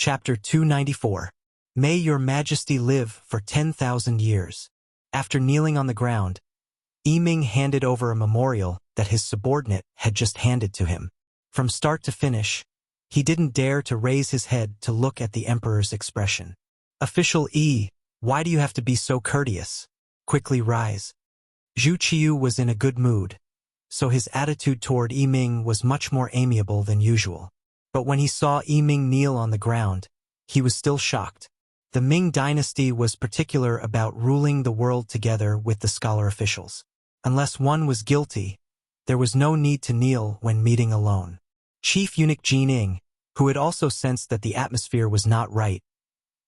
Chapter 294. May your majesty live for 10,000 years. After kneeling on the ground, Yiming handed over a memorial that his subordinate had just handed to him. From start to finish, he didn't dare to raise his head to look at the emperor's expression. Official E, why do you have to be so courteous? Quickly rise. Zhu Qiu was in a good mood, so his attitude toward Yiming was much more amiable than usual. But when he saw Yiming kneel on the ground, he was still shocked. The Ming dynasty was particular about ruling the world together with the scholar officials. Unless one was guilty, there was no need to kneel when meeting alone. Chief Eunuch Jining, who had also sensed that the atmosphere was not right,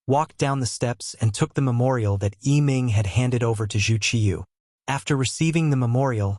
walked down the steps and took the memorial that Yiming had handed over to Zhu Qiu. After receiving the memorial,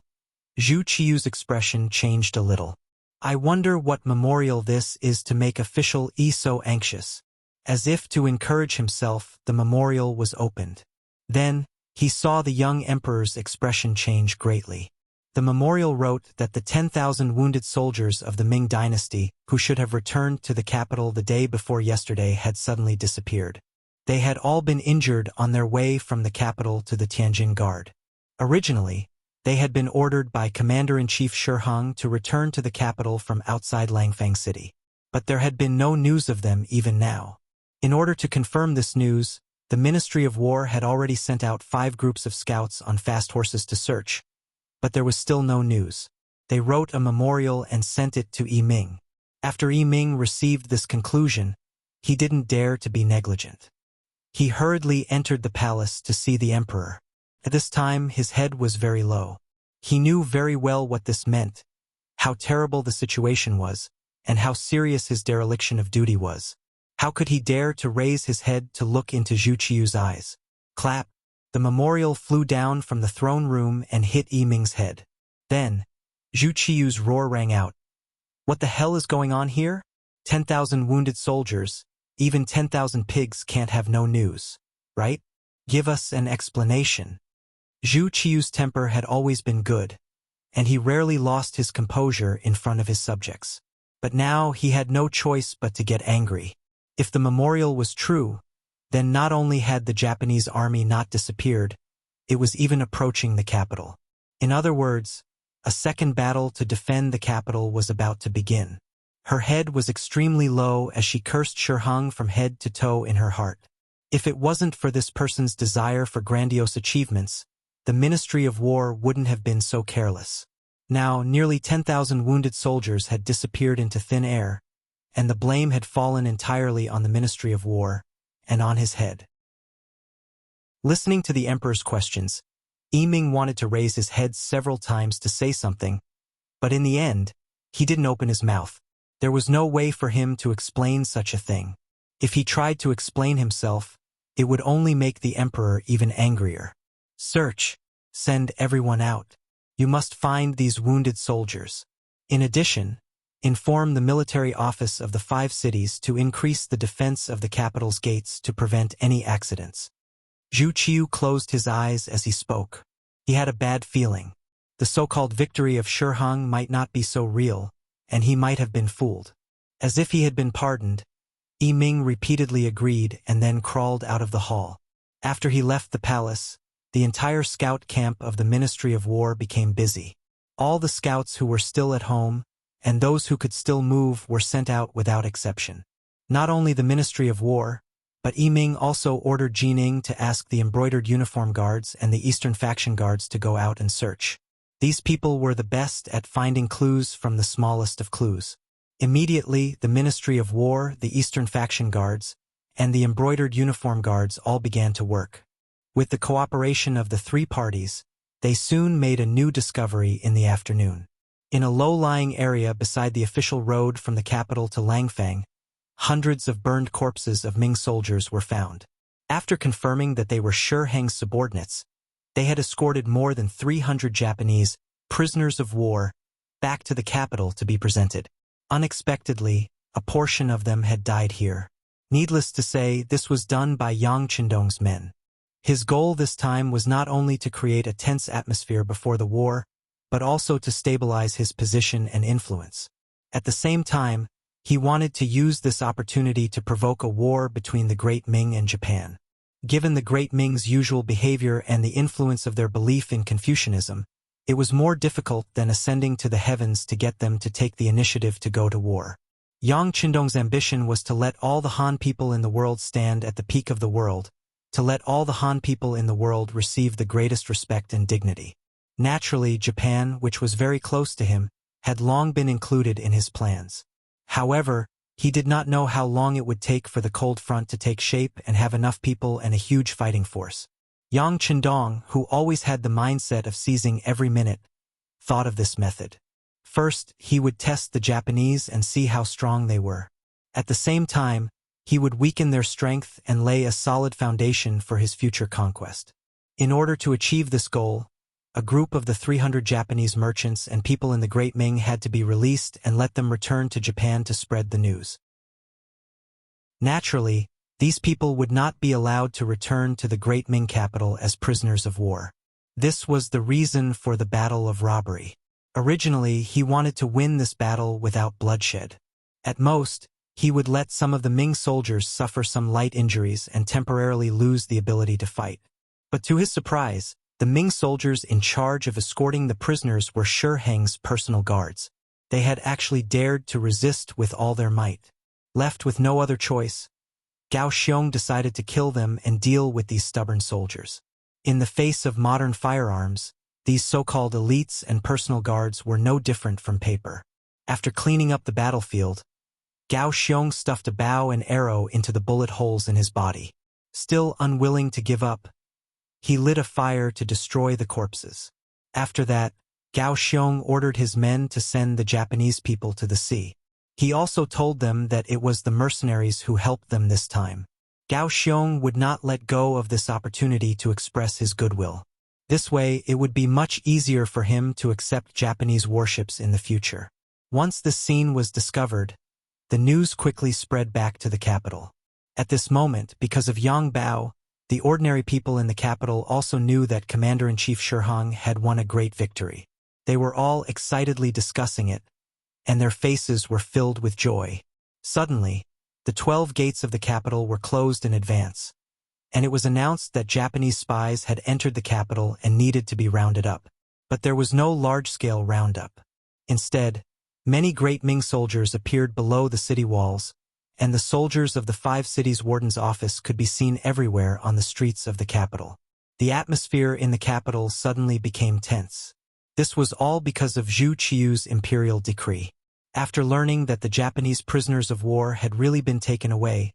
Zhu Qiu's expression changed a little. I wonder what memorial this is to make official E so anxious. As if to encourage himself, the memorial was opened. Then, he saw the young emperor's expression change greatly. The memorial wrote that the 10,000 wounded soldiers of the Ming dynasty, who should have returned to the capital the day before yesterday, had suddenly disappeared. They had all been injured on their way from the capital to the Tianjin Guard. Originally, they had been ordered by Commander-in-Chief Shi Heng to return to the capital from outside Langfang City. But there had been no news of them even now. In order to confirm this news, the Ministry of War had already sent out 5 groups of scouts on fast horses to search. But there was still no news. They wrote a memorial and sent it to Yiming. After Yiming received this conclusion, he didn't dare to be negligent. He hurriedly entered the palace to see the emperor. At this time, his head was very low. He knew very well what this meant, how terrible the situation was, and how serious his dereliction of duty was. How could he dare to raise his head to look into Zhu Qiu's eyes? Clap! The memorial flew down from the throne room and hit Yiming's head. Then, Zhu Qiu's roar rang out. What the hell is going on here? 10,000 wounded soldiers, even 10,000 pigs can't have no news, right? Give us an explanation. Zhu Qiu's temper had always been good, and he rarely lost his composure in front of his subjects. But now he had no choice but to get angry. If the memorial was true, then not only had the Japanese army not disappeared, it was even approaching the capital. In other words, a second battle to defend the capital was about to begin. Her head was extremely low as she cursed Shi Heng from head to toe in her heart. If it wasn't for this person's desire for grandiose achievements, the Ministry of War wouldn't have been so careless. Now, nearly 10,000 wounded soldiers had disappeared into thin air, and the blame had fallen entirely on the Ministry of War, and on his head. Listening to the emperor's questions, Yiming wanted to raise his head several times to say something, but in the end, he didn't open his mouth. There was no way for him to explain such a thing. If he tried to explain himself, it would only make the emperor even angrier. Search, send everyone out. You must find these wounded soldiers. In addition, inform the military office of the 5 cities to increase the defense of the capital's gates to prevent any accidents. Zhu Qiu closed his eyes as he spoke. He had a bad feeling. The so-called victory of Shi Heng might not be so real, and he might have been fooled. As if he had been pardoned, Yiming repeatedly agreed and then crawled out of the hall. After he left the palace, the entire scout camp of the Ministry of War became busy. All the scouts who were still at home, and those who could still move, were sent out without exception. Not only the Ministry of War, but Yiming also ordered Jining to ask the embroidered uniform guards and the Eastern faction guards to go out and search. These people were the best at finding clues from the smallest of clues. Immediately, the Ministry of War, the Eastern faction guards, and the embroidered uniform guards all began to work. With the cooperation of the 3 parties, they soon made a new discovery in the afternoon. In a low-lying area beside the official road from the capital to Langfang, hundreds of burned corpses of Ming soldiers were found. After confirming that they were Shi Heng's subordinates, they had escorted more than 300 Japanese prisoners of war back to the capital to be presented. Unexpectedly, a portion of them had died here. Needless to say, this was done by Yang Qindong's men. His goal this time was not only to create a tense atmosphere before the war, but also to stabilize his position and influence. At the same time, He wanted to use this opportunity to provoke a war between the Great Ming and Japan. Given the Great Ming's usual behavior and the influence of their belief in Confucianism, it was more difficult than ascending to the heavens to get them to take the initiative to go to war. Yang Qindong's ambition was to let all the Han people in the world stand at the peak of the world, to let all the Han people in the world receive the greatest respect and dignity. Naturally, Japan, which was very close to him, had long been included in his plans. However, he did not know how long it would take for the cold front to take shape and have enough people and a huge fighting force. Yang Qindong, who always had the mindset of seizing every minute, thought of this method. First, he would test the Japanese and see how strong they were. At the same time, he would weaken their strength and lay a solid foundation for his future conquest. In order to achieve this goal, a group of the 300 Japanese merchants and people in the Great Ming had to be released and let them return to Japan to spread the news. Naturally, these people would not be allowed to return to the Great Ming capital as prisoners of war. This was the reason for the Battle of Robbery. Originally, he wanted to win this battle without bloodshed. At most, he would let some of the Ming soldiers suffer some light injuries and temporarily lose the ability to fight. But to his surprise, the Ming soldiers in charge of escorting the prisoners were Shi Heng's personal guards. They had actually dared to resist with all their might. Left with no other choice, Gao Xiong decided to kill them and deal with these stubborn soldiers. In the face of modern firearms, these so-called elites and personal guards were no different from paper. After cleaning up the battlefield, Gao Xiong stuffed a bow and arrow into the bullet holes in his body. Still unwilling to give up, he lit a fire to destroy the corpses. After that, Gao Xiong ordered his men to send the Japanese people to the sea. He also told them that it was the mercenaries who helped them this time. Gao Xiong would not let go of this opportunity to express his goodwill. This way, it would be much easier for him to accept Japanese warships in the future. Once this scene was discovered, the news quickly spread back to the capital. At this moment, because of Yang Bao, the ordinary people in the capital also knew that Commander-in-Chief Shi Heng had won a great victory. They were all excitedly discussing it, and their faces were filled with joy. Suddenly, the 12 gates of the capital were closed in advance, and it was announced that Japanese spies had entered the capital and needed to be rounded up. But there was no large-scale roundup. Instead, many Great Ming soldiers appeared below the city walls, and the soldiers of the 5 cities' warden's office could be seen everywhere on the streets of the capital. The atmosphere in the capital suddenly became tense. This was all because of Zhu Qiu's imperial decree. After learning that the Japanese prisoners of war had really been taken away,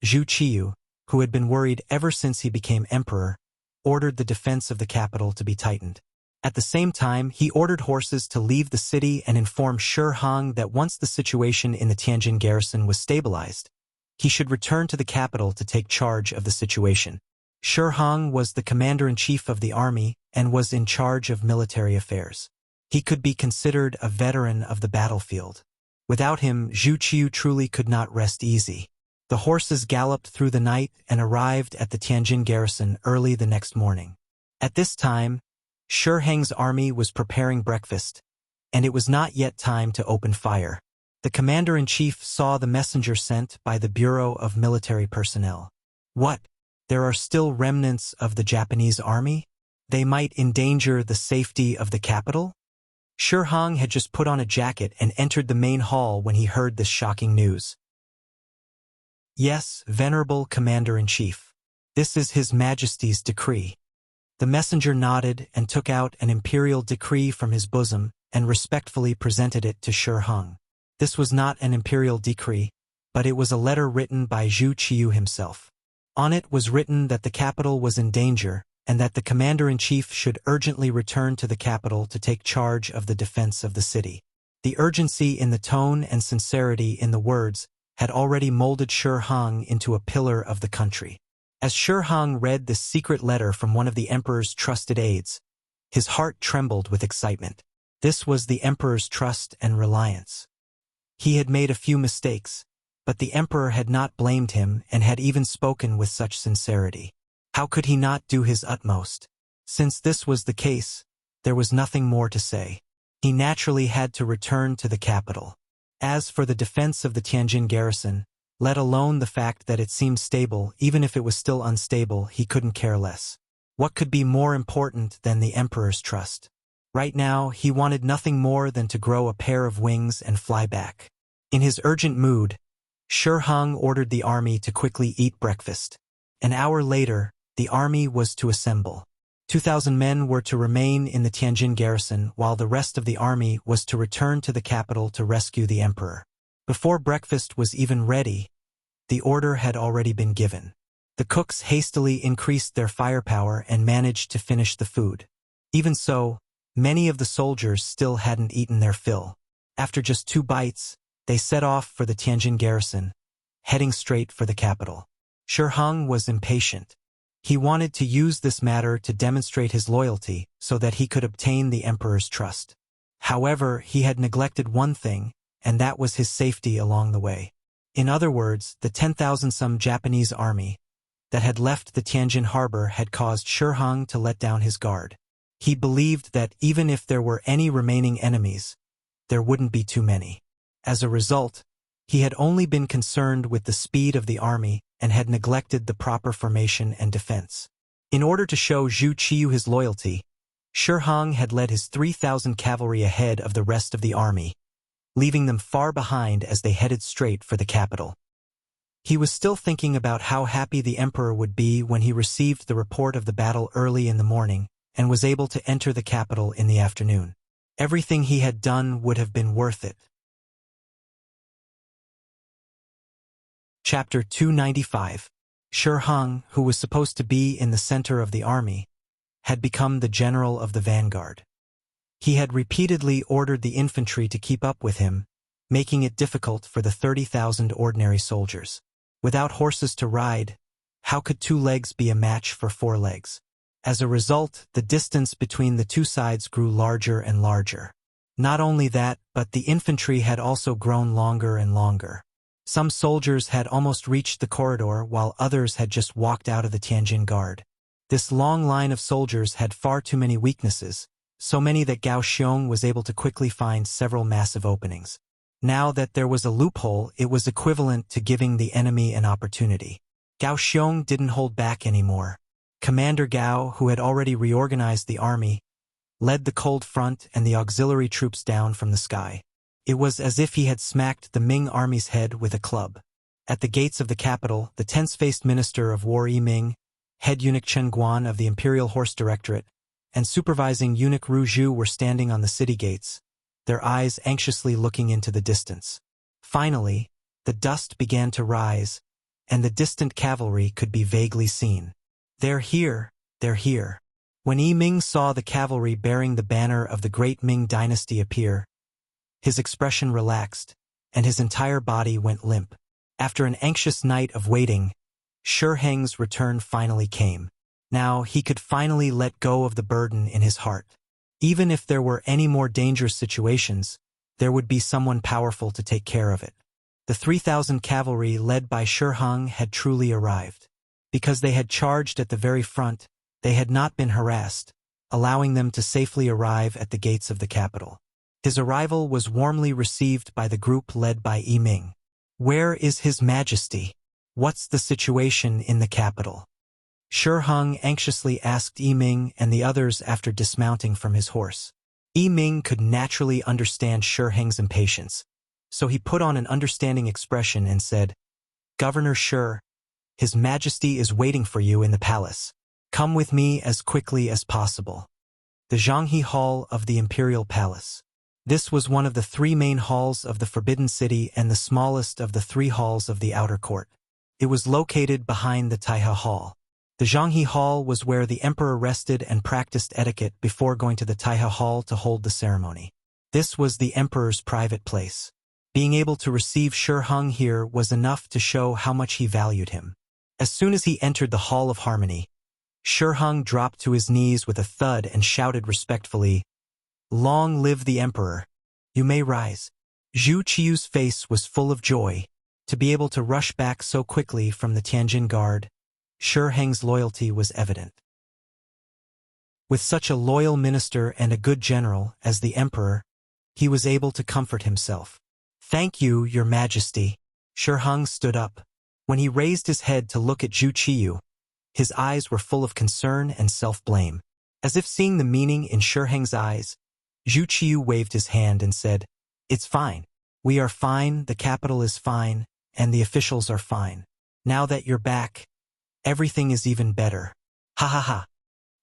Zhu Qiu, who had been worried ever since he became emperor, ordered the defense of the capital to be tightened. At the same time, he ordered horses to leave the city and inform Shi Heng that once the situation in the Tianjin garrison was stabilized, he should return to the capital to take charge of the situation. Shi Heng was the commander-in-chief of the army and was in charge of military affairs. He could be considered a veteran of the battlefield. Without him, Zhu Qiu truly could not rest easy. The horses galloped through the night and arrived at the Tianjin garrison early the next morning. At this time, Shi Heng's army was preparing breakfast, and it was not yet time to open fire. The commander-in-chief saw the messenger sent by the Bureau of Military Personnel. What? There are still remnants of the Japanese army? They might endanger the safety of the capital? Shi Heng had just put on a jacket and entered the main hall when he heard this shocking news. Yes, venerable commander-in-chief. This is His Majesty's decree. The messenger nodded and took out an imperial decree from his bosom and respectfully presented it to Shi Heng. This was not an imperial decree, but it was a letter written by Zhu Qiu himself. On it was written that the capital was in danger and that the commander-in-chief should urgently return to the capital to take charge of the defense of the city. The urgency in the tone and sincerity in the words had already molded Shi Heng into a pillar of the country. As Shi Heng read this secret letter from one of the emperor's trusted aides, his heart trembled with excitement. This was the emperor's trust and reliance. He had made a few mistakes, but the emperor had not blamed him and had even spoken with such sincerity. How could he not do his utmost? Since this was the case, there was nothing more to say. He naturally had to return to the capital. As for the defense of the Tianjin garrison, let alone the fact that it seemed stable, even if it was still unstable, he couldn't care less. What could be more important than the emperor's trust? Right now, he wanted nothing more than to grow a pair of wings and fly back. In his urgent mood, Shi Heng ordered the army to quickly eat breakfast. An hour later, the army was to assemble. 2,000 men were to remain in the Tianjin garrison, while the rest of the army was to return to the capital to rescue the emperor. Before breakfast was even ready, the order had already been given. The cooks hastily increased their firepower and managed to finish the food. Even so, many of the soldiers still hadn't eaten their fill. After just 2 bites, they set off for the Tianjin garrison, heading straight for the capital. Shi Heng was impatient. He wanted to use this matter to demonstrate his loyalty so that he could obtain the emperor's trust. However, he had neglected one thing, and that was his safety along the way. In other words, the 10,000-some Japanese army that had left the Tianjin harbor had caused Shi Heng to let down his guard. He believed that even if there were any remaining enemies, there wouldn't be too many. As a result, he had only been concerned with the speed of the army and had neglected the proper formation and defense. In order to show Zhu Qiyu his loyalty, Shi Heng had led his 3,000 cavalry ahead of the rest of the army, leaving them far behind as they headed straight for the capital. He was still thinking about how happy the emperor would be when he received the report of the battle early in the morning and was able to enter the capital in the afternoon. Everything he had done would have been worth it. Chapter 295. Shi Heng, who was supposed to be in the center of the army, had become the general of the vanguard. He had repeatedly ordered the infantry to keep up with him, making it difficult for the 30,000 ordinary soldiers. Without horses to ride, how could 2 legs be a match for 4 legs? As a result, the distance between the 2 sides grew larger and larger. Not only that, but the infantry had also grown longer and longer. Some soldiers had almost reached the corridor while others had just walked out of the Tianjin Guard. This long line of soldiers had far too many weaknesses, so many that Gao Xiong was able to quickly find several massive openings. Now that there was a loophole, it was equivalent to giving the enemy an opportunity. Gao Xiong didn't hold back anymore. Commander Gao, who had already reorganized the army, led the cold front and the auxiliary troops down from the sky. It was as if he had smacked the Ming army's head with a club. At the gates of the capital, the tense-faced minister of war Yiming, head eunuch Chen Guan of the Imperial Horse Directorate, and supervising eunuch Ru Zhu were standing on the city gates, their eyes anxiously looking into the distance. Finally, the dust began to rise, and the distant cavalry could be vaguely seen. "They're here, they're here." When Yiming saw the cavalry bearing the banner of the great Ming dynasty appear, his expression relaxed, and his entire body went limp. After an anxious night of waiting, Shi Heng's return finally came. Now he could finally let go of the burden in his heart. Even if there were any more dangerous situations, there would be someone powerful to take care of it. The 3,000 cavalry led by Shi Heng had truly arrived. Because they had charged at the very front, they had not been harassed, allowing them to safely arrive at the gates of the capital. His arrival was warmly received by the group led by Yiming. "Where is His Majesty? What's the situation in the capital?" Shi Heng anxiously asked Yiming and the others after dismounting from his horse. Yiming could naturally understand Shi Heng's impatience, so he put on an understanding expression and said, "Governor Shi, His Majesty is waiting for you in the palace. Come with me as quickly as possible." The Zhanghe Hall of the Imperial Palace. This was one of the 3 main halls of the Forbidden City and the smallest of the 3 halls of the outer court. It was located behind the Taihe Hall. The Zhanghe Hall was where the emperor rested and practiced etiquette before going to the Taihe Hall to hold the ceremony. This was the emperor's private place. Being able to receive Shi Heng here was enough to show how much he valued him. As soon as he entered the Hall of Harmony, Shi Heng dropped to his knees with a thud and shouted respectfully, "Long live the emperor! You may rise." Zhu Qiyu's face was full of joy. To be able to rush back so quickly from the Tianjin Guard, Shi Heng's loyalty was evident. With such a loyal minister and a good general as the emperor, he was able to comfort himself. Thank you, Your Majesty. Shi Hung stood up. When he raised his head to look at Zhu Qiyu, his eyes were full of concern and self-blame. As if seeing the meaning in Shi Hung's eyes, Zhu Qiyu waved his hand and said, "It's fine. We are fine, the capital is fine, and the officials are fine. Now that you're back, everything is even better. Ha ha ha."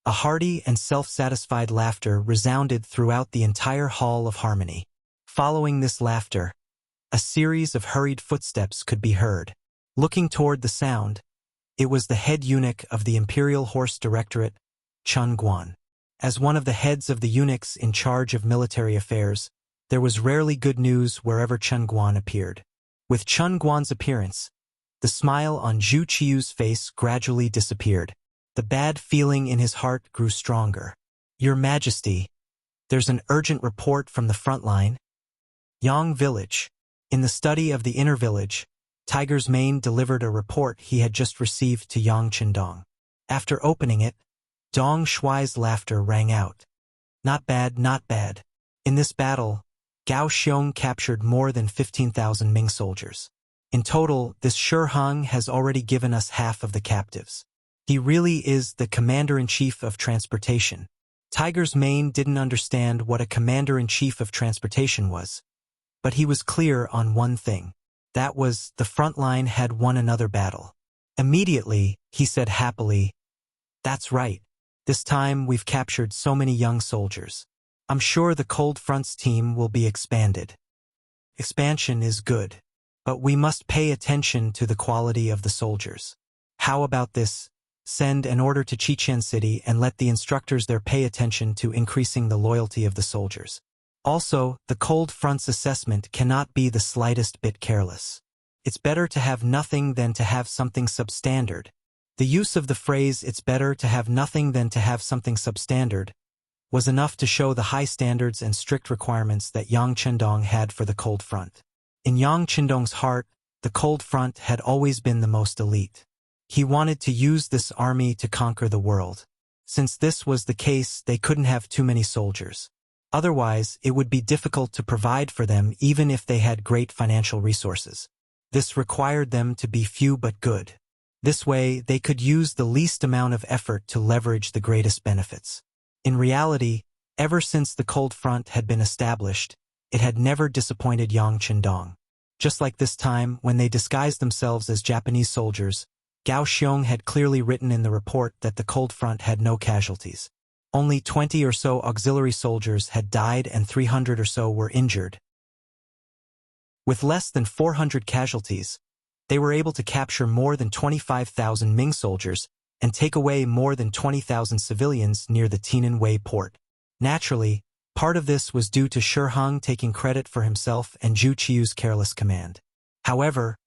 A hearty and self-satisfied laughter resounded throughout the entire Hall of Harmony. Following this laughter, a series of hurried footsteps could be heard. Looking toward the sound, it was the head eunuch of the Imperial Horse Directorate, Chun Guan. As one of the heads of the eunuchs in charge of military affairs, there was rarely good news wherever Chun Guan appeared. With Chun Guan's appearance, the smile on Zhu Qiyu's face gradually disappeared. The bad feeling in his heart grew stronger. "Your Majesty, there's an urgent report from the front line. Yang Village." In the study of the inner village, Tiger's Mane delivered a report he had just received to Yang Qindong. After opening it, Dong Shuai's laughter rang out. "Not bad, not bad. In this battle, Gao Xiong captured more than 15,000 Ming soldiers. In total, this Shi Hung has already given us half of the captives. He really is the commander-in-chief of transportation." Tiger's Mane didn't understand what a commander-in-chief of transportation was, but he was clear on one thing. That was, the front line had won another battle. Immediately, he said happily, "That's right. This time we've captured so many young soldiers. I'm sure the Cold Front's team will be expanded." Expansion is good, but we must pay attention to the quality of the soldiers. How about this? Send an order to Chichen City and let the instructors there pay attention to increasing the loyalty of the soldiers. Also, the Cold Front's assessment cannot be the slightest bit careless. It's better to have nothing than to have something substandard. The use of the phrase "it's better to have nothing than to have something substandard" was enough to show the high standards and strict requirements that Yang Qindong had for the Cold Front. In Yang Qindong's heart, the Cold Front had always been the most elite. He wanted to use this army to conquer the world. Since this was the case, they couldn't have too many soldiers. Otherwise, it would be difficult to provide for them even if they had great financial resources. This required them to be few but good. This way, they could use the least amount of effort to leverage the greatest benefits. In reality, ever since the Cold Front had been established, it had never disappointed Yang Qindong. Just like this time, when they disguised themselves as Japanese soldiers, Gao Xiong had clearly written in the report that the Cold Front had no casualties. Only 20 or so auxiliary soldiers had died and 300 or so were injured. With less than 400 casualties, they were able to capture more than 25,000 Ming soldiers and take away more than 20,000 civilians near the Tiananwei port. Naturally, part of this was due to Shi Hung taking credit for himself and Zhu Qiyu's careless command. However,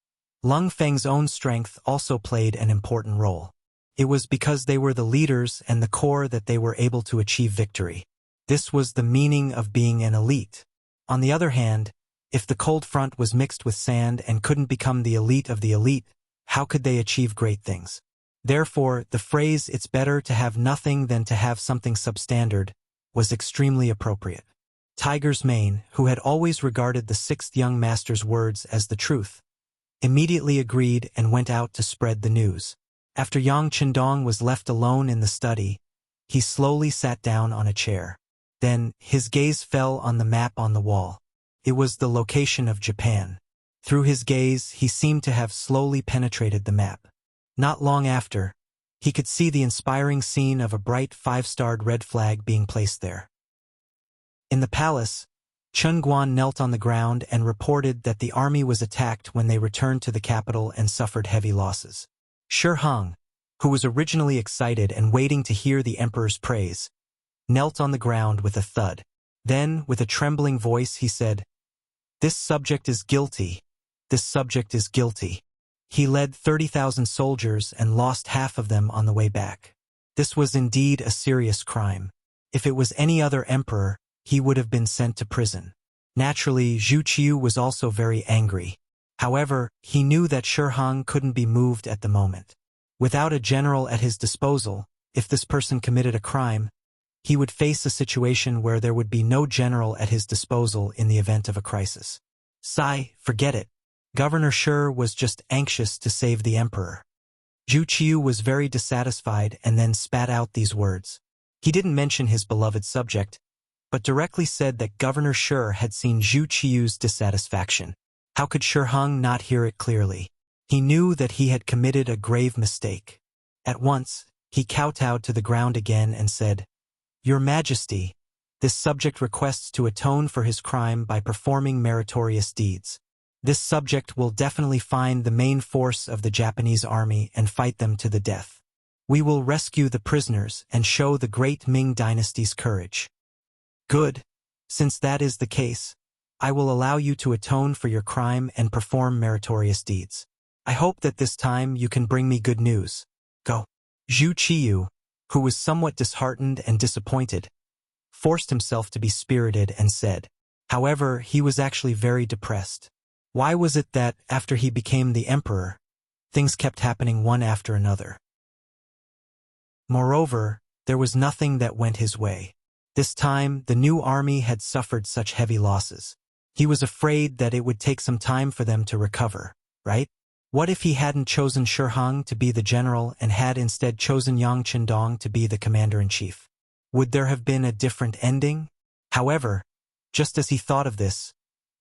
Lung Feng's own strength also played an important role. It was because they were the leaders and the core that they were able to achieve victory. This was the meaning of being an elite. On the other hand, if the Cold Front was mixed with sand and couldn't become the elite of the elite, how could they achieve great things? Therefore, the phrase "it's better to have nothing than to have something substandard" was extremely appropriate. Tiger's Mane, who had always regarded the sixth young master's words as the truth, immediately agreed and went out to spread the news. After Yang Qindong was left alone in the study, he slowly sat down on a chair. Then, his gaze fell on the map on the wall. It was the location of Japan. Through his gaze, he seemed to have slowly penetrated the map. Not long after, he could see the inspiring scene of a bright five-starred red flag being placed there. In the palace, Chun Guan knelt on the ground and reported that the army was attacked when they returned to the capital and suffered heavy losses. Shi Hung, who was originally excited and waiting to hear the emperor's praise, knelt on the ground with a thud. Then, with a trembling voice, he said, "This subject is guilty. This subject is guilty." He led 30,000 soldiers and lost half of them on the way back. This was indeed a serious crime. If it was any other emperor, he would have been sent to prison. Naturally, Zhu Qiyu was also very angry. However, he knew that Shi Hung couldn't be moved at the moment. Without a general at his disposal, if this person committed a crime, he would face a situation where there would be no general at his disposal in the event of a crisis. Sigh, forget it. Governor Shi was just anxious to save the emperor. Zhu Qiu was very dissatisfied and then spat out these words. He didn't mention his beloved subject, but directly said that Governor Shi had seen Zhu Qiu's dissatisfaction. How could Shi Hong not hear it clearly? He knew that he had committed a grave mistake. At once, he kowtowed to the ground again and said, "Your Majesty, this subject requests to atone for his crime by performing meritorious deeds. This subject will definitely find the main force of the Japanese army and fight them to the death. We will rescue the prisoners and show the great Ming dynasty's courage." "Good. Since that is the case, I will allow you to atone for your crime and perform meritorious deeds. I hope that this time you can bring me good news. Go." Zhu Qiu, who was somewhat disheartened and disappointed, forced himself to be spirited and said. However, he was actually very depressed. Why was it that, after he became the emperor, things kept happening one after another? Moreover, there was nothing that went his way. This time, the new army had suffered such heavy losses. He was afraid that it would take some time for them to recover, right? What if he hadn't chosen Shi Hong to be the general and had instead chosen Yang Qindong to be the commander-in-chief? Would there have been a different ending? However, just as he thought of this,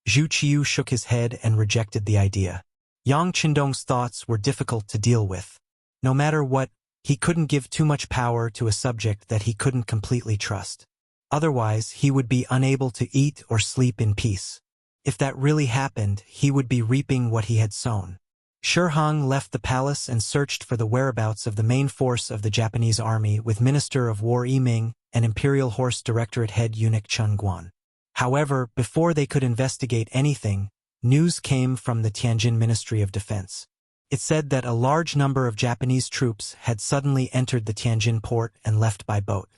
Zhu Qiu shook his head and rejected the idea. Yang Qindong's thoughts were difficult to deal with. No matter what, he couldn't give too much power to a subject that he couldn't completely trust. Otherwise, he would be unable to eat or sleep in peace. If that really happened, he would be reaping what he had sown. Shi Hong left the palace and searched for the whereabouts of the main force of the Japanese army with Minister of War Yiming and Imperial Horse Directorate head eunuch Chen Guan. However, before they could investigate anything, news came from the Tianjin Ministry of Defense. It said that a large number of Japanese troops had suddenly entered the Tianjin port and left by boat.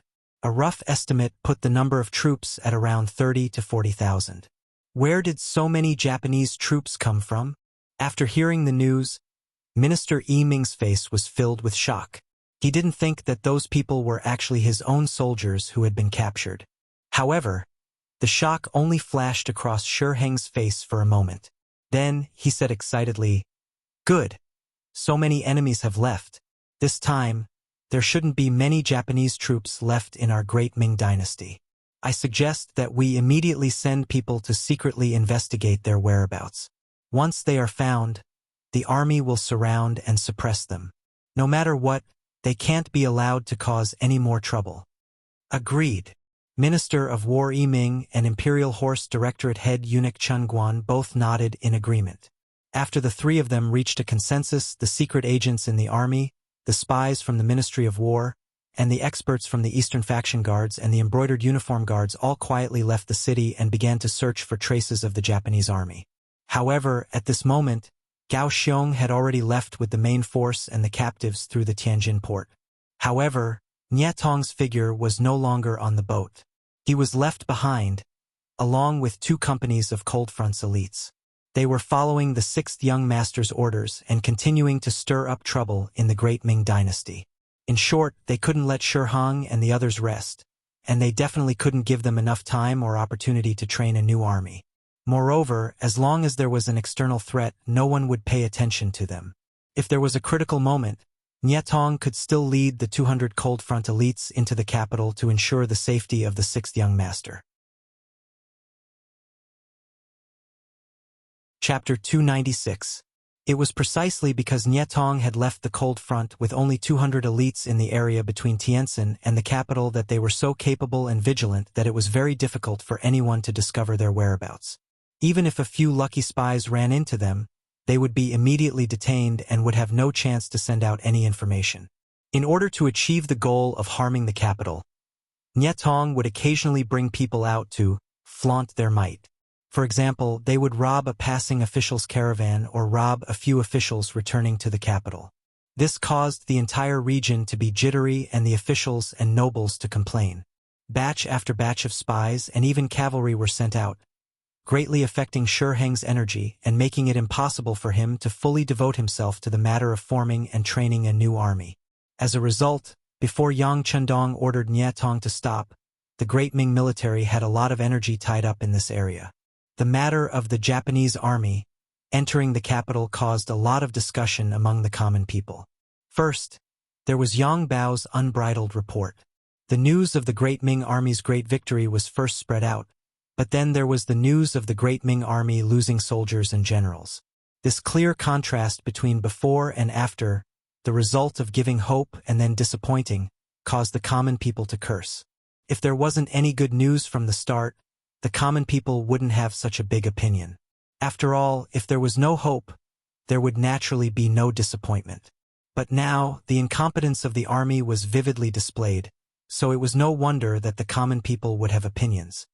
A rough estimate put the number of troops at around 30 to 40,000. Where did so many Japanese troops come from? After hearing the news, Minister Yiming's face was filled with shock. He didn't think that those people were actually his own soldiers who had been captured. However, the shock only flashed across Shi Hong's face for a moment. Then, he said excitedly, "Good. So many enemies have left. This time, there shouldn't be many Japanese troops left in our great Ming dynasty. I suggest that we immediately send people to secretly investigate their whereabouts. Once they are found, the army will surround and suppress them. No matter what, they can't be allowed to cause any more trouble." Agreed. Minister of War Yiming and Imperial Horse Directorate head eunuch Chen Guan both nodded in agreement. After the three of them reached a consensus, the secret agents in the army, the spies from the Ministry of War, and the experts from the Eastern Faction Guards and the embroidered uniform guards all quietly left the city and began to search for traces of the Japanese army. However, at this moment, Gao Xiong had already left with the main force and the captives through the Tianjin port. However, Nie Tong's figure was no longer on the boat. He was left behind, along with 2 companies of Cold Front's elites. They were following the 6th young master's orders and continuing to stir up trouble in the great Ming dynasty. In short, they couldn't let Shi Hong and the others rest, and they definitely couldn't give them enough time or opportunity to train a new army. Moreover, as long as there was an external threat, no one would pay attention to them. If there was a critical moment, Nie Tong could still lead the 200 Cold Front elites into the capital to ensure the safety of the 6th young master. Chapter 296. It was precisely because Nie Tong had left the Cold Front with only 200 elites in the area between Tientsin and the capital that they were so capable and vigilant that it was very difficult for anyone to discover their whereabouts. Even if a few lucky spies ran into them, they would be immediately detained and would have no chance to send out any information. In order to achieve the goal of harming the capital, Nie Tong would occasionally bring people out to flaunt their might. For example, they would rob a passing official's caravan or rob a few officials returning to the capital. This caused the entire region to be jittery and the officials and nobles to complain. Batch after batch of spies and even cavalry were sent out, greatly affecting Shi Hong's energy and making it impossible for him to fully devote himself to the matter of forming and training a new army. As a result, before Yang Qindong ordered Nie Tong to stop, the Great Ming military had a lot of energy tied up in this area. The matter of the Japanese army entering the capital caused a lot of discussion among the common people. First, there was Yang Bao's unbridled report. The news of the Great Ming Army's great victory was first spread out, but then there was the news of the Great Ming Army losing soldiers and generals. This clear contrast between before and after, the result of giving hope and then disappointing, caused the common people to curse. If there wasn't any good news from the start, the common people wouldn't have such a big opinion. After all, if there was no hope, there would naturally be no disappointment. But now, the incompetence of the army was vividly displayed, so it was no wonder that the common people would have opinions.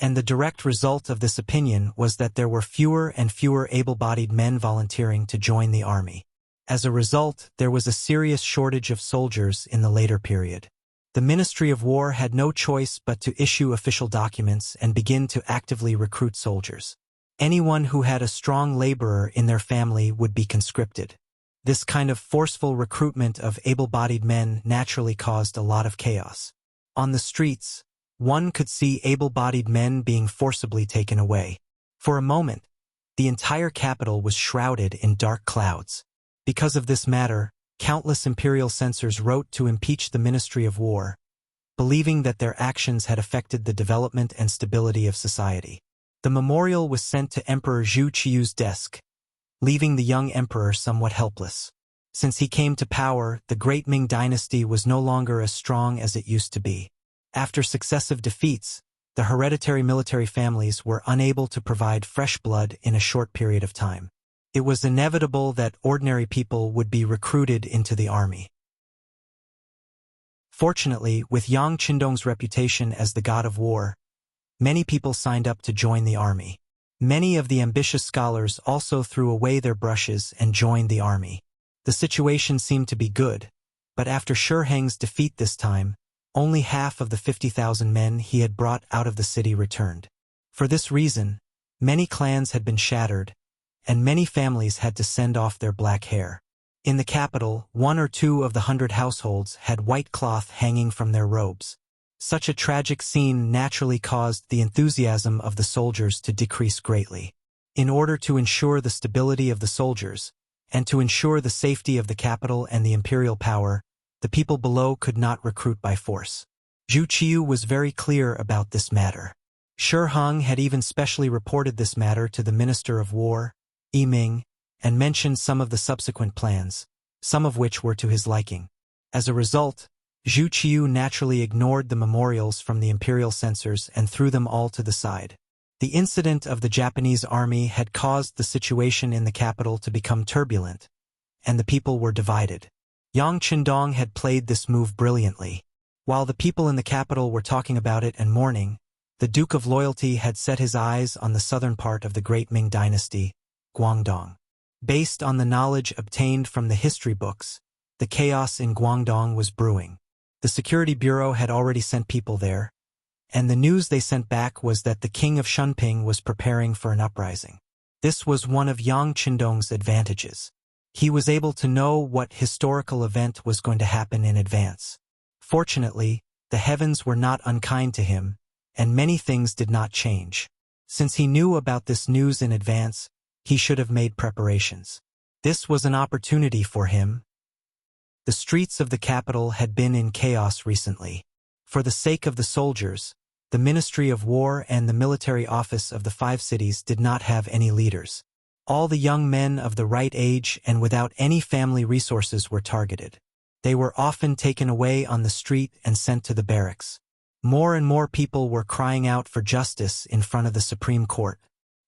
And the direct result of this opinion was that there were fewer and fewer able-bodied men volunteering to join the army. As a result, there was a serious shortage of soldiers in the later period. The Ministry of War had no choice but to issue official documents and begin to actively recruit soldiers. Anyone who had a strong laborer in their family would be conscripted. This kind of forceful recruitment of able-bodied men naturally caused a lot of chaos. On the streets, one could see able-bodied men being forcibly taken away. For a moment, the entire capital was shrouded in dark clouds. Because of this matter, countless imperial censors wrote to impeach the Ministry of War, believing that their actions had affected the development and stability of society. The memorial was sent to Emperor Zhu Qiu's desk, leaving the young emperor somewhat helpless. Since he came to power, the Great Ming dynasty was no longer as strong as it used to be. After successive defeats, the hereditary military families were unable to provide fresh blood in a short period of time. It was inevitable that ordinary people would be recruited into the army. Fortunately, with Yang Qindong's reputation as the god of war, many people signed up to join the army. Many of the ambitious scholars also threw away their brushes and joined the army. The situation seemed to be good, but after Shi Heng's defeat this time, only half of the 50,000 men he had brought out of the city returned. For this reason, many clans had been shattered, and many families had to send off their black hair. In the capital, 1 or 2 of the 100 households had white cloth hanging from their robes. Such a tragic scene naturally caused the enthusiasm of the soldiers to decrease greatly. In order to ensure the stability of the soldiers, and to ensure the safety of the capital and the imperial power, the people below could not recruit by force. Zhu Qiu was very clear about this matter. Shi Heng had even specially reported this matter to the Minister of War, Yi Ming, and mentioned some of the subsequent plans, some of which were to his liking. As a result, Zhu Qiu naturally ignored the memorials from the imperial censors and threw them all to the side. The incident of the Japanese army had caused the situation in the capital to become turbulent, and the people were divided. Yang Qindong had played this move brilliantly. While the people in the capital were talking about it and mourning, the Duke of Loyalty had set his eyes on the southern part of the Great Ming dynasty, Guangdong. Based on the knowledge obtained from the history books, the chaos in Guangdong was brewing. The Security Bureau had already sent people there, and the news they sent back was that the King of Shunping was preparing for an uprising. This was one of Yang Qindong's advantages. He was able to know what historical event was going to happen in advance. Fortunately, the heavens were not unkind to him, and many things did not change. Since he knew about this news in advance, he should have made preparations. This was an opportunity for him. The streets of the capital had been in chaos recently. For the sake of the soldiers, the Ministry of War and the military office of the 5 cities did not have any leaders. All the young men of the right age and without any family resources were targeted. They were often taken away on the street and sent to the barracks. More and more people were crying out for justice in front of the Supreme Court.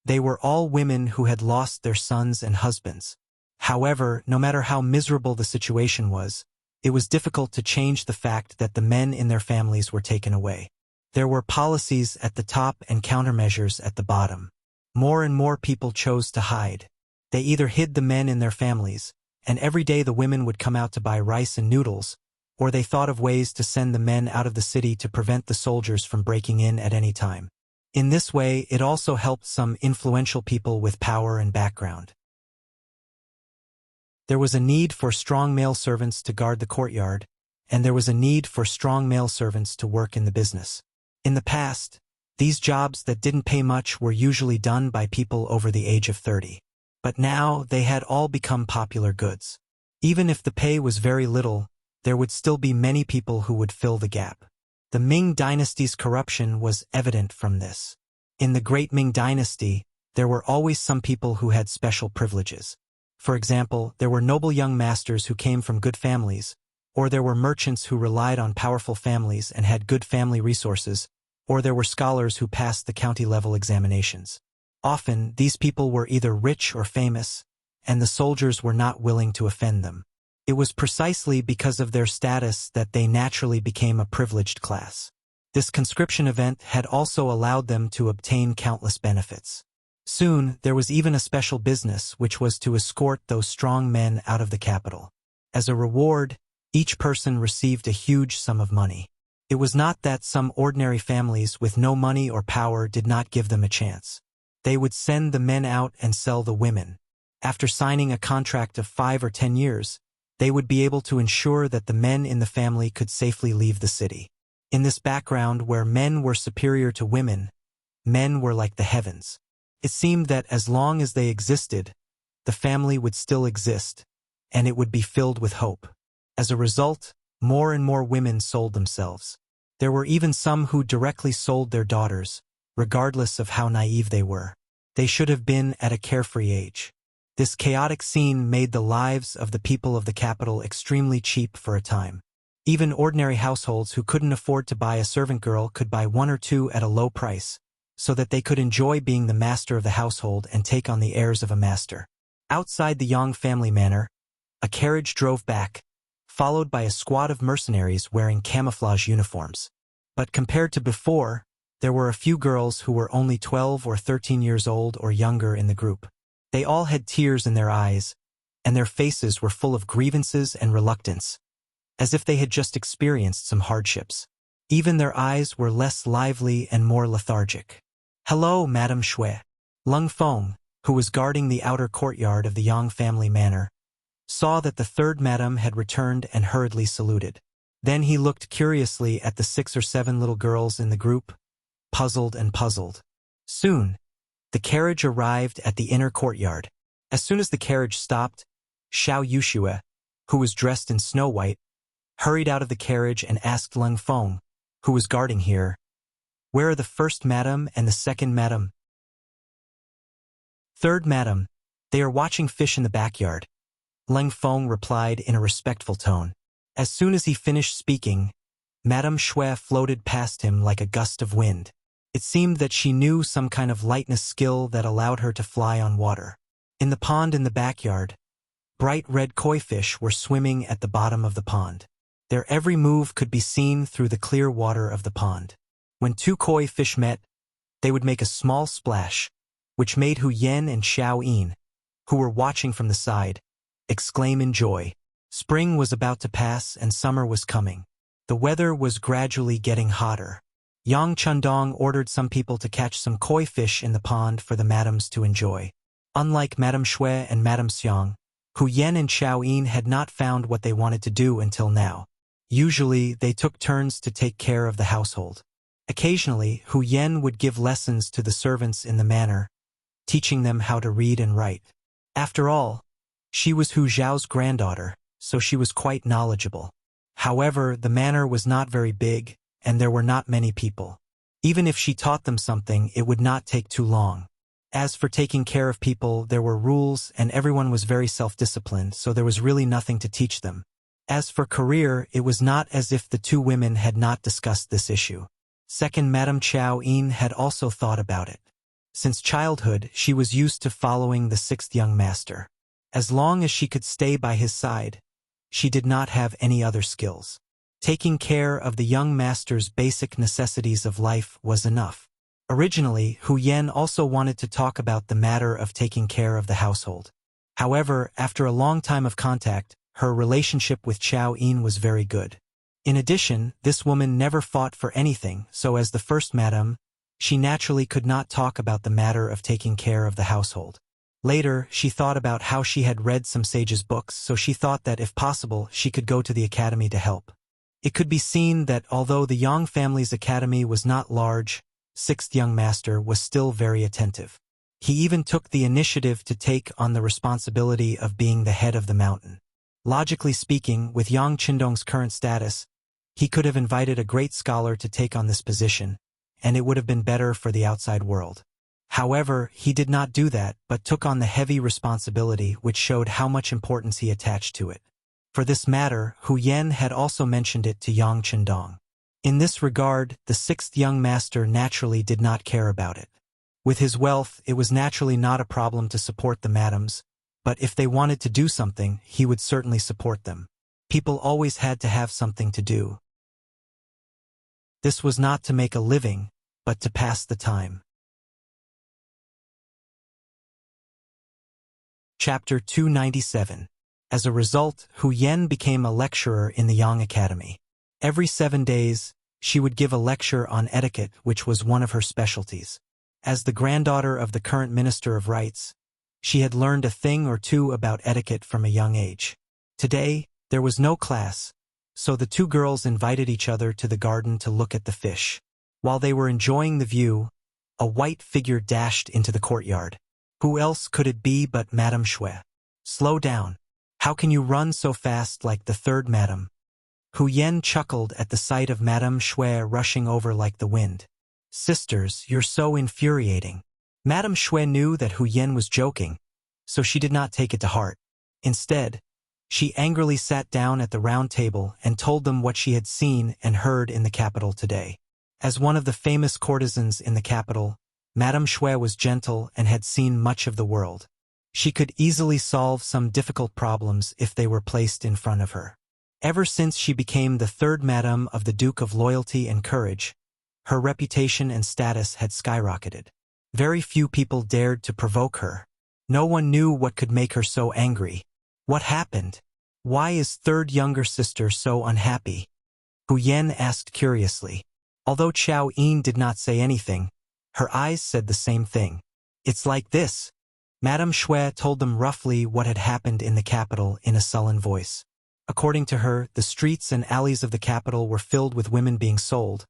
They were all women who had lost their sons and husbands. However, no matter how miserable the situation was, it was difficult to change the fact that the men in their families were taken away. There were policies at the top and countermeasures at the bottom. More and more people chose to hide. They either hid the men in their families, and every day the women would come out to buy rice and noodles, or they thought of ways to send the men out of the city to prevent the soldiers from breaking in at any time. In this way, it also helped some influential people with power and background. There was a need for strong male servants to guard the courtyard, and there was a need for strong male servants to work in the business. In the past, These jobs that didn't pay much were usually done by people over the age of 30. But now they had all become popular goods. Even if the pay was very little, there would still be many people who would fill the gap. The Ming dynasty's corruption was evident from this. In the Great Ming Dynasty, there were always some people who had special privileges. For example, there were noble young masters who came from good families, or there were merchants who relied on powerful families and had good family resources, or there were scholars who passed the county-level examinations. Often, these people were either rich or famous, and the soldiers were not willing to offend them. It was precisely because of their status that they naturally became a privileged class. This conscription event had also allowed them to obtain countless benefits. Soon, there was even a special business which was to escort those strong men out of the capital. As a reward, each person received a huge sum of money. It was not that some ordinary families with no money or power did not give them a chance. They would send the men out and sell the women. After signing a contract of 5 or 10 years, they would be able to ensure that the men in the family could safely leave the city. In this background where men were superior to women, men were like the heavens. It seemed that as long as they existed, the family would still exist, and it would be filled with hope. As a result, more and more women sold themselves. There were even some who directly sold their daughters, regardless of how naive they were. They should have been at a carefree age. This chaotic scene made the lives of the people of the capital extremely cheap for a time. Even ordinary households who couldn't afford to buy a servant girl could buy one or two at a low price, so that they could enjoy being the master of the household and take on the airs of a master. Outside the Yang family manor, a carriage drove back, followed by a squad of mercenaries wearing camouflage uniforms. But compared to before, there were a few girls who were only 12 or 13 years old or younger in the group. They all had tears in their eyes, and their faces were full of grievances and reluctance, as if they had just experienced some hardships. Even their eyes were less lively and more lethargic. "Hello, Madame Shui." Lung Feng, who was guarding the outer courtyard of the Yang family manor, saw that the third madam had returned and hurriedly saluted. Then he looked curiously at the 6 or 7 little girls in the group, puzzled and puzzled. Soon, the carriage arrived at the inner courtyard. As soon as the carriage stopped, Xiao Yuxue, who was dressed in snow white, hurried out of the carriage and asked Lung Feng, who was guarding here, "Where are the first madam and the second madam?" "Third madam, they are watching fish in the backyard," Lung Feng replied in a respectful tone. As soon as he finished speaking, Madame Shui floated past him like a gust of wind. It seemed that she knew some kind of lightness skill that allowed her to fly on water. In the pond in the backyard, bright red koi fish were swimming at the bottom of the pond. Their every move could be seen through the clear water of the pond. When 2 koi fish met, they would make a small splash, which made Hu Yen and Xiao Yin, who were watching from the side, exclaim in joy. Spring was about to pass and summer was coming. The weather was gradually getting hotter. Yang Chundong ordered some people to catch some koi fish in the pond for the madams to enjoy. Unlike Madame Shui and Madame Xiang, Hu Yen and Xiao Yin had not found what they wanted to do until now. Usually, they took turns to take care of the household. Occasionally, Hu Yen would give lessons to the servants in the manor, teaching them how to read and write. After all, she was Hu Zhao's granddaughter, so she was quite knowledgeable. However, the manor was not very big, and there were not many people. Even if she taught them something, it would not take too long. As for taking care of people, there were rules and everyone was very self-disciplined, so there was really nothing to teach them. As for career, it was not as if the 2 women had not discussed this issue. Second, Madame Xiao Yin had also thought about it. Since childhood, she was used to following the 6th young master. As long as she could stay by his side, she did not have any other skills. Taking care of the young master's basic necessities of life was enough. Originally, Hu Yen also wanted to talk about the matter of taking care of the household. However, after a long time of contact, her relationship with Xiao Yin was very good. In addition, this woman never fought for anything, so as the first madam, she naturally could not talk about the matter of taking care of the household. Later, she thought about how she had read some sages' books, so she thought that if possible, she could go to the academy to help. It could be seen that although the Yang family's academy was not large, sixth young master, was still very attentive. He even took the initiative to take on the responsibility of being the head of the mountain. Logically speaking, with Yang Qindong's current status, he could have invited a great scholar to take on this position, and it would have been better for the outside world. However, he did not do that, but took on the heavy responsibility, which showed how much importance he attached to it. For this matter, Hu Yan had also mentioned it to Yang Qindong. In this regard, the sixth young master naturally did not care about it. With his wealth, it was naturally not a problem to support the madams, but if they wanted to do something, he would certainly support them. People always had to have something to do. This was not to make a living, but to pass the time. Chapter 297. As a result, Hu Yan became a lecturer in the Yang Academy. Every 7 days, she would give a lecture on etiquette, which was one of her specialties. As the granddaughter of the current Minister of Rights, she had learned a thing or two about etiquette from a young age. Today, there was no class, so the two girls invited each other to the garden to look at the fish. While they were enjoying the view, a white figure dashed into the courtyard. Who else could it be but Madame Shui? Slow down. How can you run so fast like the third madam? Hu Yan chuckled at the sight of Madame Shui rushing over like the wind. Sisters, you're so infuriating. Madame Shui knew that Hu Yan was joking, so she did not take it to heart. Instead, she angrily sat down at the round table and told them what she had seen and heard in the capital today. As one of the famous courtesans in the capital, Madame Shui was gentle and had seen much of the world. She could easily solve some difficult problems if they were placed in front of her. Ever since she became the third madam of the Duke of Loyalty and Courage, her reputation and status had skyrocketed. Very few people dared to provoke her. No one knew what could make her so angry. What happened? Why is third younger sister so unhappy? Hu Yan asked curiously. Although Chao Yin did not say anything, her eyes said the same thing. It's like this. Madame Shui told them roughly what had happened in the capital in a sullen voice. According to her, the streets and alleys of the capital were filled with women being sold,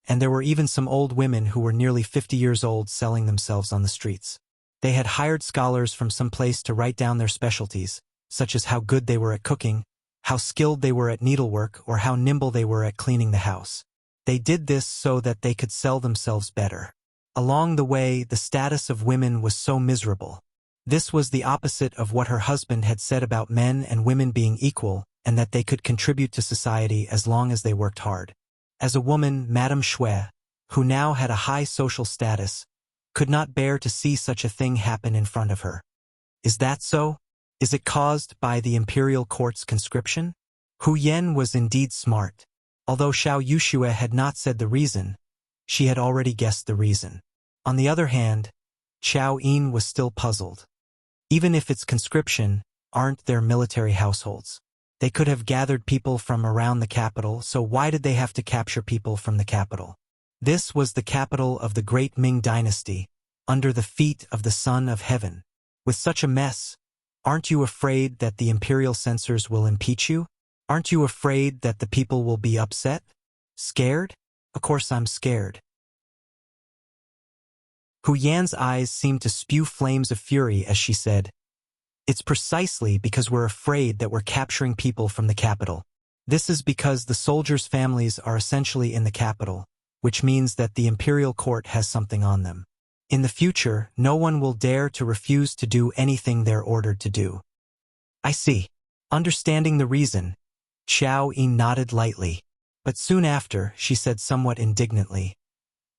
and there were even some old women who were nearly 50 years old selling themselves on the streets. They had hired scholars from some place to write down their specialties, such as how good they were at cooking, how skilled they were at needlework, or how nimble they were at cleaning the house. They did this so that they could sell themselves better. Along the way, the status of women was so miserable. This was the opposite of what her husband had said about men and women being equal, and that they could contribute to society as long as they worked hard. As a woman, Madame Shui, who now had a high social status, could not bear to see such a thing happen in front of her. Is that so? Is it caused by the imperial court's conscription? Hu Yan was indeed smart. Although Xiao Yuxue had not said the reason, she had already guessed the reason. On the other hand, Chao Yin was still puzzled. Even if it's conscription, aren't there military households? They could have gathered people from around the capital, so why did they have to capture people from the capital? This was the capital of the great Ming dynasty, under the feet of the Son of Heaven. With such a mess, aren't you afraid that the imperial censors will impeach you? Aren't you afraid that the people will be upset? Scared? Of course I'm scared. Hu Yan's eyes seemed to spew flames of fury as she said, It's precisely because we're afraid that we're capturing people from the capital. This is because the soldiers' families are essentially in the capital, which means that the imperial court has something on them. In the future, no one will dare to refuse to do anything they're ordered to do. I see. Understanding the reason, Chao Yin nodded lightly, but soon after, she said somewhat indignantly,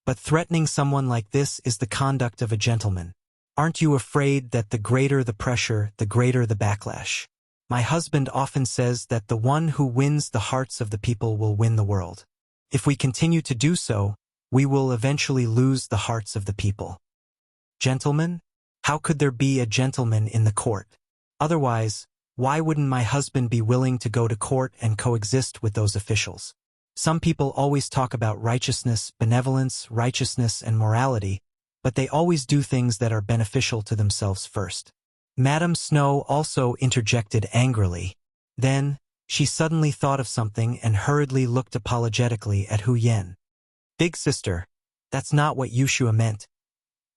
But threatening someone like this is the conduct of a gentleman. Aren't you afraid that the greater the pressure, the greater the backlash? My husband often says that the one who wins the hearts of the people will win the world. If we continue to do so, we will eventually lose the hearts of the people. Gentlemen? How could there be a gentleman in the court? Otherwise, why wouldn't my husband be willing to go to court and coexist with those officials? Some people always talk about righteousness, benevolence, righteousness, and morality, but they always do things that are beneficial to themselves first. Madame Snow also interjected angrily. Then, she suddenly thought of something and hurriedly looked apologetically at Hu Yan. Big sister, That's not what Yushua meant.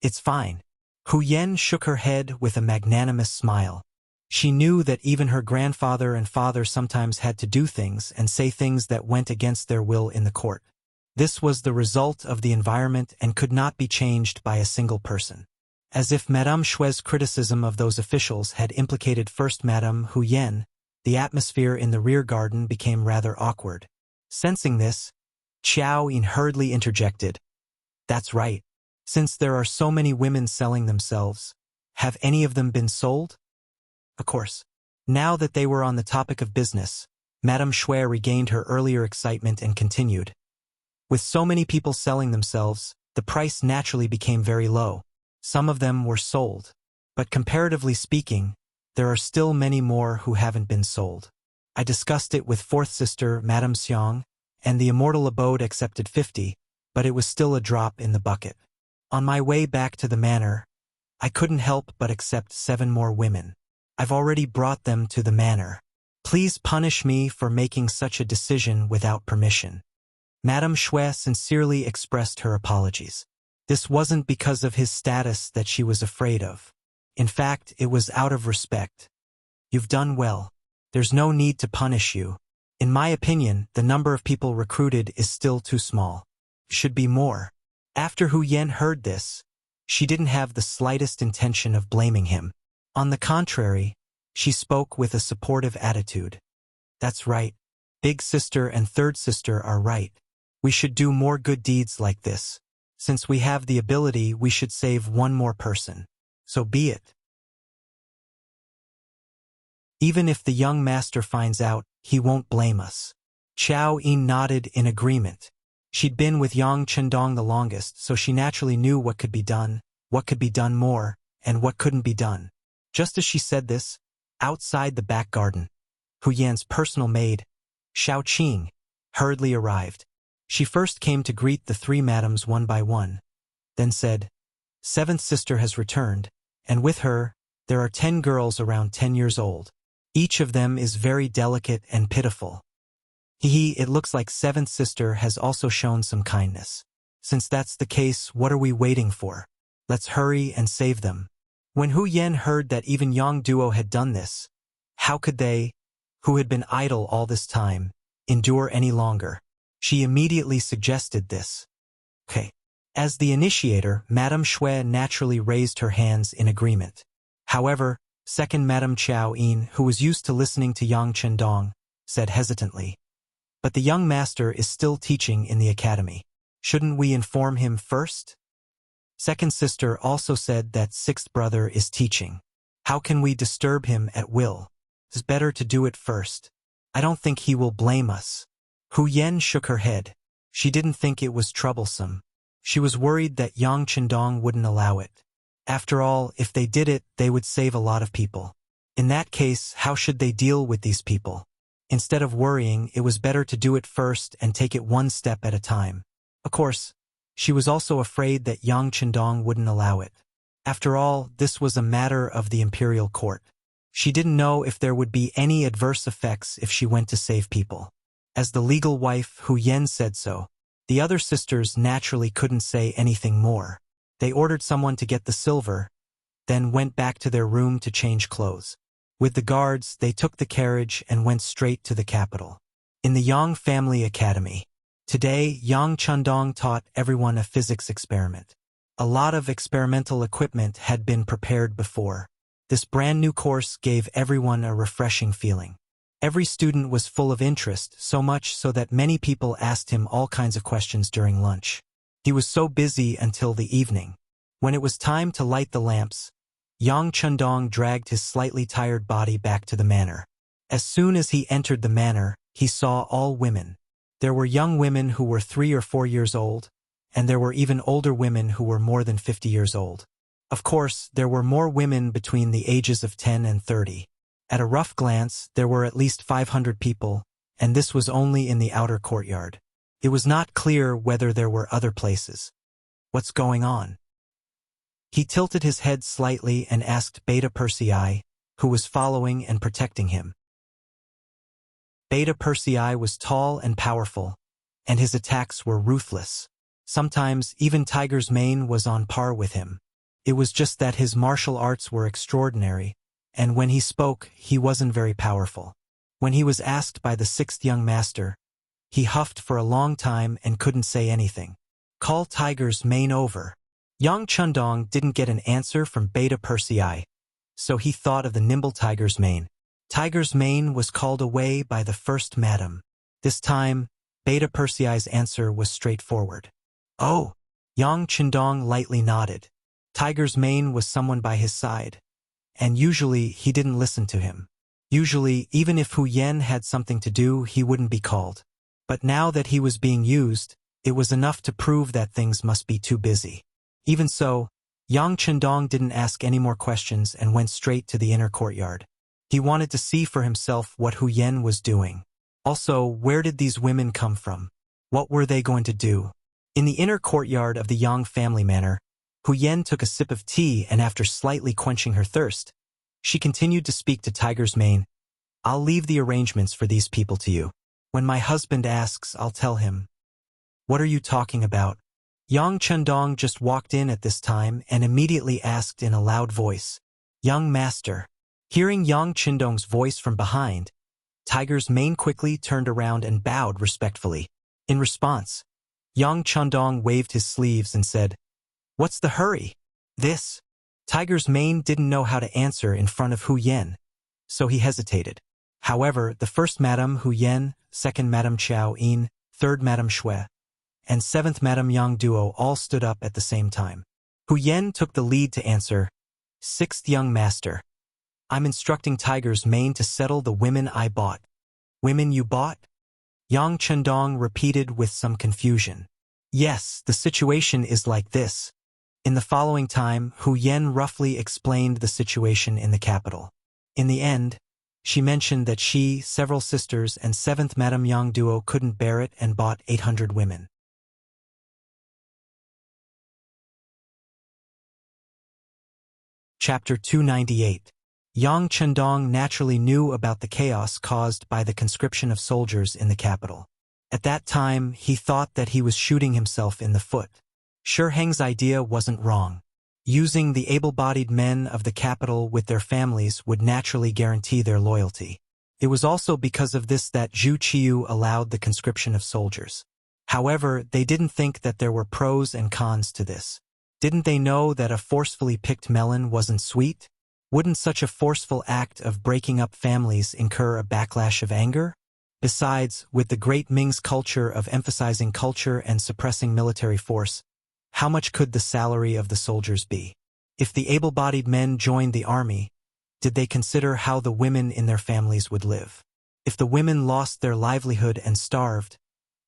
It's fine. Hu Yen shook her head with a magnanimous smile. She knew that even her grandfather and father sometimes had to do things and say things that went against their will in the court. This was the result of the environment and could not be changed by a single person. As if Madame Shui's criticism of those officials had implicated first Madame Hu Yen, the atmosphere in the rear garden became rather awkward. Sensing this, Qiao Yin hurriedly interjected. That's right. Since there are so many women selling themselves, have any of them been sold? Of course. Now that they were on the topic of business, Madame Shui regained her earlier excitement and continued. With so many people selling themselves, the price naturally became very low. Some of them were sold. But comparatively speaking, there are still many more who haven't been sold. I discussed it with fourth sister, Madame Xiang, and the immortal abode accepted 50, but it was still a drop in the bucket. On my way back to the manor, I couldn't help but accept 7 more women. I've already brought them to the manor. Please punish me for making such a decision without permission. Madame Shui sincerely expressed her apologies. This wasn't because of his status that she was afraid of. In fact, it was out of respect. You've done well. There's no need to punish you. In my opinion, the number of people recruited is still too small. Should be more. After Hu Yen heard this, she didn't have the slightest intention of blaming him. On the contrary, she spoke with a supportive attitude. That's right. Big sister and third sister are right. We should do more good deeds like this. Since we have the ability, we should save 1 more person. So be it. Even if the young master finds out, he won't blame us. Qiao Yin nodded in agreement. She'd been with Yang Chendong the longest, so she naturally knew what could be done more, and what couldn't be done. Just as she said this, outside the back garden, Hu Yan's personal maid, Xiao Qing, hurriedly arrived. She first came to greet the 3 madams one by one, then said, 7th sister has returned, and with her, there are 10 girls around 10 years old. Each of them is very delicate and pitiful. It looks like 7th sister has also shown some kindness. Since that's the case, what are we waiting for? Let's hurry and save them. When Hu Yen heard that even Yang Duo had done this, how could they, who had been idle all this time, endure any longer? She immediately suggested this. Okay. As the initiator, Madame Shui naturally raised her hands in agreement. However, second Madame Qiao Yin, who was used to listening to Yang Chendong, said hesitantly, but the young master is still teaching in the academy. Shouldn't we inform him first? Second sister also said that 6th brother is teaching. How can we disturb him at will? It's better to do it first. I don't think he will blame us. Hu Yen shook her head. She didn't think it was troublesome. She was worried that Yang Chendong wouldn't allow it. After all, if they did it, they would save a lot of people. In that case, how should they deal with these people? Instead of worrying, it was better to do it first and take it 1 step at a time. Of course, she was also afraid that Yang Chendong wouldn't allow it. After all, this was a matter of the imperial court. She didn't know if there would be any adverse effects if she went to save people. As the legal wife, Hu Yen said so. The other sisters naturally couldn't say anything more. They ordered someone to get the silver, then went back to their room to change clothes. With the guards, they took the carriage and went straight to the capital. In the Yang Family Academy. Today, Yang Chendong taught everyone a physics experiment. A lot of experimental equipment had been prepared before. This brand new course gave everyone a refreshing feeling. Every student was full of interest, so much so that many people asked him all kinds of questions during lunch. He was so busy until the evening. When it was time to light the lamps, Yang Chendong dragged his slightly tired body back to the manor. As soon as he entered the manor, he saw all women. There were young women who were 3 or 4 years old, and there were even older women who were more than 50 years old. Of course, there were more women between the ages of 10 and 30. At a rough glance, there were at least 500 people, and this was only in the outer courtyard. It was not clear whether there were other places. What's going on? He tilted his head slightly and asked Beta Persei, who was following and protecting him. Beta Persei was tall and powerful, and his attacks were ruthless. Sometimes even Tiger's mane was on par with him. It was just that his martial arts were extraordinary, and when he spoke, he wasn't very powerful. When he was asked by the sixth young master, he huffed for a long time and couldn't say anything. Call Tiger's mane over. Yang Chundong didn't get an answer from Beta Persei, so he thought of the nimble Tiger's mane. Tiger's mane was called away by the first madam. This time, Beta Persei's answer was straightforward. Oh! Yang Chundong lightly nodded. Tiger's mane was someone by his side, and usually he didn't listen to him. Usually, even if Hu Yen had something to do, he wouldn't be called. But now that he was being used, it was enough to prove that things must be too busy. Even so, Yang Chundong didn't ask any more questions and went straight to the inner courtyard. He wanted to see for himself what Hu Yen was doing. Also, where did these women come from? What were they going to do? In the inner courtyard of the Yang family manor, Hu Yen took a sip of tea and after slightly quenching her thirst, she continued to speak to Tiger's mane. I'll leave the arrangements for these people to you. When my husband asks, I'll tell him. What are you talking about? Yang Chundong just walked in at this time and immediately asked in a loud voice, Young master. Hearing Yang Chundong's voice from behind, Tiger's mane quickly turned around and bowed respectfully. In response, Yang Chundong waved his sleeves and said, What's the hurry? This. Tiger's mane didn't know how to answer in front of Hu Yen, so he hesitated. However, the first Madame Hu Yen, second Madame Chao Yin, third Madame Shui, and seventh Madame Yang Duo all stood up at the same time. Hu Yen took the lead to answer, Sixth young master. I'm instructing Tiger's mane to settle the women I bought. Women you bought? Yang Chundong repeated with some confusion. Yes, the situation is like this. In the following time, Hu Yen roughly explained the situation in the capital. In the end, she mentioned that she, several sisters, and seventh Madame Yang Duo couldn't bear it and bought 800 women. Chapter 298. Yang Chundong naturally knew about the chaos caused by the conscription of soldiers in the capital. At that time, he thought that he was shooting himself in the foot. Shi Heng's idea wasn't wrong. Using the able-bodied men of the capital with their families would naturally guarantee their loyalty. It was also because of this that Zhu Qiu allowed the conscription of soldiers. However, they didn't think that there were pros and cons to this. Didn't they know that a forcefully picked melon wasn't sweet? Wouldn't such a forceful act of breaking up families incur a backlash of anger? Besides, with the Great Ming's culture of emphasizing culture and suppressing military force, how much could the salary of the soldiers be? If the able-bodied men joined the army, did they consider how the women in their families would live? If the women lost their livelihood and starved,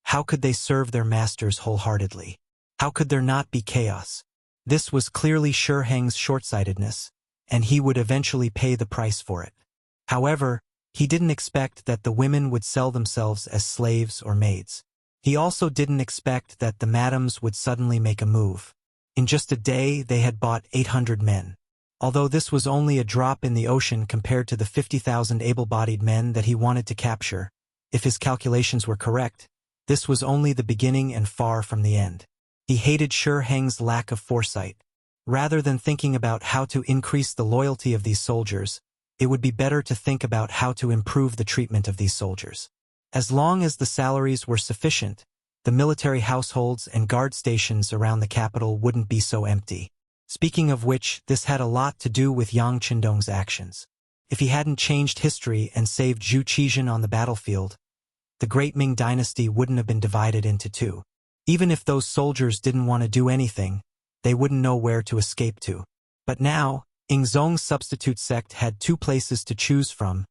how could they serve their masters wholeheartedly? How could there not be chaos? This was clearly Shi Heng's short-sightedness, and he would eventually pay the price for it. However, he didn't expect that the women would sell themselves as slaves or maids. He also didn't expect that the madams would suddenly make a move. In just a day, they had bought 800 men. Although this was only a drop in the ocean compared to the 50,000 able-bodied men that he wanted to capture, if his calculations were correct, this was only the beginning and far from the end. He hated Shi Heng's lack of foresight. Rather than thinking about how to increase the loyalty of these soldiers, it would be better to think about how to improve the treatment of these soldiers. As long as the salaries were sufficient, the military households and guard stations around the capital wouldn't be so empty. Speaking of which, this had a lot to do with Yang Chundong's actions. If he hadn't changed history and saved Zhu Qizhen on the battlefield, the Great Ming dynasty wouldn't have been divided into two. Even if those soldiers didn't want to do anything, they wouldn't know where to escape to. But now, Yingzong's substitute sect had two places to choose from,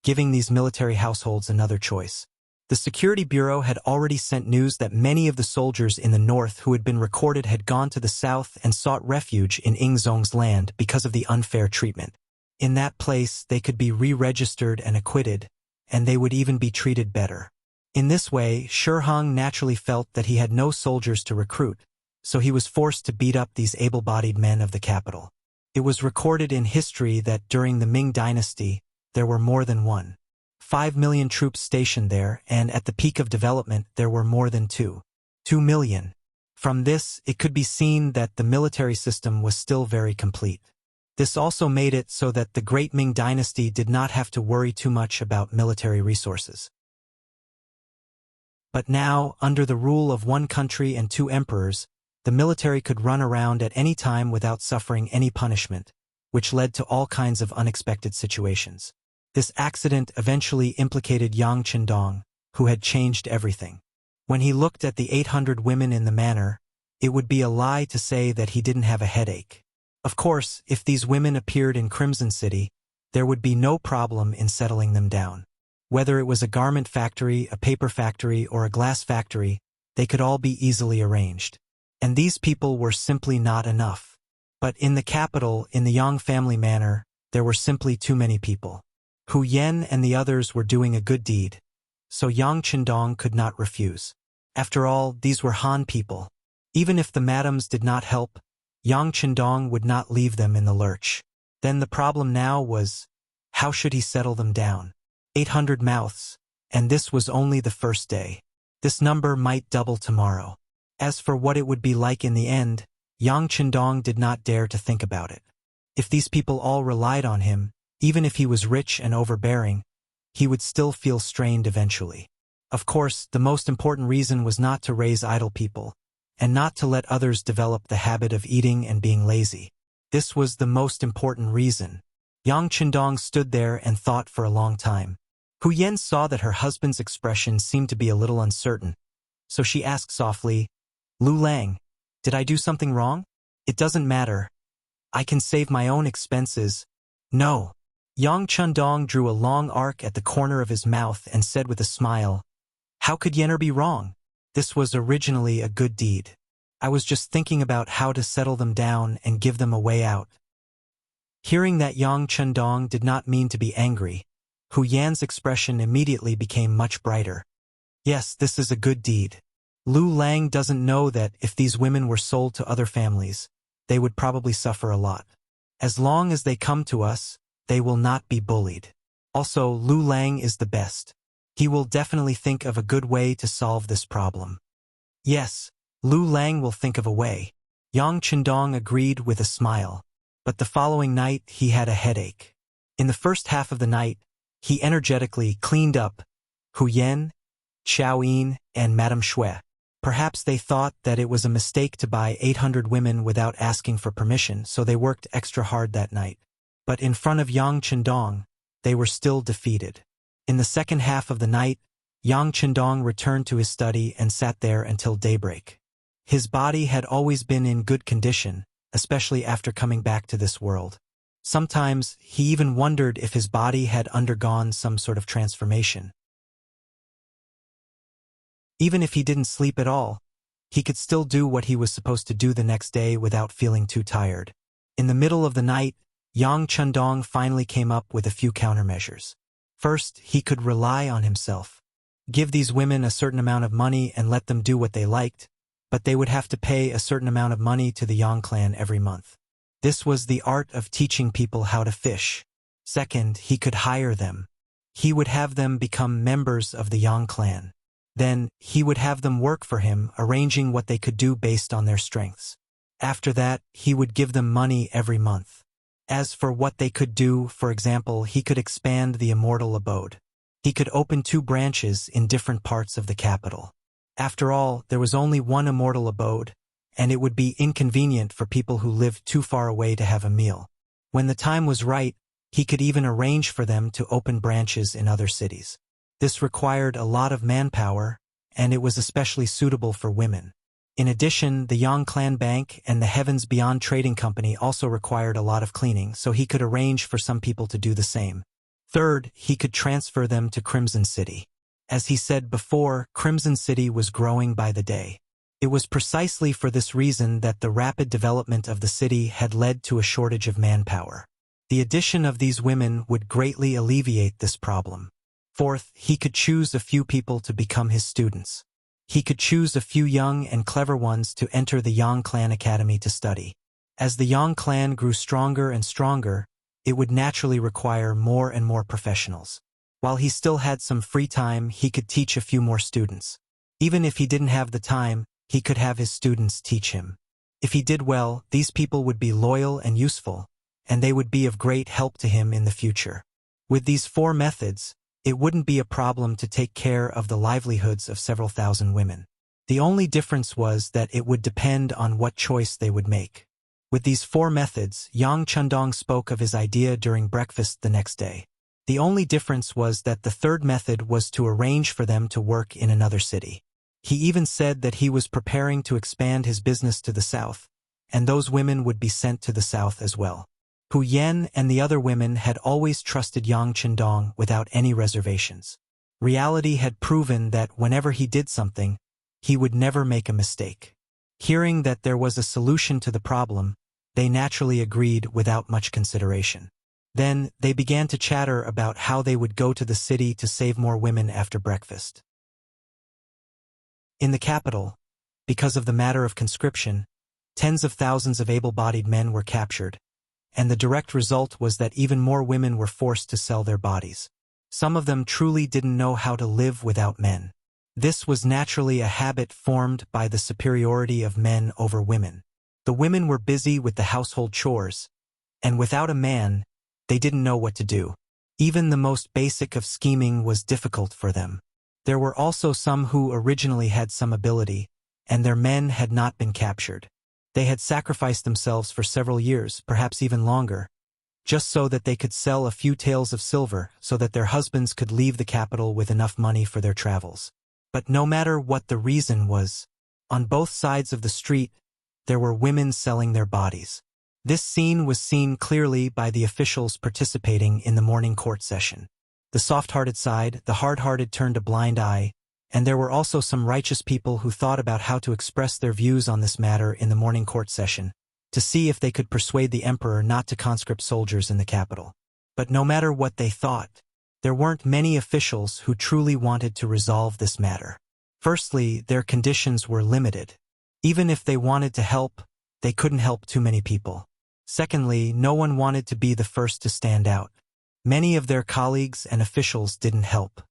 giving these military households another choice. The Security Bureau had already sent news that many of the soldiers in the north who had been recorded had gone to the south and sought refuge in Yingzong's land because of the unfair treatment. In that place, they could be re-registered and acquitted, and they would even be treated better. In this way, Shi Heng naturally felt that he had no soldiers to recruit, so he was forced to beat up these able-bodied men of the capital. It was recorded in history that during the Ming dynasty, there were more than 1.5 million troops stationed there, and at the peak of development there were more than 2 million. From this, it could be seen that the military system was still very complete. This also made it so that the Great Ming Dynasty did not have to worry too much about military resources. But now, under the rule of one country and two emperors, the military could run around at any time without suffering any punishment, which led to all kinds of unexpected situations. This accident eventually implicated Yang Qindong, who had changed everything. When he looked at the 800 women in the manor, it would be a lie to say that he didn't have a headache. Of course, if these women appeared in Crimson City, there would be no problem in settling them down. Whether it was a garment factory, a paper factory, or a glass factory, they could all be easily arranged. And these people were simply not enough. But in the capital, in the Yang family manor, there were simply too many people. Hu Yan and the others were doing a good deed, so Yang Qindong could not refuse. After all, these were Han people. Even if the madams did not help, Yang Qindong would not leave them in the lurch. Then the problem now was, how should he settle them down? 800 mouths, and this was only the first day. This number might double tomorrow. As for what it would be like in the end, Yang Qindong did not dare to think about it. If these people all relied on him, even if he was rich and overbearing, he would still feel strained eventually. Of course, the most important reason was not to raise idle people, and not to let others develop the habit of eating and being lazy. This was the most important reason. Yang Qindong stood there and thought for a long time. Hu Yan saw that her husband's expression seemed to be a little uncertain, so she asked softly, "Lu Lang, did I do something wrong? It doesn't matter. I can save my own expenses." "No." Yang Qindong drew a long arc at the corner of his mouth and said with a smile, "How could Yenner be wrong? This was originally a good deed. I was just thinking about how to settle them down and give them a way out." Hearing that Yang Qindong did not mean to be angry, Hu Yan's expression immediately became much brighter. "Yes, this is a good deed. Lu Lang doesn't know that if these women were sold to other families, they would probably suffer a lot. As long as they come to us, they will not be bullied. Also, Lu Lang is the best. He will definitely think of a good way to solve this problem." "Yes, Lu Lang will think of a way." Yang Qindong agreed with a smile. But the following night he had a headache. In the first half of the night, he energetically cleaned up Hu Yan, Xiao Yin, and Madame Shui. Perhaps they thought that it was a mistake to buy 800 women without asking for permission, so they worked extra hard that night. But in front of Yang Qindong, they were still defeated. In the second half of the night, Yang Qindong returned to his study and sat there until daybreak. His body had always been in good condition, especially after coming back to this world. Sometimes, he even wondered if his body had undergone some sort of transformation. Even if he didn't sleep at all, he could still do what he was supposed to do the next day without feeling too tired. In the middle of the night, Yang Qindong finally came up with a few countermeasures. First, he could rely on himself. Give these women a certain amount of money and let them do what they liked, but they would have to pay a certain amount of money to the Yang clan every month. This was the art of teaching people how to fish. Second, he could hire them. He would have them become members of the Yang clan. Then, he would have them work for him, arranging what they could do based on their strengths. After that, he would give them money every month. As for what they could do, for example, he could expand the immortal abode. He could open 2 branches in different parts of the capital. After all, there was only one immortal abode, and it would be inconvenient for people who lived too far away to have a meal. When the time was right, he could even arrange for them to open branches in other cities. This required a lot of manpower, and it was especially suitable for women. In addition, the Yang Clan Bank and the Heavens Beyond Trading Company also required a lot of cleaning, so he could arrange for some people to do the same. Third, he could transfer them to Crimson City. As he said before, Crimson City was growing by the day. It was precisely for this reason that the rapid development of the city had led to a shortage of manpower. The addition of these women would greatly alleviate this problem. Fourth, he could choose a few people to become his students. He could choose a few young and clever ones to enter the Yang Clan Academy to study. As the Yang Clan grew stronger and stronger, it would naturally require more and more professionals. While he still had some free time, he could teach a few more students. Even if he didn't have the time, he could have his students teach him. If he did well, these people would be loyal and useful, and they would be of great help to him in the future. With these 4 methods, it wouldn't be a problem to take care of the livelihoods of several thousand women. The only difference was that it would depend on what choice they would make. With these 4 methods, Yang Chundong spoke of his idea during breakfast the next day. The only difference was that the 3rd method was to arrange for them to work in another city. He even said that he was preparing to expand his business to the south, and those women would be sent to the south as well. Hu Yan and the other women had always trusted Yang Chundong without any reservations. Reality had proven that whenever he did something, he would never make a mistake. Hearing that there was a solution to the problem, they naturally agreed without much consideration. Then, they began to chatter about how they would go to the city to save more women after breakfast. In the capital, because of the matter of conscription, tens of thousands of able-bodied men were captured, and the direct result was that even more women were forced to sell their bodies. Some of them truly didn't know how to live without men. This was naturally a habit formed by the superiority of men over women. The women were busy with the household chores, and without a man, they didn't know what to do. Even the most basic of scheming was difficult for them. There were also some who originally had some ability, and their men had not been captured. They had sacrificed themselves for several years, perhaps even longer, just so that they could sell a few taels of silver so that their husbands could leave the capital with enough money for their travels. But no matter what the reason was, on both sides of the street, there were women selling their bodies. This scene was seen clearly by the officials participating in the morning court session. The soft-hearted side, the hard-hearted turned a blind eye, and there were also some righteous people who thought about how to express their views on this matter in the morning court session, to see if they could persuade the emperor not to conscript soldiers in the capital. But no matter what they thought, there weren't many officials who truly wanted to resolve this matter. Firstly, their conditions were limited. Even if they wanted to help, they couldn't help too many people. Secondly, no one wanted to be the first to stand out. Many of their colleagues and officials didn't help.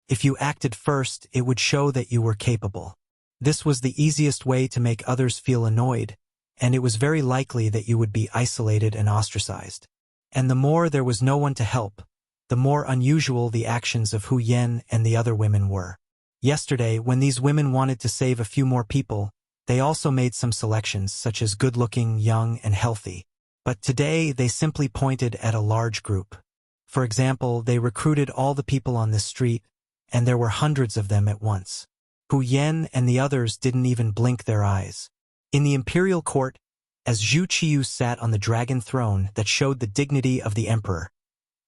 If you acted first, it would show that you were capable. This was the easiest way to make others feel annoyed, and it was very likely that you would be isolated and ostracized. And the more there was no one to help, the more unusual the actions of Hu Yan and the other women were. Yesterday, when these women wanted to save a few more people, they also made some selections, such as good-looking, young, and healthy. But today, they simply pointed at a large group. For example, they recruited all the people on this street, and there were hundreds of them at once. Hu Yan and the others didn't even blink their eyes. In the imperial court, as Zhu Qiyu sat on the dragon throne that showed the dignity of the emperor,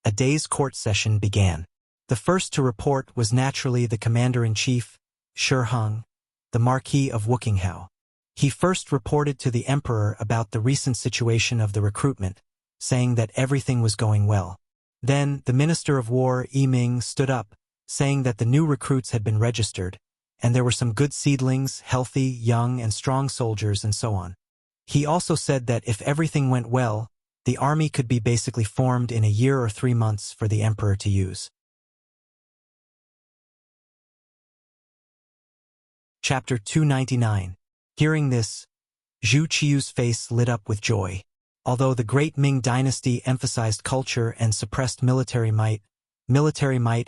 a day's court session began. The first to report was naturally the commander-in-chief, Shi Heng, the Marquis of Wuxia. He first reported to the emperor about the recent situation of the recruitment, saying that everything was going well. Then, the Minister of War, Yi Ming, stood up, saying that the new recruits had been registered, and there were some good seedlings, healthy, young, and strong soldiers, and so on. He also said that if everything went well, the army could be basically formed in a year or 3 months for the emperor to use. Chapter 299. Hearing this, Zhu Qiyu's face lit up with joy. Although the great Ming dynasty emphasized culture and suppressed military might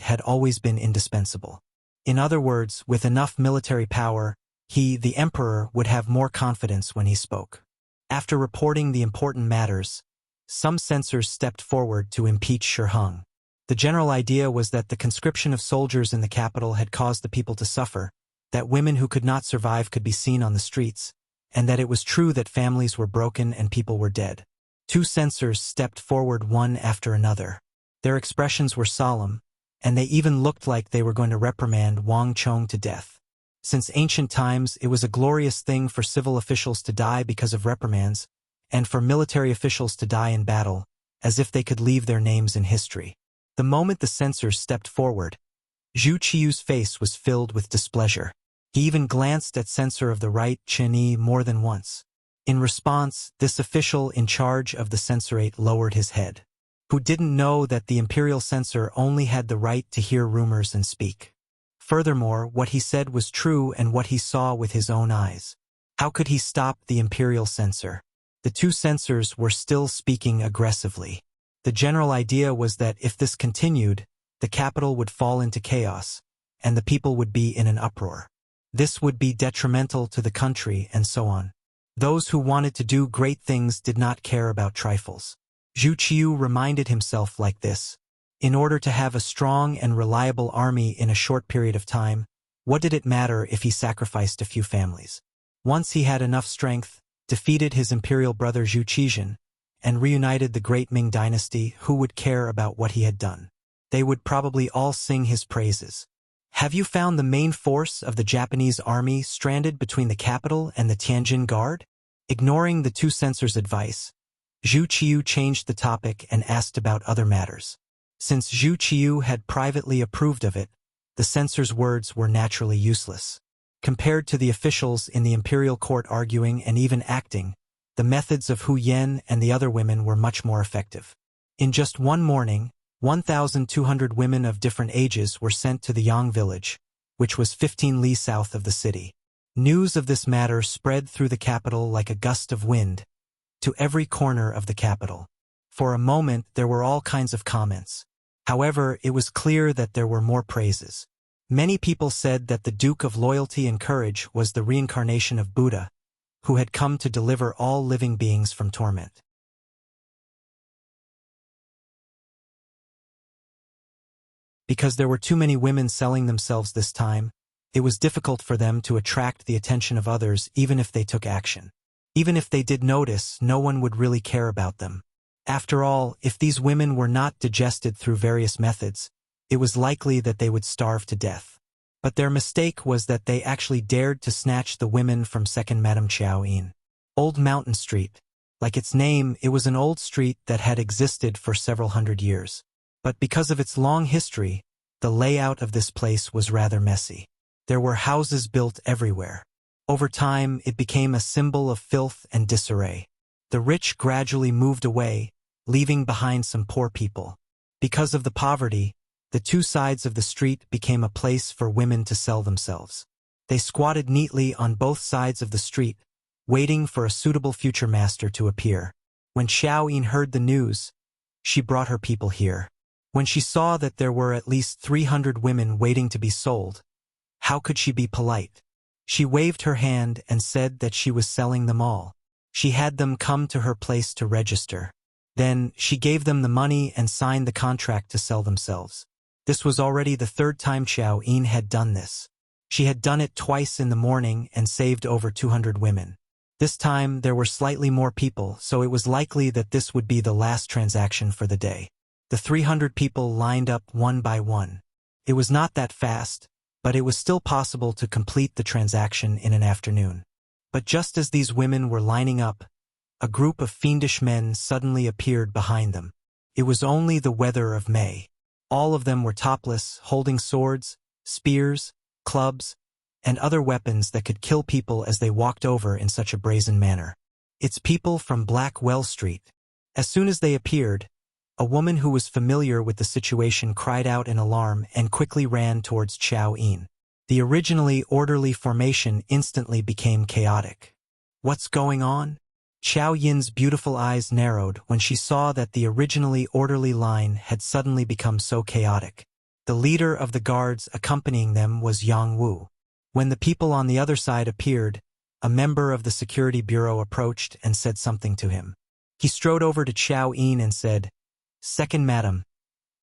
had always been indispensable. In other words, with enough military power, he, the emperor, would have more confidence when he spoke. After reporting the important matters, some censors stepped forward to impeach Shi Heng. The general idea was that the conscription of soldiers in the capital had caused the people to suffer, that women who could not survive could be seen on the streets, and that it was true that families were broken and people were dead. 2 censors stepped forward one after another. Their expressions were solemn, and they even looked like they were going to reprimand Wang Chong to death. Since ancient times, it was a glorious thing for civil officials to die because of reprimands, and for military officials to die in battle, as if they could leave their names in history. The moment the censors stepped forward, Zhu Qiyu's face was filled with displeasure. He even glanced at censor of the right, Chen Yi, more than once. In response, this official in charge of the censorate lowered his head. Who didn't know that the imperial censor only had the right to hear rumors and speak. Furthermore, what he said was true and what he saw with his own eyes. How could he stop the imperial censor? The two censors were still speaking aggressively. The general idea was that if this continued, the capital would fall into chaos, and the people would be in an uproar. This would be detrimental to the country, and so on. Those who wanted to do great things did not care about trifles. Zhu Qiu reminded himself like this. In order to have a strong and reliable army in a short period of time, what did it matter if he sacrificed a few families? Once he had enough strength, defeated his imperial brother Zhu Qizhen, and reunited the great Ming dynasty, who would care about what he had done? They would probably all sing his praises. Have you found the main force of the Japanese army stranded between the capital and the Tianjin Guard? Ignoring the two censors' advice, Zhu Qiu changed the topic and asked about other matters. Since Zhu Qiu had privately approved of it, the censors' words were naturally useless. Compared to the officials in the imperial court arguing and even acting, the methods of Hu Yan and the other women were much more effective. In just one morning, 1,200 women of different ages were sent to the Yang village, which was 15 li south of the city. News of this matter spread through the capital like a gust of wind, to every corner of the capital. For a moment there were all kinds of comments. However, it was clear that there were more praises. Many people said that the Duke of Loyalty and Courage was the reincarnation of Buddha, who had come to deliver all living beings from torment. Because there were too many women selling themselves this time, it was difficult for them to attract the attention of others even if they took action. Even if they did notice, no one would really care about them. After all, if these women were not digested through various methods, it was likely that they would starve to death. But their mistake was that they actually dared to snatch the women from Second Madame Chao Yin. Old Mountain Street. Like its name, it was an old street that had existed for several hundred years. But because of its long history, the layout of this place was rather messy. There were houses built everywhere. Over time, it became a symbol of filth and disarray. The rich gradually moved away, leaving behind some poor people. Because of the poverty, the two sides of the street became a place for women to sell themselves. They squatted neatly on both sides of the street, waiting for a suitable future master to appear. When Xiao Yin heard the news, she brought her people here. When she saw that there were at least 300 women waiting to be sold, how could she be polite? She waved her hand and said that she was selling them all. She had them come to her place to register. Then, she gave them the money and signed the contract to sell themselves. This was already the third time Xiao Yin had done this. She had done it twice in the morning and saved over 200 women. This time, there were slightly more people, so it was likely that this would be the last transaction for the day. The 300 people lined up one by one. It was not that fast, but it was still possible to complete the transaction in an afternoon. But just as these women were lining up, a group of fiendish men suddenly appeared behind them. It was only the weather of May. All of them were topless, holding swords, spears, clubs, and other weapons that could kill people as they walked over in such a brazen manner. It's people from Black Well Street. As soon as they appeared, a woman who was familiar with the situation cried out in alarm and quickly ran towards Xiao Yin. The originally orderly formation instantly became chaotic. What's going on? Xiao Yin's beautiful eyes narrowed when she saw that the originally orderly line had suddenly become so chaotic. The leader of the guards accompanying them was Yang Wu. When the people on the other side appeared, a member of the security bureau approached and said something to him. He strode over to Xiao Yin and said, "Second Madam,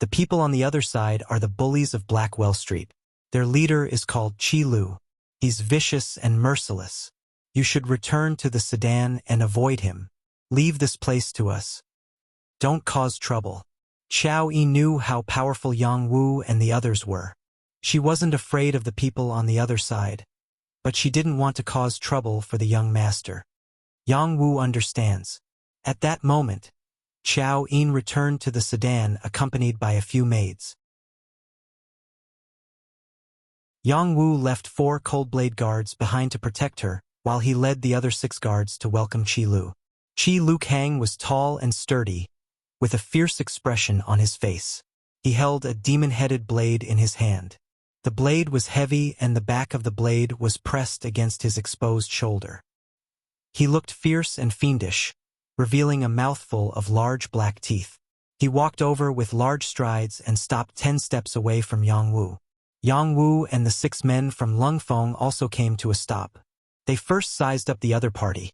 the people on the other side are the bullies of Blackwell Street. Their leader is called Qi Lu. He's vicious and merciless. You should return to the sedan and avoid him. Leave this place to us. Don't cause trouble." Xiao Yi knew how powerful Yang Wu and the others were. She wasn't afraid of the people on the other side, but she didn't want to cause trouble for the young master. Yang Wu understands. At that moment, Xiao Yin returned to the sedan accompanied by a few maids. Yang Wu left 4 cold-blade guards behind to protect her, while he led the other 6 guards to welcome Qi Lu. Qi Lu Kang was tall and sturdy, with a fierce expression on his face. He held a demon-headed blade in his hand. The blade was heavy and the back of the blade was pressed against his exposed shoulder. He looked fierce and fiendish, revealing a mouthful of large black teeth. He walked over with large strides and stopped 10 steps away from Yang Wu. Yang Wu and the 6 men from Lungfeng also came to a stop. They first sized up the other party,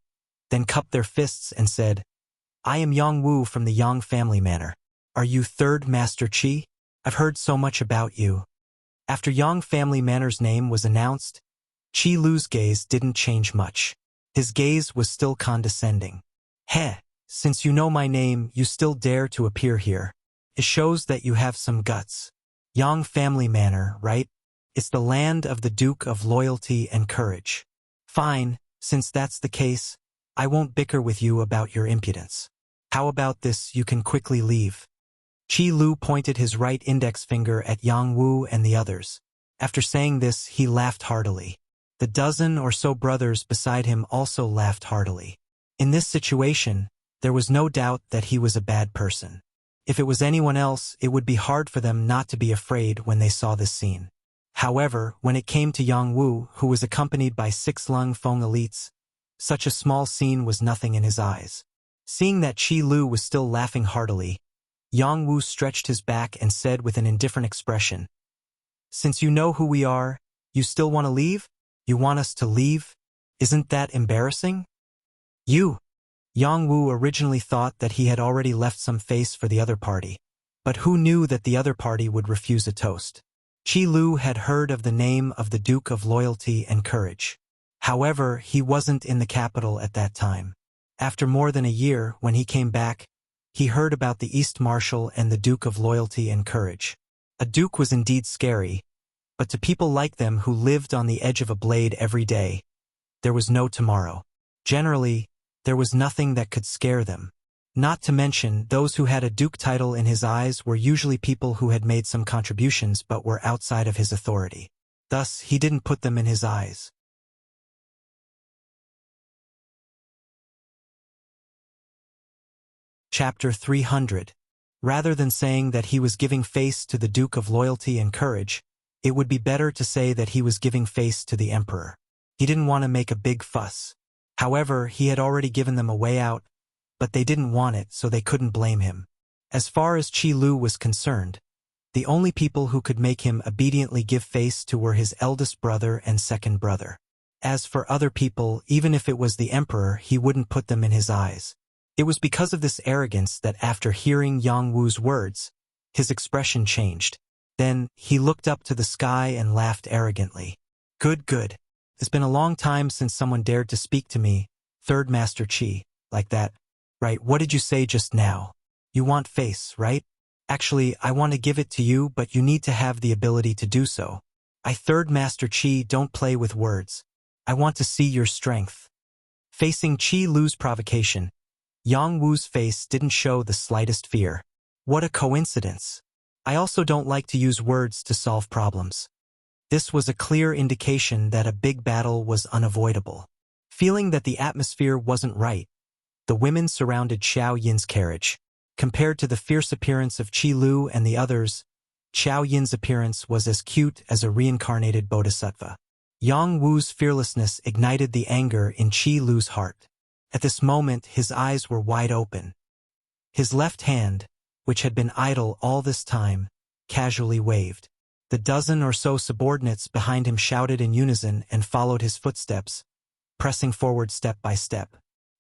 then cupped their fists and said, "I am Yang Wu from the Yang family manor. Are you 3rd Master Qi? I've heard so much about you." After Yang family manor's name was announced, Qi Lu's gaze didn't change much. His gaze was still condescending. "Heh, since you know my name, you still dare to appear here. It shows that you have some guts. Yang family manor, right? It's the land of the Duke of Loyalty and Courage. Fine, since that's the case, I won't bicker with you about your impudence. How about this, you can quickly leave." Qi Lu pointed his right index finger at Yang Wu and the others. After saying this, he laughed heartily. The dozen or so brothers beside him also laughed heartily. In this situation, there was no doubt that he was a bad person. If it was anyone else, it would be hard for them not to be afraid when they saw this scene. However, when it came to Yang Wu, who was accompanied by 6 Lungfeng elites, such a small scene was nothing in his eyes. Seeing that Qi Lu was still laughing heartily, Yang Wu stretched his back and said with an indifferent expression, "Since you know who we are, you still want to leave? You want us to leave? Isn't that embarrassing?" "You!" Yang Wu originally thought that he had already left some face for the other party, but who knew that the other party would refuse a toast? Qi Lu had heard of the name of the Duke of Loyalty and Courage. However, he wasn't in the capital at that time. After more than a year, when he came back, he heard about the East Marshal and the Duke of Loyalty and Courage. A duke was indeed scary, but to people like them who lived on the edge of a blade every day, there was no tomorrow. Generally, there was nothing that could scare them. Not to mention, those who had a duke title in his eyes were usually people who had made some contributions but were outside of his authority. Thus, he didn't put them in his eyes. Chapter 300. Rather than saying that he was giving face to the Duke of Loyalty and Courage, it would be better to say that he was giving face to the Emperor. He didn't want to make a big fuss. However, he had already given them a way out, but they didn't want it, so they couldn't blame him. As far as Qi Lu was concerned, the only people who could make him obediently give face to were his eldest brother and second brother. As for other people, even if it was the Emperor, he wouldn't put them in his eyes. It was because of this arrogance that after hearing Yang Wu's words, his expression changed. Then, he looked up to the sky and laughed arrogantly. Good. It's been a long time since someone dared to speak to me, 3rd Master Qi, like that. Right, what did you say just now? You want face, right? Actually, I want to give it to you, but you need to have the ability to do so. I 3rd Master Qi don't play with words. I want to see your strength. Facing Qi Lu's provocation, Yang Wu's face didn't show the slightest fear. What a coincidence. I also don't like to use words to solve problems. This was a clear indication that a big battle was unavoidable. Feeling that the atmosphere wasn't right, the women surrounded Xiao Yin's carriage. Compared to the fierce appearance of Qi Lu and the others, Xiao Yin's appearance was as cute as a reincarnated bodhisattva. Yang Wu's fearlessness ignited the anger in Qi Lu's heart. At this moment, his eyes were wide open. His left hand, which had been idle all this time, casually waved. The dozen or so subordinates behind him shouted in unison and followed his footsteps, pressing forward step by step.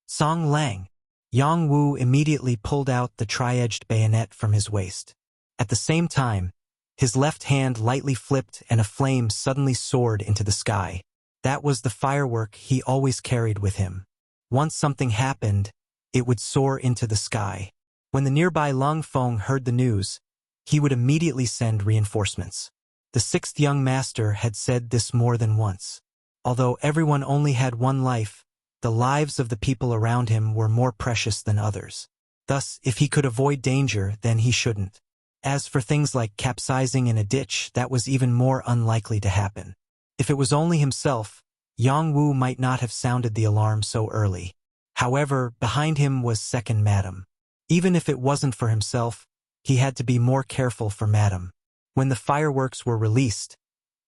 Song Lang. Yang Wu immediately pulled out the tri-edged bayonet from his waist. At the same time, his left hand lightly flipped and a flame suddenly soared into the sky. That was the firework he always carried with him. Once something happened, it would soar into the sky. When the nearby Lungfeng heard the news, he would immediately send reinforcements. The 6th young master had said this more than once. Although everyone only had one life, the lives of the people around him were more precious than others. Thus, if he could avoid danger, then he shouldn't. As for things like capsizing in a ditch, that was even more unlikely to happen. If it was only himself, Yang Wu might not have sounded the alarm so early. However, behind him was second Madam. Even if it wasn't for himself, he had to be more careful for Madam. When the fireworks were released,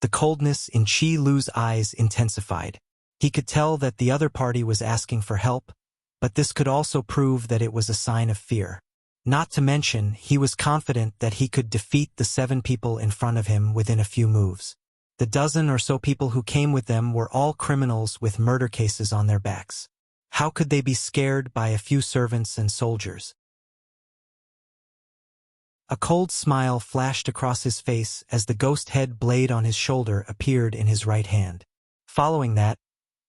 The coldness in Qi Lu's eyes intensified. He could tell that the other party was asking for help, but this could also prove that it was a sign of fear. Not to mention, he was confident that he could defeat the 7 people in front of him within a few moves. The dozen or so people who came with them were all criminals with murder cases on their backs. How could they be scared by a few servants and soldiers? A cold smile flashed across his face as the ghost head blade on his shoulder appeared in his right hand. Following that,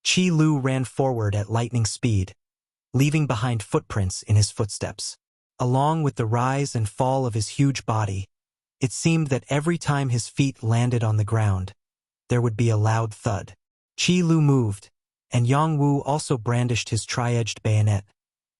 Qi Lu ran forward at lightning speed, leaving behind footprints in his footsteps. Along with the rise and fall of his huge body, it seemed that every time his feet landed on the ground, there would be a loud thud. Qi Lu moved, and Yang Wu also brandished his tri-edged bayonet,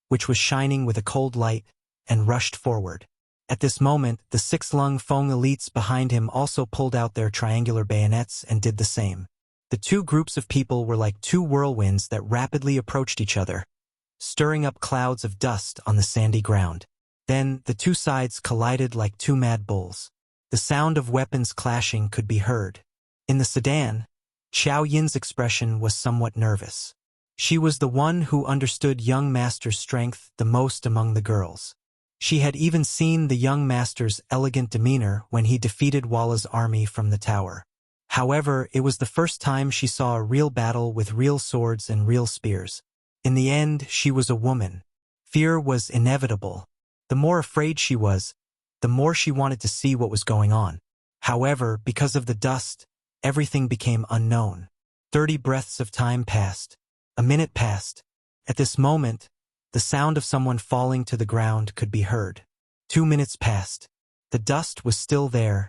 which was shining with a cold light, and rushed forward. At this moment, the 6 Lung Feng elites behind him also pulled out their triangular bayonets and did the same. The 2 groups of people were like 2 whirlwinds that rapidly approached each other, stirring up clouds of dust on the sandy ground. Then, the 2 sides collided like 2 mad bulls. The sound of weapons clashing could be heard. In the sedan, Xiao Yin's expression was somewhat nervous. She was the one who understood young master's strength the most among the girls. She had even seen the young master's elegant demeanor when he defeated Walla's army from the tower. However, it was the first time she saw a real battle with real swords and real spears. In the end, she was a woman. Fear was inevitable. The more afraid she was, the more she wanted to see what was going on. However, because of the dust, everything became unknown. 30 breaths of time passed. A minute passed. At this moment, the sound of someone falling to the ground could be heard. 2 minutes passed. The dust was still there,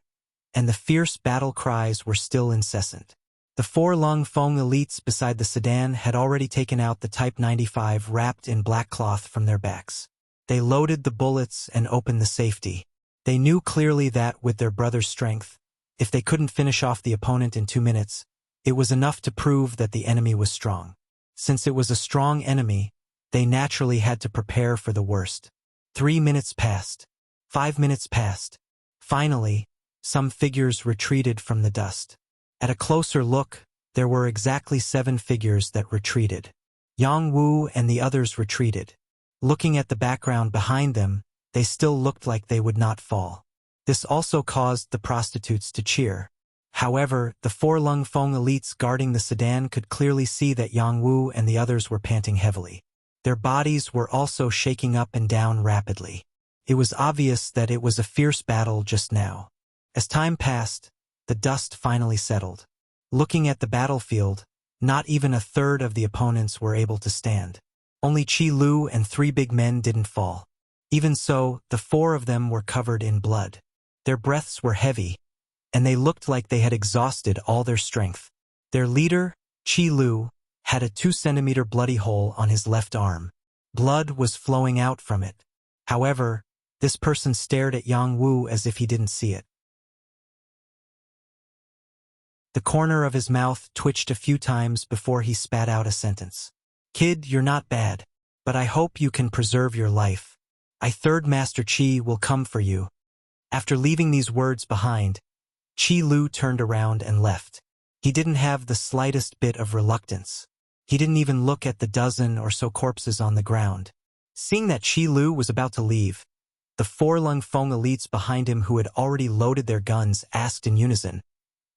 and the fierce battle cries were still incessant. The 4 Lung Feng elites beside the sedan had already taken out the Type 95 wrapped in black cloth from their backs. They loaded the bullets and opened the safety. They knew clearly that, with their brother's strength, if they couldn't finish off the opponent in 2 minutes, it was enough to prove that the enemy was strong. Since it was a strong enemy, they naturally had to prepare for the worst. 3 minutes passed. 5 minutes passed. Finally, some figures retreated from the dust. At a closer look, there were exactly 7 figures that retreated. Yang Wu and the others retreated. Looking at the background behind them, they still looked like they would not fall. This also caused the prostitutes to cheer. However, the 4 Lung Feng elites guarding the sedan could clearly see that Yang Wu and the others were panting heavily. Their bodies were also shaking up and down rapidly. It was obvious that it was a fierce battle just now. As time passed, the dust finally settled. Looking at the battlefield, not even a third of the opponents were able to stand. Only Qi Lu and 3 big men didn't fall. Even so, the 4 of them were covered in blood. Their breaths were heavy, and they looked like they had exhausted all their strength. Their leader, Qi Lu, had a 2-centimeter bloody hole on his left arm. Blood was flowing out from it. However, this person stared at Yang Wu as if he didn't see it. The corner of his mouth twitched a few times before he spat out a sentence. "Kid, you're not bad, but I hope you can preserve your life. Third Master Qi will come for you." After leaving these words behind, Qi Lu turned around and left. He didn't have the slightest bit of reluctance. He didn't even look at the dozen or so corpses on the ground. Seeing that Qi Lu was about to leave, the 4 Lung Feng elites behind him who had already loaded their guns asked in unison,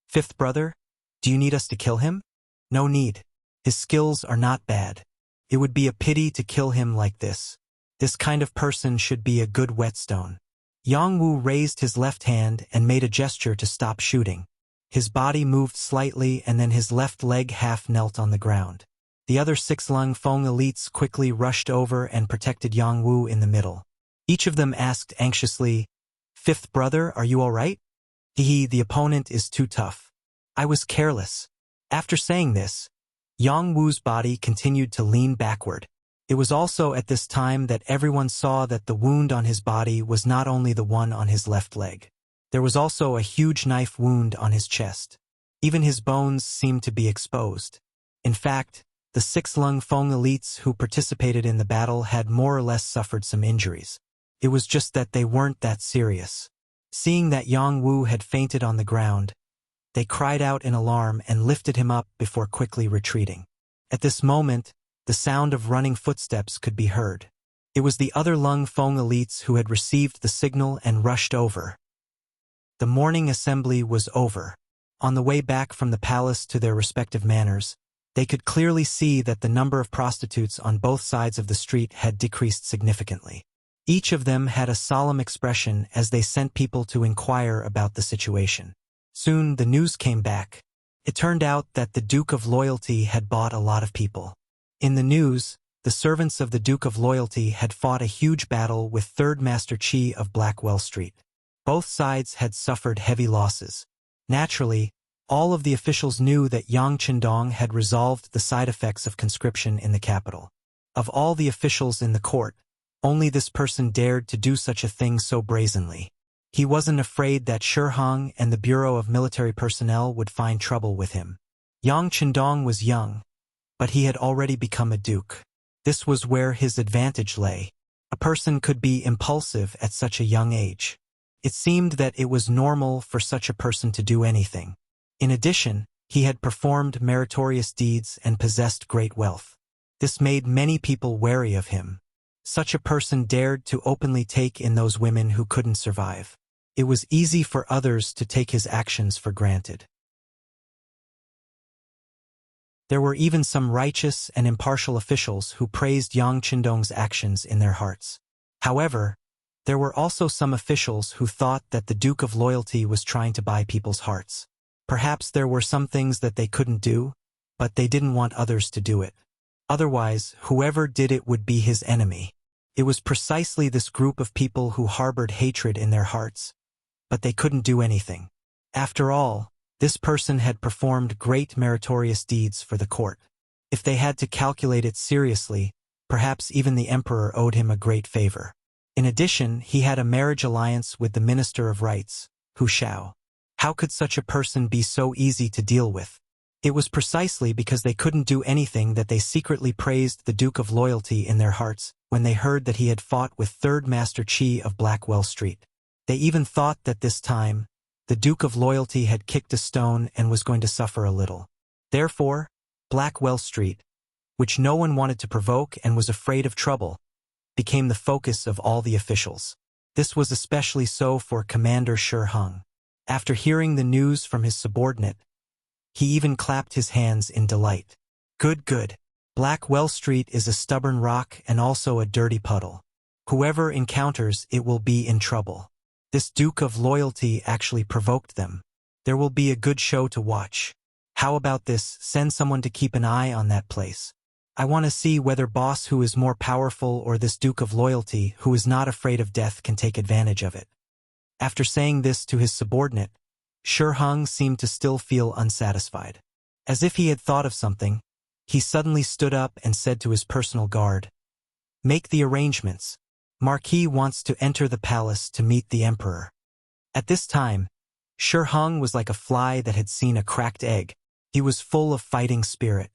"Fifth brother, do you need us to kill him?" "No need. His skills are not bad. It would be a pity to kill him like this. This kind of person should be a good whetstone." Yang Wu raised his left hand and made a gesture to stop shooting. His body moved slightly and then his left leg half knelt on the ground. The other 6 Lung Feng elites quickly rushed over and protected Yang Wu in the middle. Each of them asked anxiously, "Fifth brother, are you all right?" The opponent is too tough. I was careless." After saying this, Yang Wu's body continued to lean backward. It was also at this time that everyone saw that the wound on his body was not only the one on his left leg. There was also a huge knife wound on his chest. Even his bones seemed to be exposed. In fact, the 6 Lung Feng elites who participated in the battle had more or less suffered some injuries. It was just that they weren't that serious. Seeing that Yang Wu had fainted on the ground, They cried out in alarm and lifted him up before quickly retreating. At this moment, the sound of running footsteps could be heard. It was the other Lung Feng elites who had received the signal and rushed over. The morning assembly was over. On the way back from the palace to their respective manors, they could clearly see that the number of prostitutes on both sides of the street had decreased significantly. Each of them had a solemn expression as they sent people to inquire about the situation. Soon the news came back. It turned out that the Duke of Loyalty had bought a lot of people. In the news, the servants of the Duke of Loyalty had fought a huge battle with Third Master Qi of Blackwell Street. Both sides had suffered heavy losses. Naturally, all of the officials knew that Yang Qindong had resolved the side effects of conscription in the capital. Of all the officials in the court, only this person dared to do such a thing so brazenly. He wasn't afraid that Shi Hong and the Bureau of Military Personnel would find trouble with him. Yang Qindong was young, but he had already become a duke. This was where his advantage lay. A person could be impulsive at such a young age. It seemed that it was normal for such a person to do anything. In addition, he had performed meritorious deeds and possessed great wealth. This made many people wary of him. Such a person dared to openly take in those women who couldn't survive. It was easy for others to take his actions for granted. There were even some righteous and impartial officials who praised Yang Qindong's actions in their hearts. However, there were also some officials who thought that the Duke of Loyalty was trying to buy people's hearts. Perhaps there were some things that they couldn't do, but they didn't want others to do it. Otherwise, whoever did it would be his enemy. It was precisely this group of people who harbored hatred in their hearts, but they couldn't do anything. After all, this person had performed great meritorious deeds for the court. If they had to calculate it seriously, perhaps even the emperor owed him a great favor. In addition, he had a marriage alliance with the Minister of Rights, Hu Xiao. How could such a person be so easy to deal with? It was precisely because they couldn't do anything that they secretly praised the Duke of Loyalty in their hearts when they heard that he had fought with Third Master Qi of Blackwell Street. They even thought that this time, the Duke of Loyalty had kicked a stone and was going to suffer a little. Therefore, Blackwell Street, which no one wanted to provoke and was afraid of trouble, became the focus of all the officials. This was especially so for Commander Shi Hong. After hearing the news from his subordinate, he even clapped his hands in delight. Good, good. Blackwell Street is a stubborn rock and also a dirty puddle. Whoever encounters it will be in trouble. This Duke of Loyalty actually provoked them. There will be a good show to watch. How about this? Send someone to keep an eye on that place. I want to see whether boss who is more powerful or this Duke of Loyalty who is not afraid of death can take advantage of it. After saying this to his subordinate, Shi Hong seemed to still feel unsatisfied. As if he had thought of something, he suddenly stood up and said to his personal guard, "Make the arrangements. Marquis wants to enter the palace to meet the emperor." At this time, Shi Hong was like a fly that had seen a cracked egg. He was full of fighting spirit.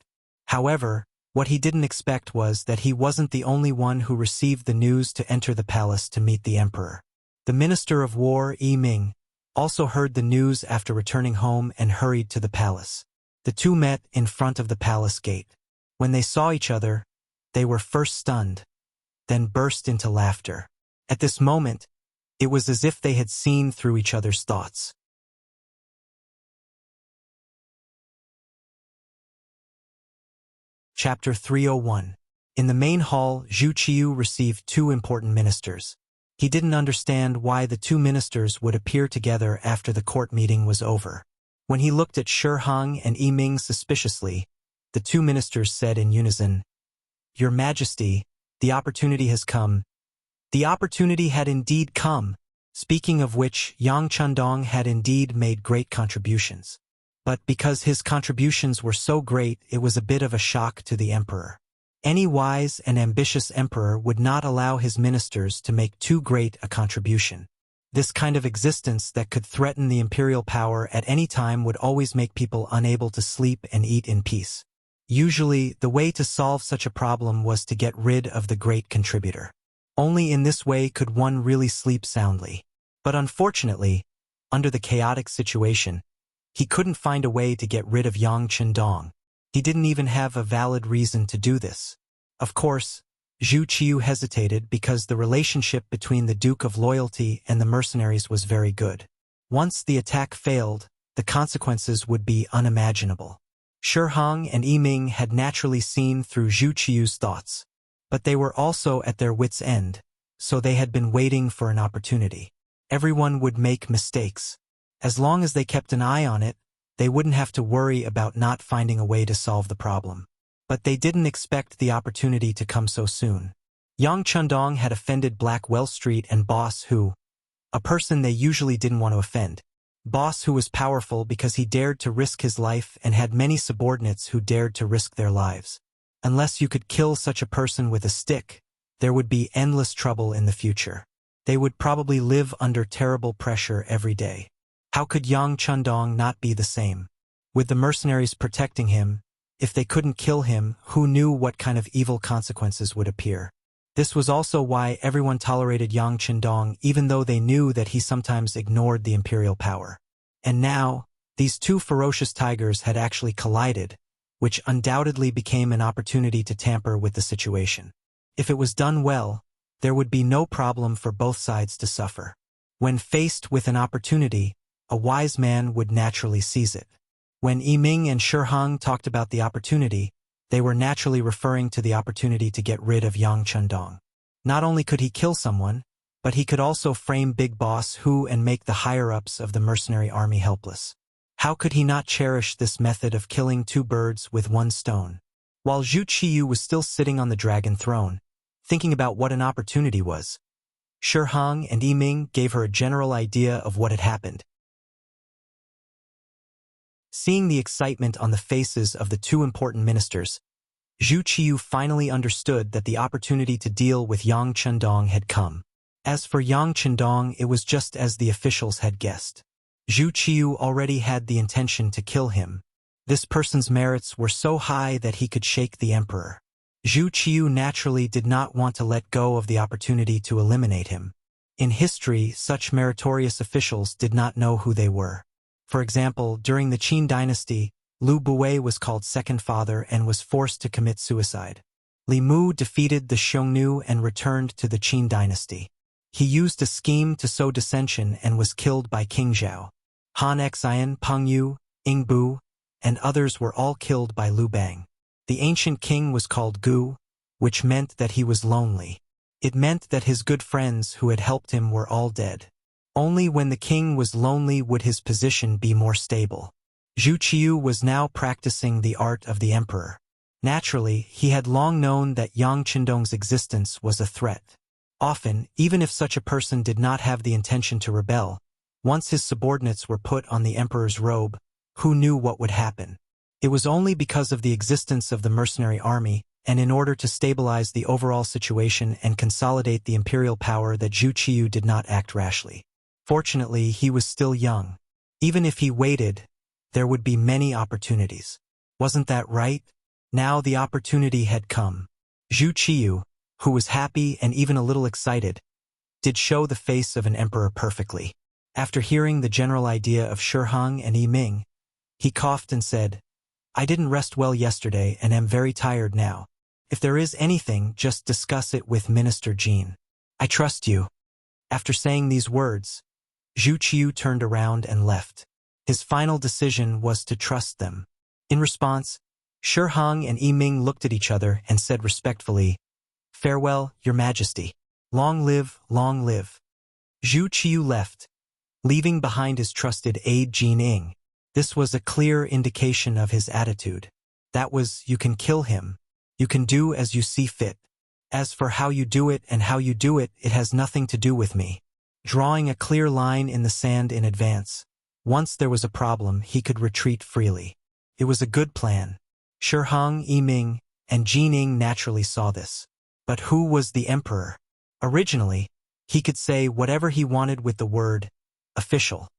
However, what he didn't expect was that he wasn't the only one who received the news to enter the palace to meet the emperor. The Minister of War, Yi Ming, also heard the news after returning home and hurried to the palace. The two met in front of the palace gate. When they saw each other, they were first stunned, then burst into laughter. At this moment, it was as if they had seen through each other's thoughts. Chapter 301. In the main hall, Zhu Qiu received two important ministers. He didn't understand why the two ministers would appear together after the court meeting was over. When he looked at Shi Hong and Yi Ming suspiciously, the two ministers said in unison, "Your Majesty, the opportunity has come." The opportunity had indeed come. Speaking of which, Yang Qindong had indeed made great contributions. But because his contributions were so great, it was a bit of a shock to the emperor. Any wise and ambitious emperor would not allow his ministers to make too great a contribution. This kind of existence that could threaten the imperial power at any time would always make people unable to sleep and eat in peace. Usually, the way to solve such a problem was to get rid of the great contributor. Only in this way could one really sleep soundly. But unfortunately, under the chaotic situation, He couldn't find a way to get rid of Yang Chendong. He didn't even have a valid reason to do this. Of course, Zhu Qiu hesitated because the relationship between the Duke of Loyalty and the mercenaries was very good. Once the attack failed, the consequences would be unimaginable. Shi Hong and Yiming had naturally seen through Zhu Qiu's thoughts, but they were also at their wits' end, so they had been waiting for an opportunity. Everyone would make mistakes. As long as they kept an eye on it, they wouldn't have to worry about not finding a way to solve the problem. But they didn't expect the opportunity to come so soon. Yang Chendong had offended Black Well Street and Boss Hu, a person they usually didn't want to offend. Boss Hu was powerful because he dared to risk his life and had many subordinates who dared to risk their lives. Unless you could kill such a person with a stick, there would be endless trouble in the future. They would probably live under terrible pressure every day. How could Yang Chendong not be the same? With the mercenaries protecting him, if they couldn't kill him, who knew what kind of evil consequences would appear? This was also why everyone tolerated Yang Chendong even though they knew that he sometimes ignored the imperial power. And now, these two ferocious tigers had actually collided, which undoubtedly became an opportunity to tamper with the situation. If it was done well, there would be no problem for both sides to suffer. When faced with an opportunity, a wise man would naturally seize it. When Yiming and Shi Hong talked about the opportunity, they were naturally referring to the opportunity to get rid of Yang Chendong. Not only could he kill someone, but he could also frame Big Boss Hu and make the higher-ups of the mercenary army helpless. How could he not cherish this method of killing two birds with one stone? While Zhu Qiu was still sitting on the dragon throne, thinking about what an opportunity was, Shi Hong and Yiming gave her a general idea of what had happened. Seeing the excitement on the faces of the two important ministers, Zhu Qiu finally understood that the opportunity to deal with Yang Chendong had come. As for Yang Chendong, it was just as the officials had guessed. Zhu Qiu already had the intention to kill him. This person's merits were so high that he could shake the emperor. Zhu Qiu naturally did not want to let go of the opportunity to eliminate him. In history, such meritorious officials did not know who they were. For example, during the Qin dynasty, Lu Buwei was called Second Father and was forced to commit suicide. Li Mu defeated the Xiongnu and returned to the Qin dynasty. He used a scheme to sow dissension and was killed by King Zhao. Han Xian, Peng Yu, Ying Bu, and others were all killed by Liu Bang. The ancient king was called Gu, which meant that he was lonely. It meant that his good friends who had helped him were all dead. Only when the king was lonely would his position be more stable. Zhu Qiu was now practicing the art of the emperor. Naturally, he had long known that Yang Chendong's existence was a threat. Often, even if such a person did not have the intention to rebel, once his subordinates were put on the emperor's robe, who knew what would happen? It was only because of the existence of the mercenary army, and in order to stabilize the overall situation and consolidate the imperial power that Zhu Qiu did not act rashly. Fortunately, he was still young. Even if he waited, there would be many opportunities. Wasn't that right? Now the opportunity had come. Zhu Qiu, who was happy and even a little excited, did show the face of an emperor perfectly. After hearing the general idea of Shi Hong and Yiming, he coughed and said, "I didn't rest well yesterday and am very tired now. If there is anything, just discuss it with Minister Jin. I trust you." After saying these words, Zhu Qiu turned around and left. His final decision was to trust them. In response, Shi Hong and Yiming looked at each other and said respectfully, "Farewell, Your Majesty. Long live, long live." Zhu Qiu left, leaving behind his trusted aide Jin Ying. This was a clear indication of his attitude. That was, you can kill him. You can do as you see fit. As for how you do it and how you do it, it has nothing to do with me. Drawing a clear line in the sand in advance. Once there was a problem, he could retreat freely. It was a good plan. Shi Hong, Yiming, and Jin Ying naturally saw this. But who was the emperor? Originally, he could say whatever he wanted with the word official.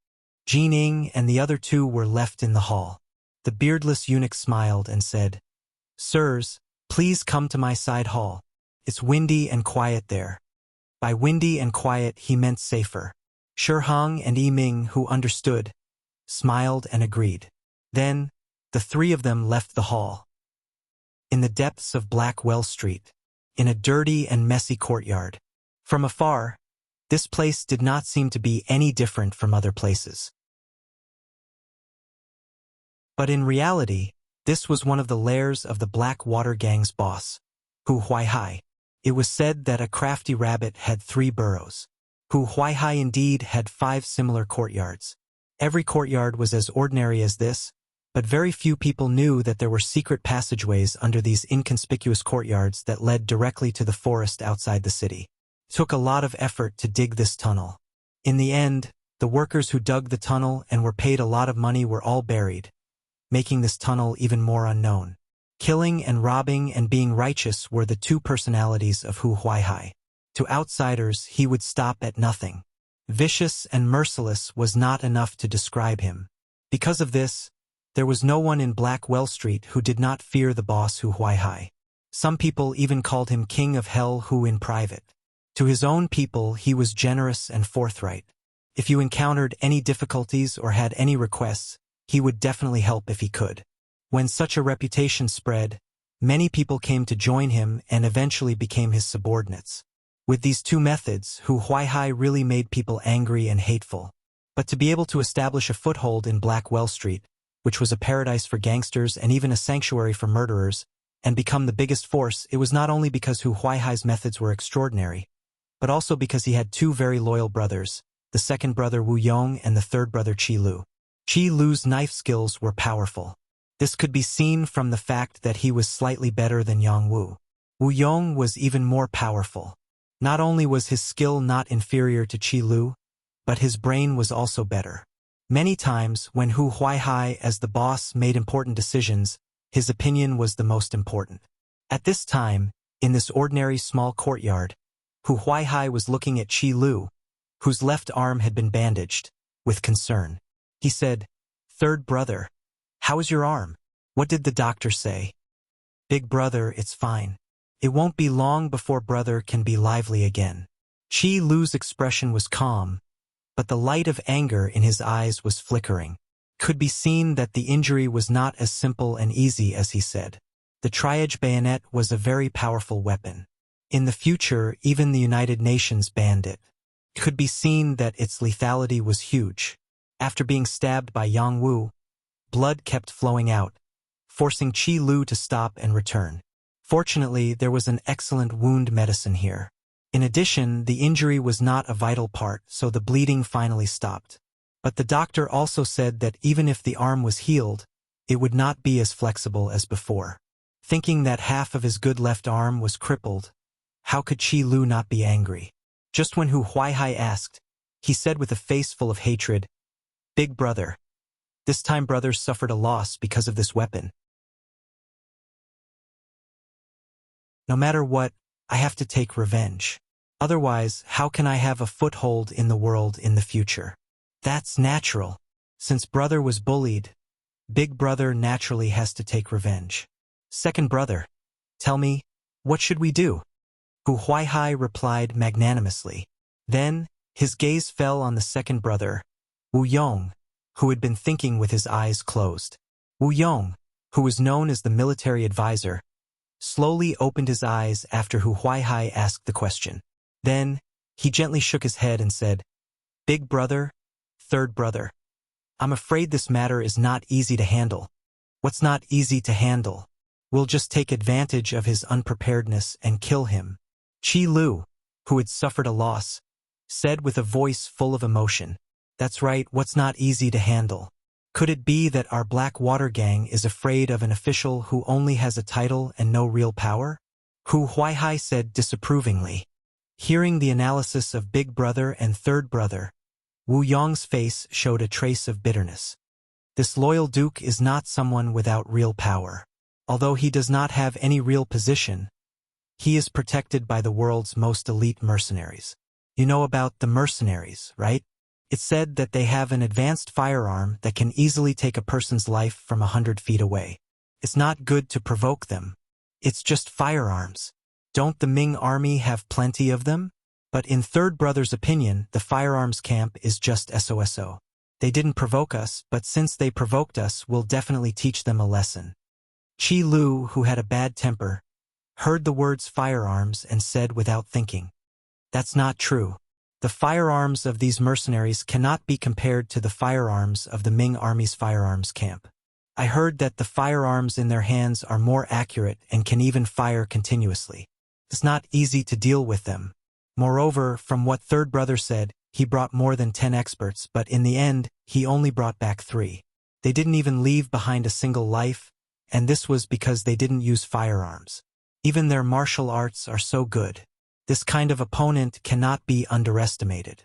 Jin Ying and the other two were left in the hall. The beardless eunuch smiled and said, "Sirs, please come to my side hall. It's windy and quiet there." By windy and quiet he meant safer. Shi Hong and Yiming, who understood, smiled and agreed. Then, the three of them left the hall. In the depths of Blackwell Street, in a dirty and messy courtyard. From afar, this place did not seem to be any different from other places. But in reality, this was one of the lairs of the Blackwater Gang's boss, Hu Huaihai. It was said that a crafty rabbit had 3 burrows. Hu Huaihai indeed had 5 similar courtyards. Every courtyard was as ordinary as this, but very few people knew that there were secret passageways under these inconspicuous courtyards that led directly to the forest outside the city. It took a lot of effort to dig this tunnel. In the end, the workers who dug the tunnel and were paid a lot of money were all buried, making this tunnel even more unknown. Killing and robbing and being righteous were the 2 personalities of Hu Huaihai. To outsiders, he would stop at nothing. Vicious and merciless was not enough to describe him. Because of this, there was no one in Blackwell Street who did not fear the boss Hu Huaihai. Some people even called him King of Hell Hu in private. To his own people, he was generous and forthright. If you encountered any difficulties or had any requests, he would definitely help if he could. When such a reputation spread, many people came to join him and eventually became his subordinates. With these 2 methods, Hu Huaihai really made people angry and hateful. But to be able to establish a foothold in Blackwell Street, which was a paradise for gangsters and even a sanctuary for murderers, and become the biggest force, it was not only because Hu Huaihai's methods were extraordinary, but also because he had 2 very loyal brothers, the second brother Wu Yong and the third brother Qi Lu. Qi Lu's knife skills were powerful. This could be seen from the fact that he was slightly better than Yang Wu. Wu Yong was even more powerful. Not only was his skill not inferior to Qi Lu, but his brain was also better. Many times, when Hu Huaihai as the boss made important decisions, his opinion was the most important. At this time, in this ordinary small courtyard, Hu Huaihai was looking at Qi Lu, whose left arm had been bandaged, with concern. He said, "Third brother, how is your arm? What did the doctor say?" "Big brother, it's fine. It won't be long before brother can be lively again." Qi Lu's expression was calm, but the light of anger in his eyes was flickering. Could be seen that the injury was not as simple and easy as he said. The triage bayonet was a very powerful weapon. In the future, even the United Nations banned it. Could be seen that its lethality was huge. After being stabbed by Yang Wu, blood kept flowing out, forcing Qi Lu to stop and return. Fortunately, there was an excellent wound medicine here. In addition, the injury was not a vital part, so the bleeding finally stopped. But the doctor also said that even if the arm was healed, it would not be as flexible as before. Thinking that half of his good left arm was crippled, how could Qi Lu not be angry? Just when Hu Huaihai asked, he said with a face full of hatred, "Big brother. This time brothers suffered a loss because of this weapon. No matter what, I have to take revenge. Otherwise, how can I have a foothold in the world in the future? That's natural. Since brother was bullied, big brother naturally has to take revenge. Second brother, tell me, what should we do?" Hu Huaihai replied magnanimously. Then, his gaze fell on the second brother, Wu Yong, who had been thinking with his eyes closed. Wu Yong, who was known as the military advisor, slowly opened his eyes after Hu Huaihai asked the question. Then, he gently shook his head and said, "Big brother, third brother, I'm afraid this matter is not easy to handle." "What's not easy to handle? We'll just take advantage of his unpreparedness and kill him." Qi Lu, who had suffered a loss, said with a voice full of emotion. "That's right, what's not easy to handle? Could it be that our Blackwater gang is afraid of an official who only has a title and no real power?" Hu Huaihai said disapprovingly. Hearing the analysis of big brother and third brother, Wu Yong's face showed a trace of bitterness. This loyal duke is not someone without real power. Although he does not have any real position, he is protected by the world's most elite mercenaries. You know about the mercenaries, right? It's said that they have an advanced firearm that can easily take a person's life from 100 feet away. It's not good to provoke them. It's just firearms. Don't the Ming army have plenty of them? But in third brother's opinion, the firearms camp is just SOSO. They didn't provoke us, but since they provoked us, we'll definitely teach them a lesson. Qi Lu, who had a bad temper, heard the words firearms and said without thinking, "That's not true. The firearms of these mercenaries cannot be compared to the firearms of the Ming Army's firearms camp. I heard that the firearms in their hands are more accurate and can even fire continuously. It's not easy to deal with them. Moreover, from what third brother said, he brought more than 10 experts, but in the end, he only brought back 3. They didn't even leave behind a single life, and this was because they didn't use firearms. Even their martial arts are so good. This kind of opponent cannot be underestimated."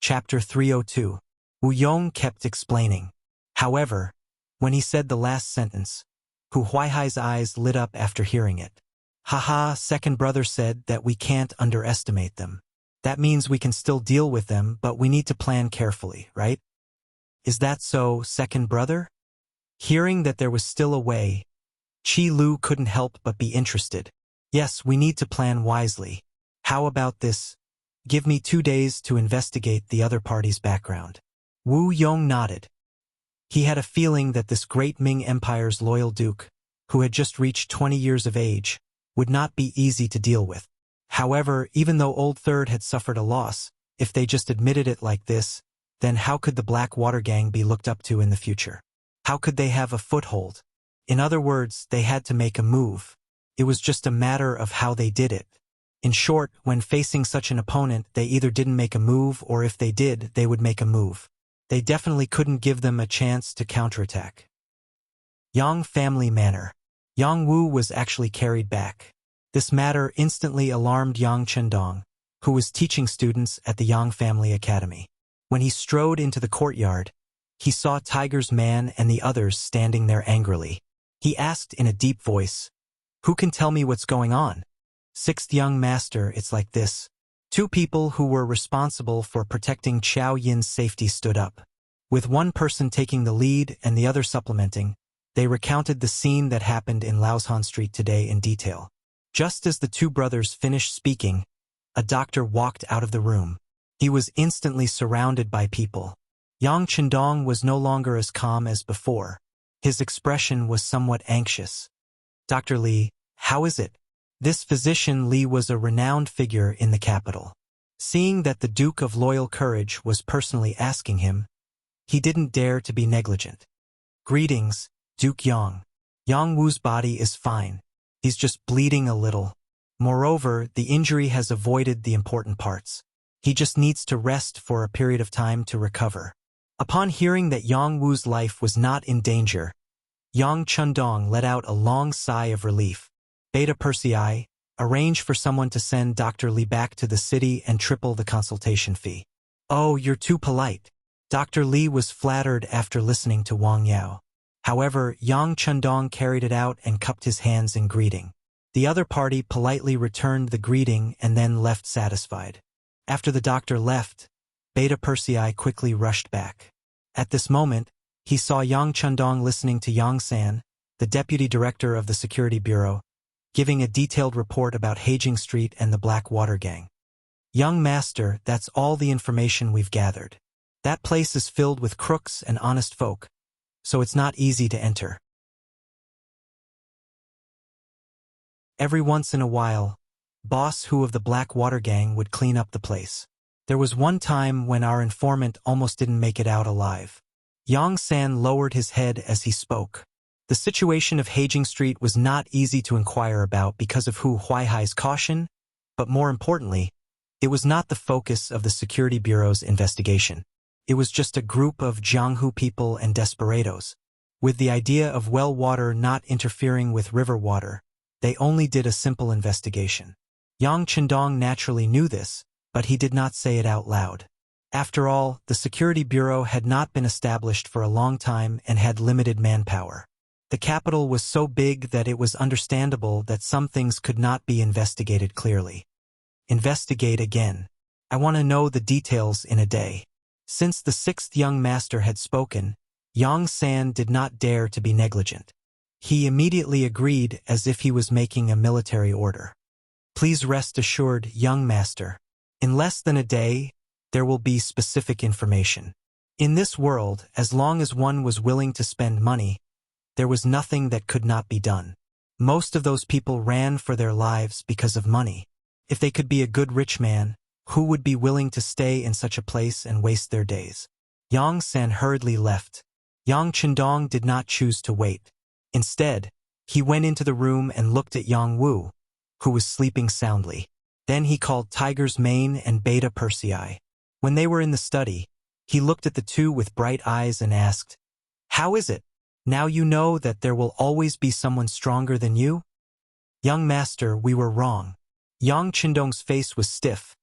Chapter 302. Wu Yong kept explaining. However, when he said the last sentence, Hu Huaihai's eyes lit up after hearing it. "Haha, second brother said that we can't underestimate them. That means we can still deal with them, but we need to plan carefully, right? Is that so, second brother?" Hearing that there was still a way, Qi Lu couldn't help but be interested. "Yes, we need to plan wisely. How about this? Give me 2 days to investigate the other party's background." Wu Yong nodded. He had a feeling that this great Ming Empire's loyal duke, who had just reached 20 years of age, would not be easy to deal with. However, even though Old Third had suffered a loss, if they just admitted it like this, then how could the Black Water Gang be looked up to in the future? How could they have a foothold? In other words, they had to make a move. It was just a matter of how they did it. In short, when facing such an opponent, they either didn't make a move, or if they did, they would make a move. They definitely couldn't give them a chance to counterattack. Yang family manor. Yang Wu was actually carried back. This matter instantly alarmed Yang Chendong, who was teaching students at the Yang Family Academy. When he strode into the courtyard, he saw Tiger's man and the others standing there angrily. He asked in a deep voice, "Who can tell me what's going on?" "Sixth young master, it's like this." 2 people who were responsible for protecting Qiao Yin's safety stood up. With one person taking the lead and the other supplementing, they recounted the scene that happened in Laoshan Street today in detail. Just as the 2 brothers finished speaking, a doctor walked out of the room. He was instantly surrounded by people. Yang Chendong was no longer as calm as before. His expression was somewhat anxious. "Dr. Li, how is it?" This physician Li was a renowned figure in the capital. Seeing that the Duke of Loyal Courage was personally asking him, he didn't dare to be negligent. "Greetings, Duke Yang. Yang Wu's body is fine. He's just bleeding a little. Moreover, the injury has avoided the important parts. He just needs to rest for a period of time to recover." Upon hearing that Yang Wu's life was not in danger, Yang Chendong let out a long sigh of relief. "Beta Persei, arrange for someone to send Dr. Li back to the city and triple the consultation fee." "Oh, you're too polite." Dr. Li was flattered after listening to Wang Yao. However, Yang Chendong carried it out and cupped his hands in greeting. The other party politely returned the greeting and then left satisfied. After the doctor left, Beta Persei quickly rushed back. At this moment, he saw Yang Chendong listening to Yang San, the deputy director of the security bureau, giving a detailed report about Haging Street and the Black Water Gang. "Young master, that's all the information we've gathered. That place is filled with crooks and honest folk, so it's not easy to enter. Every once in a while, Boss Hu of the Black Water Gang would clean up the place. There was one time when our informant almost didn't make it out alive." Yang San lowered his head as he spoke. The situation of Haging Street was not easy to inquire about because of Hu Huaihai's caution, but more importantly, it was not the focus of the Security Bureau's investigation. It was just a group of Jianghu people and desperados. With the idea of well water not interfering with river water, they only did a simple investigation. Yang Chendong naturally knew this, but he did not say it out loud. After all, the Security Bureau had not been established for a long time and had limited manpower. The capital was so big that it was understandable that some things could not be investigated clearly. Investigate again. I want to know the details in a day. Since the 6th young master had spoken, Yang San did not dare to be negligent. He immediately agreed as if he was making a military order. Please rest assured, young master. In less than a day, there will be specific information. In this world, as long as one was willing to spend money, there was nothing that could not be done. Most of those people ran for their lives because of money. If they could be a good rich man, who would be willing to stay in such a place and waste their days? Yang San hurriedly left. Yang Chendong did not choose to wait. Instead, he went into the room and looked at Yang Wu, who was sleeping soundly. Then he called Tiger's Mane and Beta Persei. When they were in the study, he looked at the two with bright eyes and asked, "How is it? Now you know that there will always be someone stronger than you?" "Young master, we were wrong." Yang Chendong's face was stiff,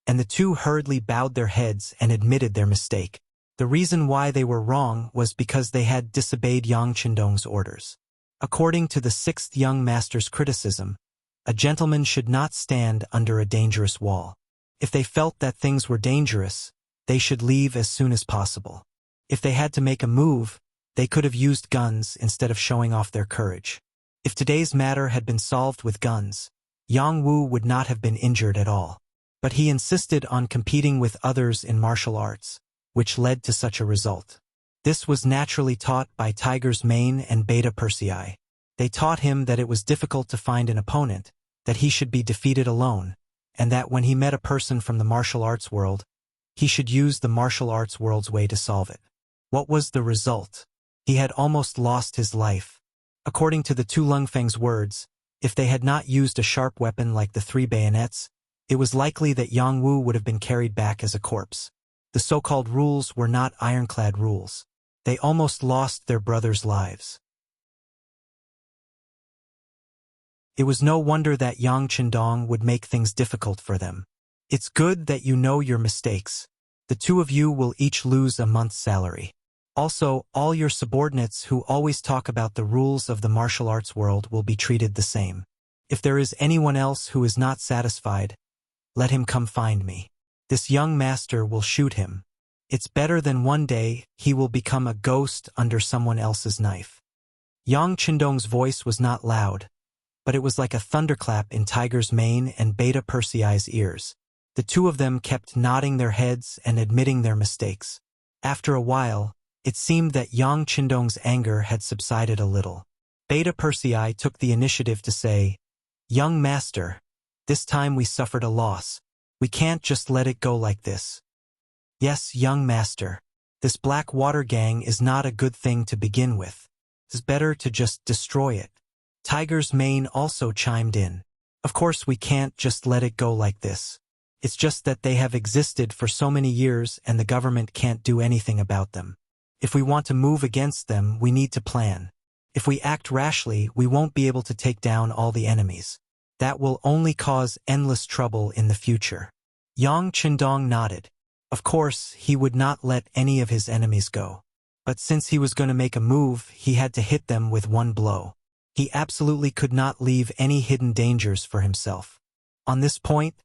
and the two hurriedly bowed their heads and admitted their mistake. The reason why they were wrong was because they had disobeyed Yang Chendong's orders. According to the sixth young master's criticism, a gentleman should not stand under a dangerous wall. If they felt that things were dangerous, they should leave as soon as possible. If they had to make a move, they could have used guns instead of showing off their courage. If today's matter had been solved with guns, Yang Wu would not have been injured at all. But he insisted on competing with others in martial arts, which led to such a result. This was naturally taught by Tiger's Mane and Beta Persei. They taught him that it was difficult to find an opponent, that he should be defeated alone, and that when he met a person from the martial arts world, he should use the martial arts world's way to solve it. What was the result? He had almost lost his life. According to the two Lungfeng's words, if they had not used a sharp weapon like the 3 bayonets, it was likely that Yang Wu would have been carried back as a corpse. The so-called rules were not ironclad rules. They almost lost their brothers' lives. It was no wonder that Yang Chendong would make things difficult for them. It's good that you know your mistakes. The two of you will each lose a month's salary. Also, all your subordinates who always talk about the rules of the martial arts world will be treated the same. If there is anyone else who is not satisfied, let him come find me. This young master will shoot him. It's better than one day he will become a ghost under someone else's knife. Yang Chendong's voice was not loud, but it was like a thunderclap in Tiger's Mane and Beta Persei's ears. The two of them kept nodding their heads and admitting their mistakes. After a while, it seemed that Yang Chendong's anger had subsided a little. Beta Persei took the initiative to say, "Young master, this time we suffered a loss. We can't just let it go like this." "Yes, young master. This black water gang is not a good thing to begin with. It's better to just destroy it." Tiger's Mane also chimed in. "Of course we can't just let it go like this. It's just that they have existed for so many years and the government can't do anything about them. If we want to move against them, we need to plan. If we act rashly, we won't be able to take down all the enemies. That will only cause endless trouble in the future." Yang Chendong nodded. Of course, he would not let any of his enemies go. But since he was going to make a move, he had to hit them with one blow. He absolutely could not leave any hidden dangers for himself. On this point,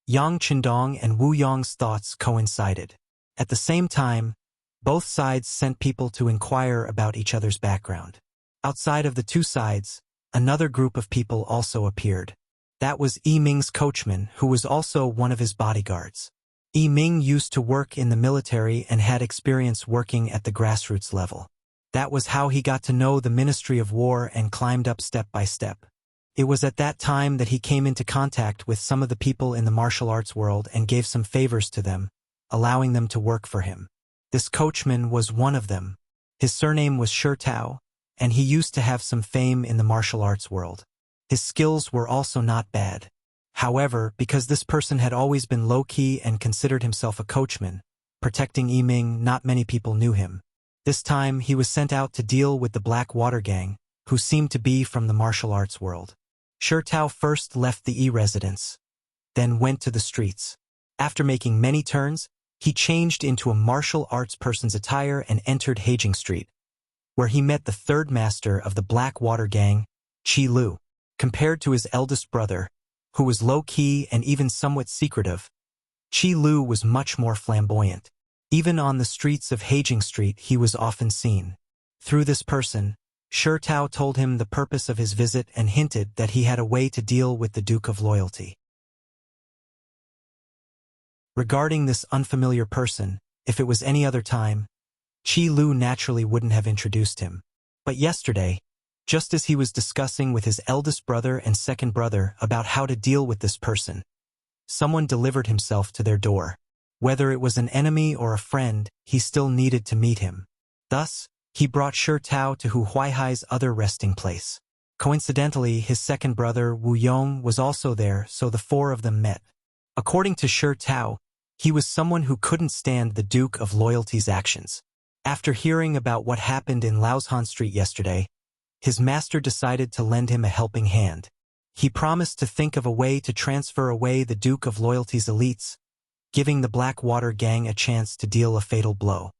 Yang Chendong and Wu Yang's thoughts coincided. At the same time, both sides sent people to inquire about each other's background. Outside of the two sides, another group of people also appeared. That was Yi Ming's coachman, who was also one of his bodyguards. Yi Ming used to work in the military and had experience working at the grassroots level. That was how he got to know the Ministry of War and climbed up step by step. It was at that time that he came into contact with some of the people in the martial arts world and gave some favors to them, allowing them to work for him. This coachman was one of them. His surname was Shirtao, and he used to have some fame in the martial arts world. His skills were also not bad. However, because this person had always been low-key and considered himself a coachman, protecting Yi Ming, not many people knew him. This time, he was sent out to deal with the Black Water Gang, who seemed to be from the martial arts world. Shirtao first left the Yi residence, then went to the streets. After making many turns, he changed into a martial arts person's attire and entered Haging Street, where he met the third master of the Black Water Gang, Qi Lu. Compared to his eldest brother, who was low-key and even somewhat secretive, Qi Lu was much more flamboyant. Even on the streets of Haging Street he was often seen. Through this person, Shi Tao told him the purpose of his visit and hinted that he had a way to deal with the Duke of Loyalty. Regarding this unfamiliar person, if it was any other time, Qi Lu naturally wouldn't have introduced him. But yesterday, just as he was discussing with his eldest brother and second brother about how to deal with this person, someone delivered himself to their door. Whether it was an enemy or a friend, he still needed to meet him. Thus, he brought Shi Tao to Hu Huaihai's other resting place. Coincidentally, his second brother, Wu Yong, was also there, so the four of them met. According to Shi Tao, he was someone who couldn't stand the Duke of Loyalty's actions. After hearing about what happened in Laozhan Street yesterday, his master decided to lend him a helping hand. He promised to think of a way to transfer away the Duke of Loyalty's elites, giving the Blackwater gang a chance to deal a fatal blow.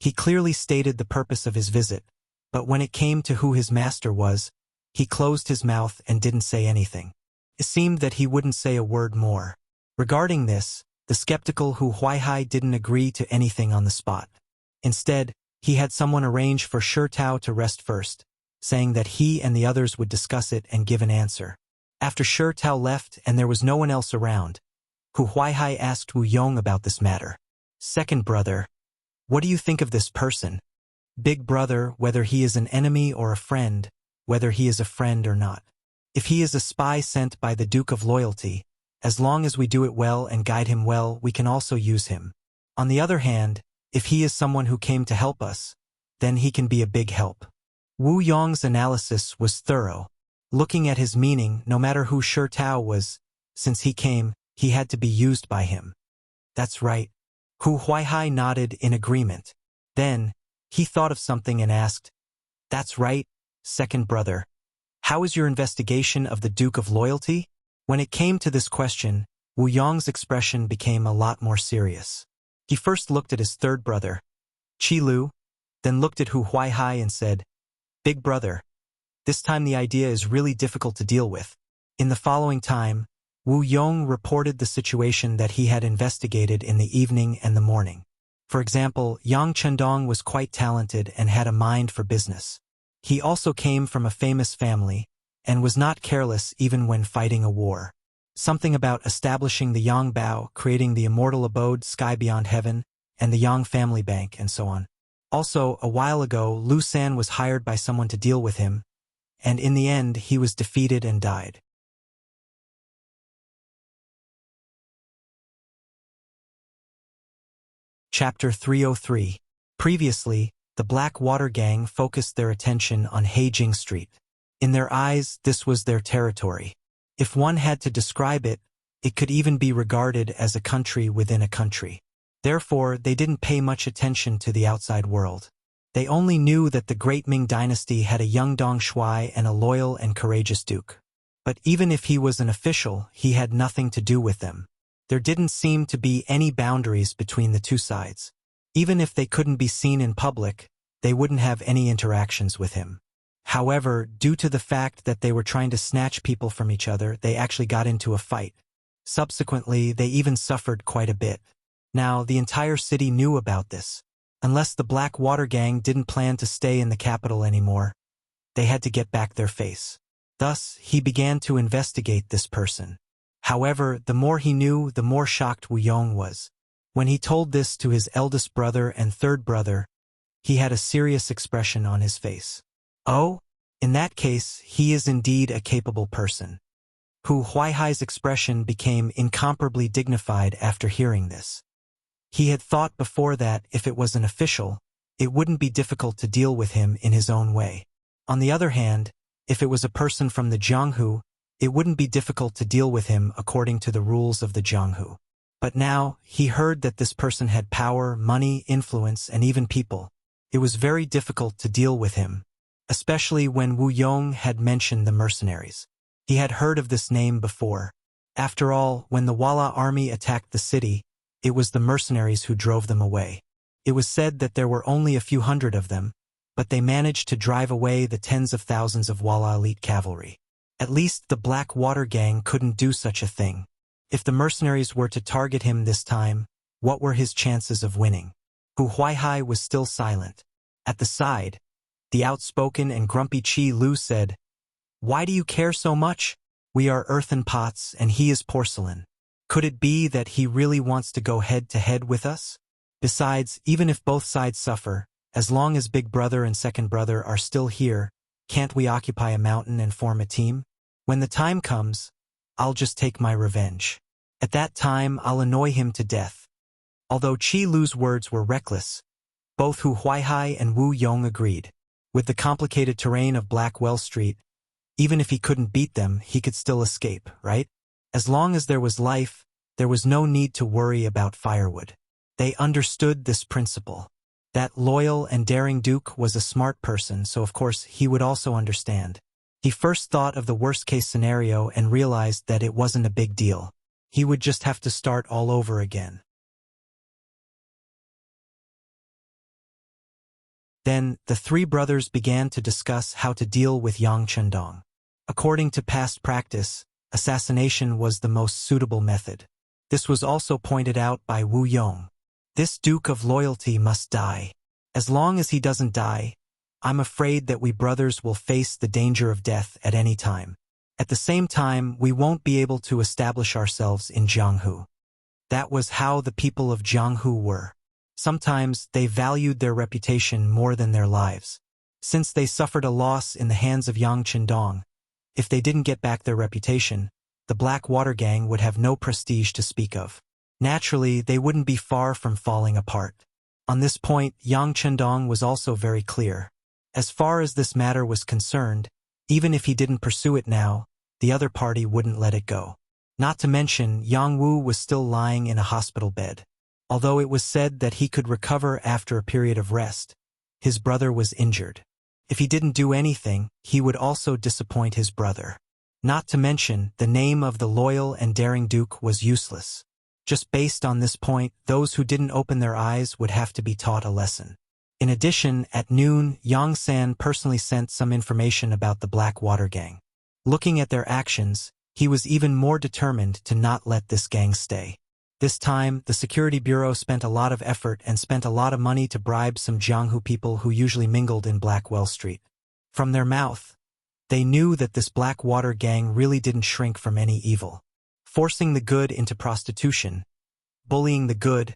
He clearly stated the purpose of his visit, but when it came to who his master was, he closed his mouth and didn't say anything. It seemed that he wouldn't say a word more. Regarding this, the skeptical Hu Huaihai didn't agree to anything on the spot. Instead, he had someone arrange for Shi Tao to rest first, saying that he and the others would discuss it and give an answer. After Shi Tao left and there was no one else around, Hu Huaihai asked Wu Yong about this matter. Second brother, what do you think of this person? Big brother, whether he is an enemy or a friend, whether he is a friend or not. If he is a spy sent by the Duke of Loyalty, as long as we do it well and guide him well, we can also use him. On the other hand, if he is someone who came to help us, then he can be a big help. Wu Yong's analysis was thorough. Looking at his meaning, no matter who Shi Tao was, since he came, he had to be used by him. That's right. Hu Huaihai nodded in agreement. Then, he thought of something and asked, "That's right, second brother. How is your investigation of the Duke of Loyalty?" When it came to this question, Wu Yong's expression became a lot more serious. He first looked at his third brother, Qi Lu, then looked at Hu Huaihai and said, "Big brother, this time the idea is really difficult to deal with." In the following time, Wu Yong reported the situation that he had investigated in the evening and the morning. For example, Yang Chendong was quite talented and had a mind for business. He also came from a famous family, and was not careless even when fighting a war. Something about establishing the Yang Bao, creating the immortal abode Sky Beyond Heaven, and the Yang Family Bank, and so on. Also, a while ago, Lu San was hired by someone to deal with him, and in the end he was defeated and died. Chapter 303. Previously, the Blackwater gang focused their attention on Heijing Street. In their eyes, this was their territory. If one had to describe it, it could even be regarded as a country within a country. Therefore, they didn't pay much attention to the outside world. They only knew that the Great Ming dynasty had a young Dong Shuai and a loyal and courageous duke. But even if he was an official, he had nothing to do with them. There didn't seem to be any boundaries between the two sides. Even if they couldn't be seen in public, they wouldn't have any interactions with him. However, due to the fact that they were trying to snatch people from each other, they actually got into a fight. Subsequently, they even suffered quite a bit. Now, the entire city knew about this. Unless the Blackwater gang didn't plan to stay in the capital anymore, they had to get back their face. Thus, he began to investigate this person. However, the more he knew, the more shocked Wu Yong was. When he told this to his eldest brother and third brother, he had a serious expression on his face. Oh, in that case, he is indeed a capable person. Hu Huaihai's expression became incomparably dignified after hearing this. He had thought before that if it was an official, it wouldn't be difficult to deal with him in his own way. On the other hand, if it was a person from the Jianghu, it wouldn't be difficult to deal with him according to the rules of the Jianghu. But now, he heard that this person had power, money, influence, and even people. It was very difficult to deal with him, especially when Wu Yong had mentioned the mercenaries. He had heard of this name before. After all, when the Walla army attacked the city, it was the mercenaries who drove them away. It was said that there were only a few hundred of them, but they managed to drive away the tens of thousands of Walla elite cavalry. At least the Blackwater gang couldn't do such a thing. If the mercenaries were to target him this time, what were his chances of winning? Hu Huaihai was still silent. At the side, The outspoken and grumpy Qi Lu said, "Why do you care so much? We are earthen pots and he is porcelain. Could it be that he really wants to go head-to-head with us? Besides, even if both sides suffer, as long as Big Brother and Second Brother are still here, can't we occupy a mountain and form a team? When the time comes, I'll just take my revenge. At that time, I'll annoy him to death." Although Qi Lu's words were reckless, both Hu Huaihai and Wu Yong agreed. With the complicated terrain of Blackwell Street, even if he couldn't beat them, he could still escape, right? As long as there was life, there was no need to worry about firewood. They understood this principle. That loyal and daring Duke was a smart person, so of course he would also understand. He first thought of the worst-case scenario and realized that it wasn't a big deal. He would just have to start all over again. Then, the three brothers began to discuss how to deal with Yang Chendong. According to past practice, assassination was the most suitable method. This was also pointed out by Wu Yong. This Duke of Loyalty must die. As long as he doesn't die, I'm afraid that we brothers will face the danger of death at any time. At the same time, we won't be able to establish ourselves in Jianghu. That was how the people of Jianghu were. Sometimes they valued their reputation more than their lives. Since they suffered a loss in the hands of Yang Chendong, if they didn't get back their reputation, the Black Water Gang would have no prestige to speak of. Naturally, they wouldn't be far from falling apart. On this point, Yang Chendong was also very clear. As far as this matter was concerned, even if he didn't pursue it now, the other party wouldn't let it go. Not to mention, Yang Wu was still lying in a hospital bed. Although it was said that he could recover after a period of rest, his brother was injured. If he didn't do anything, he would also disappoint his brother. Not to mention, the name of the loyal and daring Duke was useless. Just based on this point, those who didn't open their eyes would have to be taught a lesson. In addition, at noon, Yang San personally sent some information about the Black Water Gang. Looking at their actions, he was even more determined to not let this gang stay. This time, the Security Bureau spent a lot of effort and spent a lot of money to bribe some Jianghu people who usually mingled in Blackwell Street. From their mouth, they knew that this Black Water Gang really didn't shrink from any evil. Forcing the good into prostitution, bullying the good,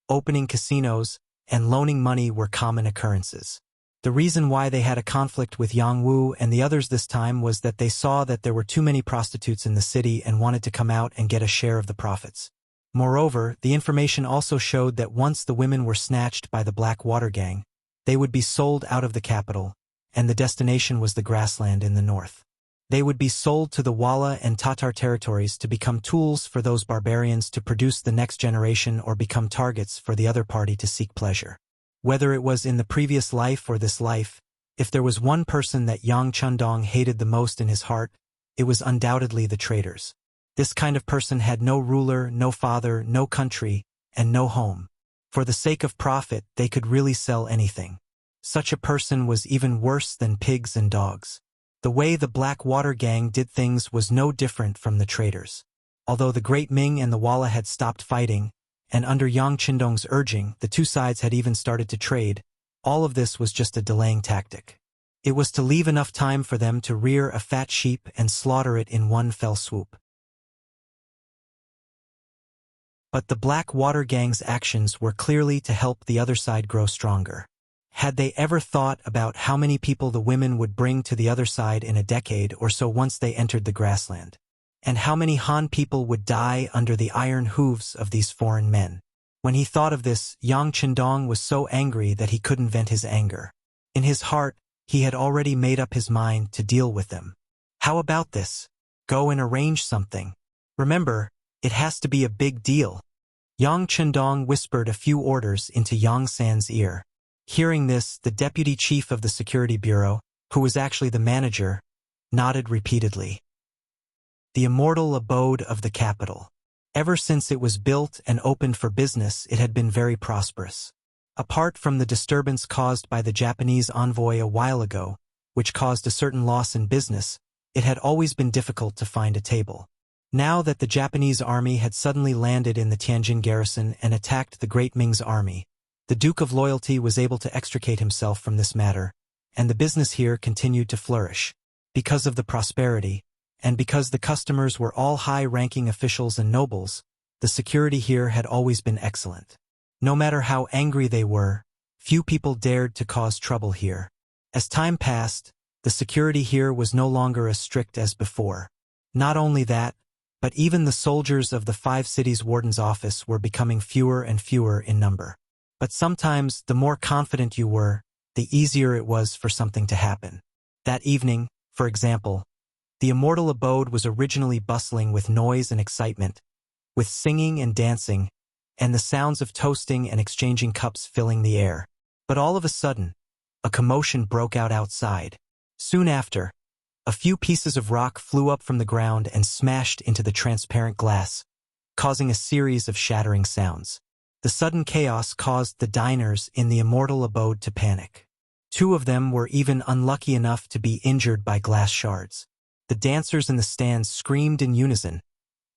opening casinos, and loaning money were common occurrences. The reason why they had a conflict with Yang Wu and the others this time was that they saw that there were too many prostitutes in the city and wanted to come out and get a share of the profits. Moreover, the information also showed that once the women were snatched by the Black Water Gang, they would be sold out of the capital, and the destination was the grassland in the north. They would be sold to the Walla and Tatar territories to become tools for those barbarians to produce the next generation or become targets for the other party to seek pleasure. Whether it was in the previous life or this life, if there was one person that Yang Chendong hated the most in his heart, it was undoubtedly the traitors. This kind of person had no ruler, no father, no country, and no home. For the sake of profit, they could really sell anything. Such a person was even worse than pigs and dogs. The way the Black Water Gang did things was no different from the traitors. Although the Great Ming and the Walla had stopped fighting, and under Yang Chendong's urging, the two sides had even started to trade, all of this was just a delaying tactic. It was to leave enough time for them to rear a fat sheep and slaughter it in one fell swoop. But the Black Water Gang's actions were clearly to help the other side grow stronger. Had they ever thought about how many people the women would bring to the other side in a decade or so once they entered the grassland? And how many Han people would die under the iron hooves of these foreign men? When he thought of this, Yang Chendong was so angry that he couldn't vent his anger. In his heart, he had already made up his mind to deal with them. How about this? Go and arrange something. Remember, it has to be a big deal. Yang Chendong whispered a few orders into Yang San's ear. Hearing this, the deputy chief of the Security Bureau, who was actually the manager, nodded repeatedly. The immortal abode of the capital. Ever since it was built and opened for business, it had been very prosperous. Apart from the disturbance caused by the Japanese envoy a while ago, which caused a certain loss in business, it had always been difficult to find a table. Now that the Japanese army had suddenly landed in the Tianjin garrison and attacked the Great Ming's army, the Duke of Loyalty was able to extricate himself from this matter, and the business here continued to flourish. Because of the prosperity, and because the customers were all high-ranking officials and nobles, the security here had always been excellent. No matter how angry they were, few people dared to cause trouble here. As time passed, the security here was no longer as strict as before. Not only that, but even the soldiers of the 5 cities' warden's office were becoming fewer and fewer in number. But sometimes, the more confident you were, the easier it was for something to happen. That evening, for example, the immortal abode was originally bustling with noise and excitement, with singing and dancing, and the sounds of toasting and exchanging cups filling the air. But all of a sudden, a commotion broke out outside. Soon after, a few pieces of rock flew up from the ground and smashed into the transparent glass, causing a series of shattering sounds. The sudden chaos caused the diners in the immortal abode to panic. 2 of them were even unlucky enough to be injured by glass shards. The dancers in the stands screamed in unison,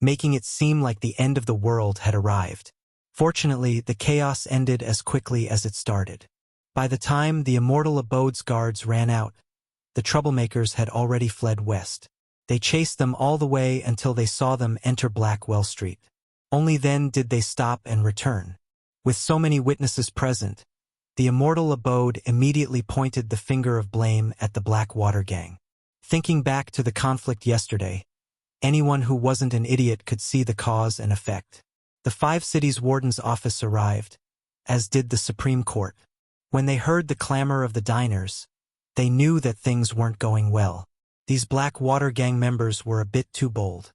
making it seem like the end of the world had arrived. Fortunately, the chaos ended as quickly as it started. By the time the immortal abode's guards ran out, the troublemakers had already fled west. They chased them all the way until they saw them enter Blackwell Street. Only then did they stop and return. With so many witnesses present, the immortal abode immediately pointed the finger of blame at the Blackwater gang. Thinking back to the conflict yesterday, anyone who wasn't an idiot could see the cause and effect. The 5 cities' warden's office arrived, as did the Supreme Court. When they heard the clamor of the diners, they knew that things weren't going well. These Blackwater gang members were a bit too bold.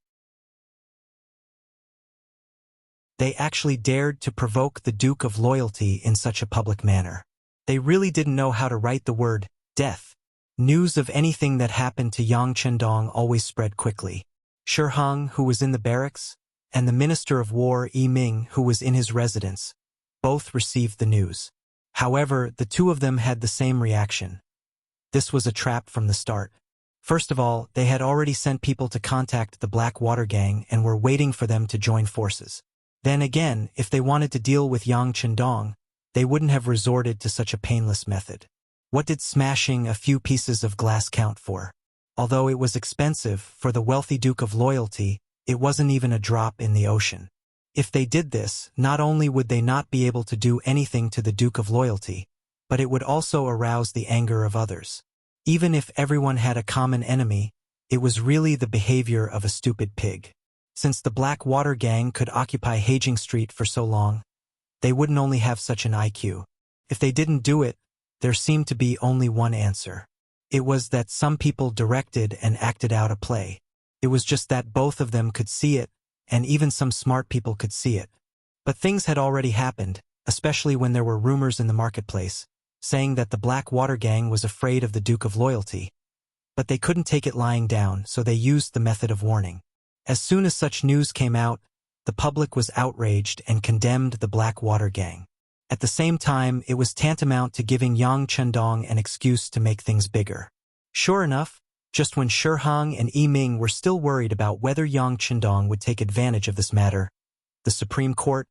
They actually dared to provoke the Duke of Loyalty in such a public manner. They really didn't know how to write the word death. News of anything that happened to Yang Chendong always spread quickly. Shi Hong, who was in the barracks, and the Minister of War Yi Ming, who was in his residence, both received the news. However, the 2 of them had the same reaction. This was a trap from the start. First of all, they had already sent people to contact the Blackwater gang and were waiting for them to join forces. Then again, if they wanted to deal with Yang Chendong, they wouldn't have resorted to such a painless method. What did smashing a few pieces of glass count for? Although it was expensive for the wealthy Duke of Loyalty, it wasn't even a drop in the ocean. If they did this, not only would they not be able to do anything to the Duke of Loyalty, but it would also arouse the anger of others. Even if everyone had a common enemy, it was really the behavior of a stupid pig. Since the Blackwater gang could occupy Haging Street for so long, they wouldn't only have such an IQ. If they didn't do it, there seemed to be only one answer. It was that some people directed and acted out a play. It was just that both of them could see it, and even some smart people could see it. But things had already happened, especially when there were rumors in the marketplace, saying that the Blackwater gang was afraid of the Duke of Loyalty. But they couldn't take it lying down, so they used the method of warning. As soon as such news came out, the public was outraged and condemned the Blackwater gang. At the same time, it was tantamount to giving Yang Chendong an excuse to make things bigger. Sure enough, just when Shi Hong and Yi Ming were still worried about whether Yang Chendong would take advantage of this matter, the Supreme Court,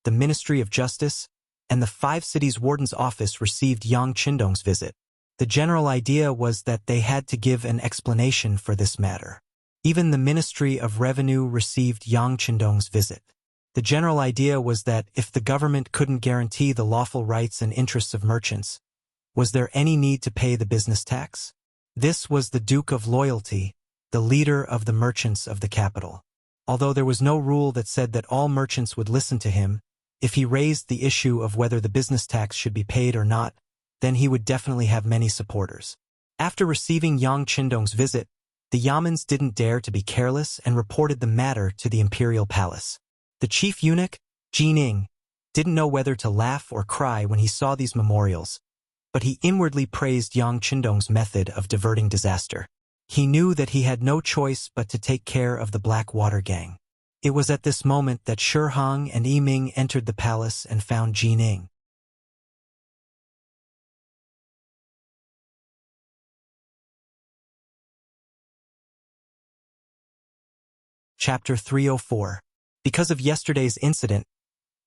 the Ministry of Justice, and the 5 cities' warden's office received Yang Chendong's visit. The general idea was that they had to give an explanation for this matter. Even the Ministry of Revenue received Yang Chendong's visit. The general idea was that if the government couldn't guarantee the lawful rights and interests of merchants, was there any need to pay the business tax? This was the Duke of Loyalty, the leader of the merchants of the capital. Although there was no rule that said that all merchants would listen to him, if he raised the issue of whether the business tax should be paid or not, then he would definitely have many supporters. After receiving Yang Chendong's visit, the Yamans didn't dare to be careless and reported the matter to the imperial palace. The chief eunuch, Jining, didn't know whether to laugh or cry when he saw these memorials, but he inwardly praised Yang Chendong's method of diverting disaster. He knew that he had no choice but to take care of the Blackwater gang. It was at this moment that Shi Hong and Yi Ming entered the palace and found Jining. Chapter 304. Because of yesterday's incident,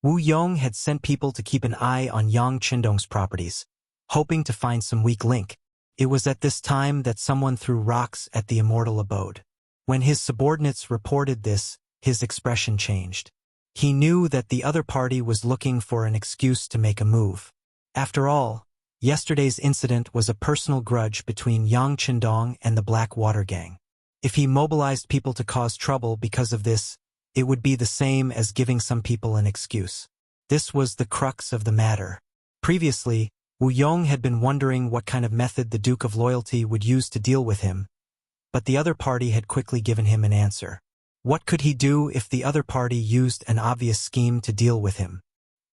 Wu Yong had sent people to keep an eye on Yang Chendong's properties, hoping to find some weak link. It was at this time that someone threw rocks at the immortal abode. When his subordinates reported this, his expression changed. He knew that the other party was looking for an excuse to make a move. After all, yesterday's incident was a personal grudge between Yang Qindong and the Black Water Gang. If he mobilized people to cause trouble because of this, it would be the same as giving some people an excuse. This was the crux of the matter. Previously, Wu Yong had been wondering what kind of method the Duke of Loyalty would use to deal with him, but the other party had quickly given him an answer. What could he do if the other party used an obvious scheme to deal with him?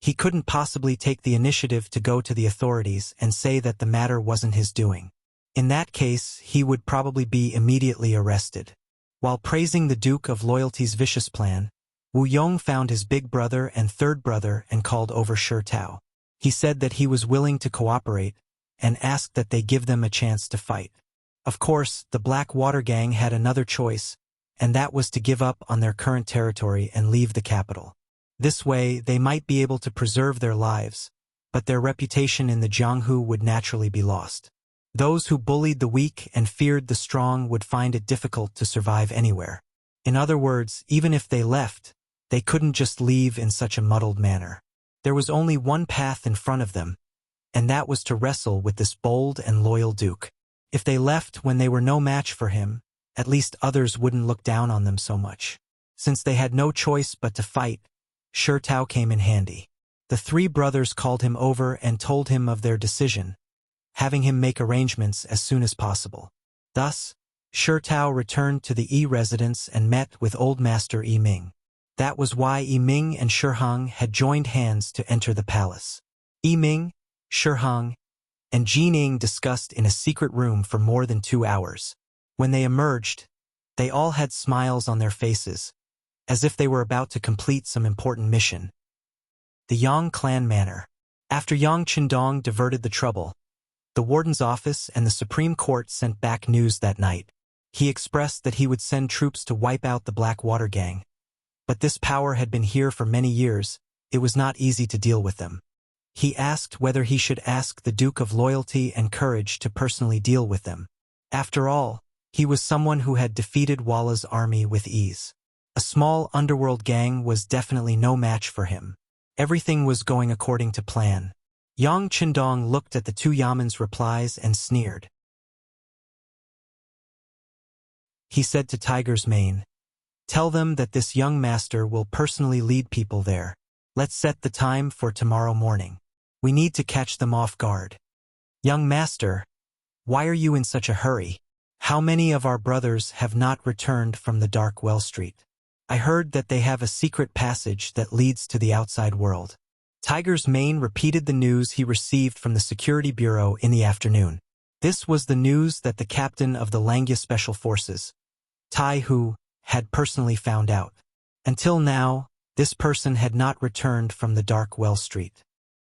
He couldn't possibly take the initiative to go to the authorities and say that the matter wasn't his doing. In that case, he would probably be immediately arrested. While praising the Duke of Loyalty's vicious plan, Wu Yong found his big brother and third brother and called over Shi Tao. He said that he was willing to cooperate and asked that they give them a chance to fight. Of course, the Black Water Gang had another choice, and that was to give up on their current territory and leave the capital. This way, they might be able to preserve their lives, but their reputation in the Jianghu would naturally be lost. Those who bullied the weak and feared the strong would find it difficult to survive anywhere. In other words, even if they left, they couldn't just leave in such a muddled manner. There was only one path in front of them, and that was to wrestle with this bold and loyal duke. If they left when they were no match for him, at least others wouldn't look down on them so much. Since they had no choice but to fight, Shi Tao came in handy. The three brothers called him over and told him of their decision, having him make arrangements as soon as possible. Thus, Shi Tao returned to the Yi residence and met with Old Master Yi Ming. That was why Yi Ming and Shi Hong had joined hands to enter the palace. Yi Ming, Shi Hong, and Jining discussed in a secret room for more than 2 hours. When they emerged, they all had smiles on their faces, as if they were about to complete some important mission. The Yang clan manor. After Yang Qindong diverted the trouble, the warden's office and the Supreme Court sent back news that night. He expressed that he would send troops to wipe out the Black Water Gang. But this power had been here for many years, it was not easy to deal with them. He asked whether he should ask the Duke of Loyalty and Courage to personally deal with them. After all, he was someone who had defeated Walla's army with ease. A small underworld gang was definitely no match for him. Everything was going according to plan. Yang Qindong looked at the two Yaman's replies and sneered. He said to Tiger's Mane, "Tell them that this young master will personally lead people there. Let's set the time for tomorrow morning. We need to catch them off guard." "Young master, why are you in such a hurry? How many of our brothers have not returned from the Dark Well Street? I heard that they have a secret passage that leads to the outside world." Tiger's Mane repeated the news he received from the Security Bureau in the afternoon. This was the news that the captain of the Langya Special Forces, Tai Hu, had personally found out. Until now, this person had not returned from the Dark Well Street.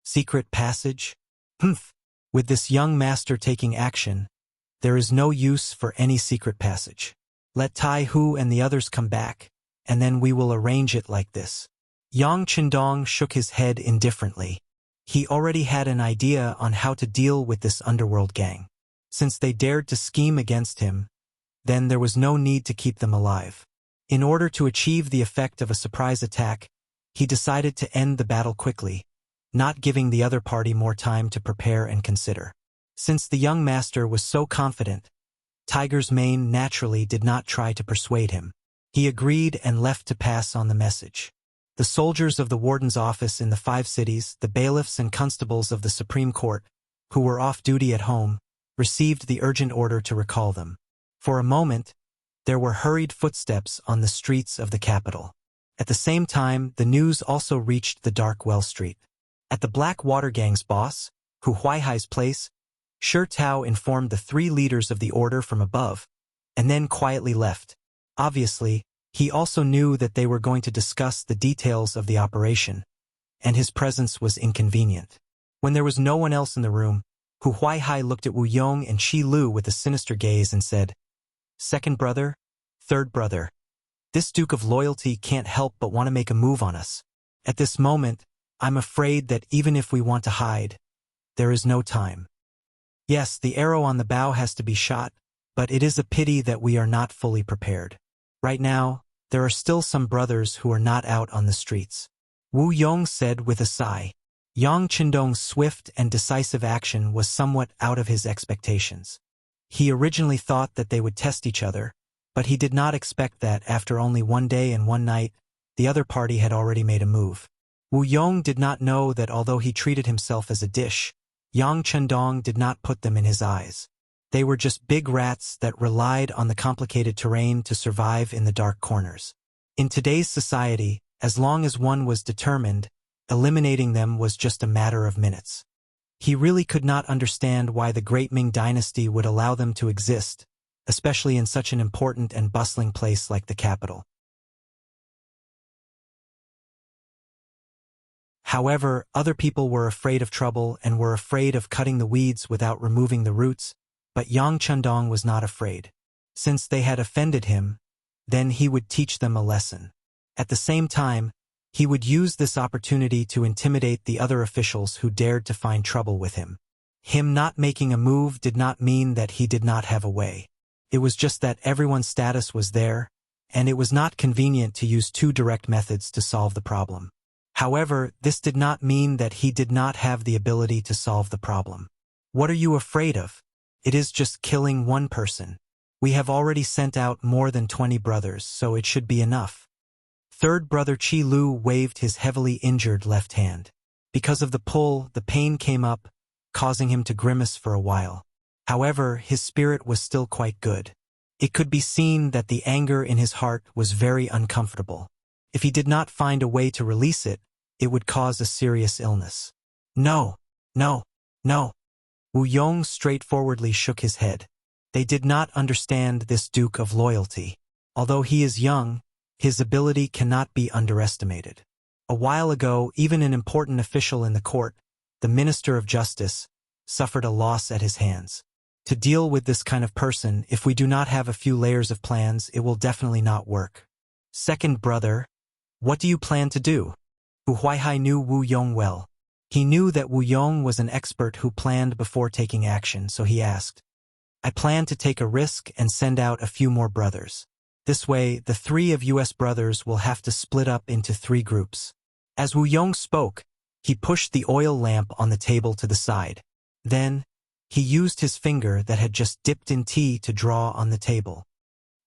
Secret passage? Humph! With this young master taking action, there is no use for any secret passage. Let Tai Hu and the others come back, and then we will arrange it like this. Yang Qindong shook his head indifferently. He already had an idea on how to deal with this underworld gang. Since they dared to scheme against him, then there was no need to keep them alive. In order to achieve the effect of a surprise attack, he decided to end the battle quickly, not giving the other party more time to prepare and consider. Since the young master was so confident, Tiger's Mane naturally did not try to persuade him. He agreed and left to pass on the message. The soldiers of the warden's office in the 5 cities, the bailiffs and constables of the Supreme Court, who were off duty at home, received the urgent order to recall them. For a moment, there were hurried footsteps on the streets of the capital. At the same time, the news also reached the Dark Well Street. At the Black Water Gang's boss, Hu Huaihai's place, Shi Tao informed the 3 leaders of the order from above, and then quietly left. Obviously, he also knew that they were going to discuss the details of the operation, and his presence was inconvenient. When there was no one else in the room, Hu Huaihai looked at Wu Yong and Qi Lu with a sinister gaze and said, "Second brother, third brother, this Duke of Loyalty can't help but want to make a move on us. At this moment, I'm afraid that even if we want to hide, there is no time." Yes, the arrow on the bow has to be shot, but it is a pity that we are not fully prepared. Right now, there are still some brothers who are not out on the streets. Wu Yong said with a sigh. Yang Qindong's swift and decisive action was somewhat out of his expectations. He originally thought that they would test each other, but he did not expect that after only one day and one night, the other party had already made a move. Wu Yong did not know that although he treated himself as a dish, Yang Qindong did not put them in his eyes. They were just big rats that relied on the complicated terrain to survive in the dark corners. In today's society, as long as one was determined, eliminating them was just a matter of minutes. He really could not understand why the Great Ming dynasty would allow them to exist, especially in such an important and bustling place like the capital. However, other people were afraid of trouble and were afraid of cutting the weeds without removing the roots, but Yang Qindong was not afraid. Since they had offended him, then he would teach them a lesson. At the same time, he would use this opportunity to intimidate the other officials who dared to find trouble with him. Him not making a move did not mean that he did not have a way. It was just that everyone's status was there, and it was not convenient to use two direct methods to solve the problem. However, this did not mean that he did not have the ability to solve the problem. What are you afraid of? It is just killing one person. We have already sent out more than 20 brothers, so it should be enough. Third brother Qi Lu waved his heavily injured left hand. Because of the pull, the pain came up, causing him to grimace for a while. However, his spirit was still quite good. It could be seen that the anger in his heart was very uncomfortable. If he did not find a way to release it, it would cause a serious illness. No, no, no. Wu Yong straightforwardly shook his head. They did not understand this Duke of Loyalty. Although he is young, his ability cannot be underestimated. A while ago, even an important official in the court, the Minister of Justice, suffered a loss at his hands. To deal with this kind of person, if we do not have a few layers of plans, it will definitely not work. Second brother, what do you plan to do? Hu Huaihai knew Wu Yong well. He knew that Wu Yong was an expert who planned before taking action, so he asked, I plan to take a risk and send out a few more brothers. This way, the 3 of US brothers will have to split up into 3 groups. As Wu Yong spoke, he pushed the oil lamp on the table to the side. Then, he used his finger that had just dipped in tea to draw on the table.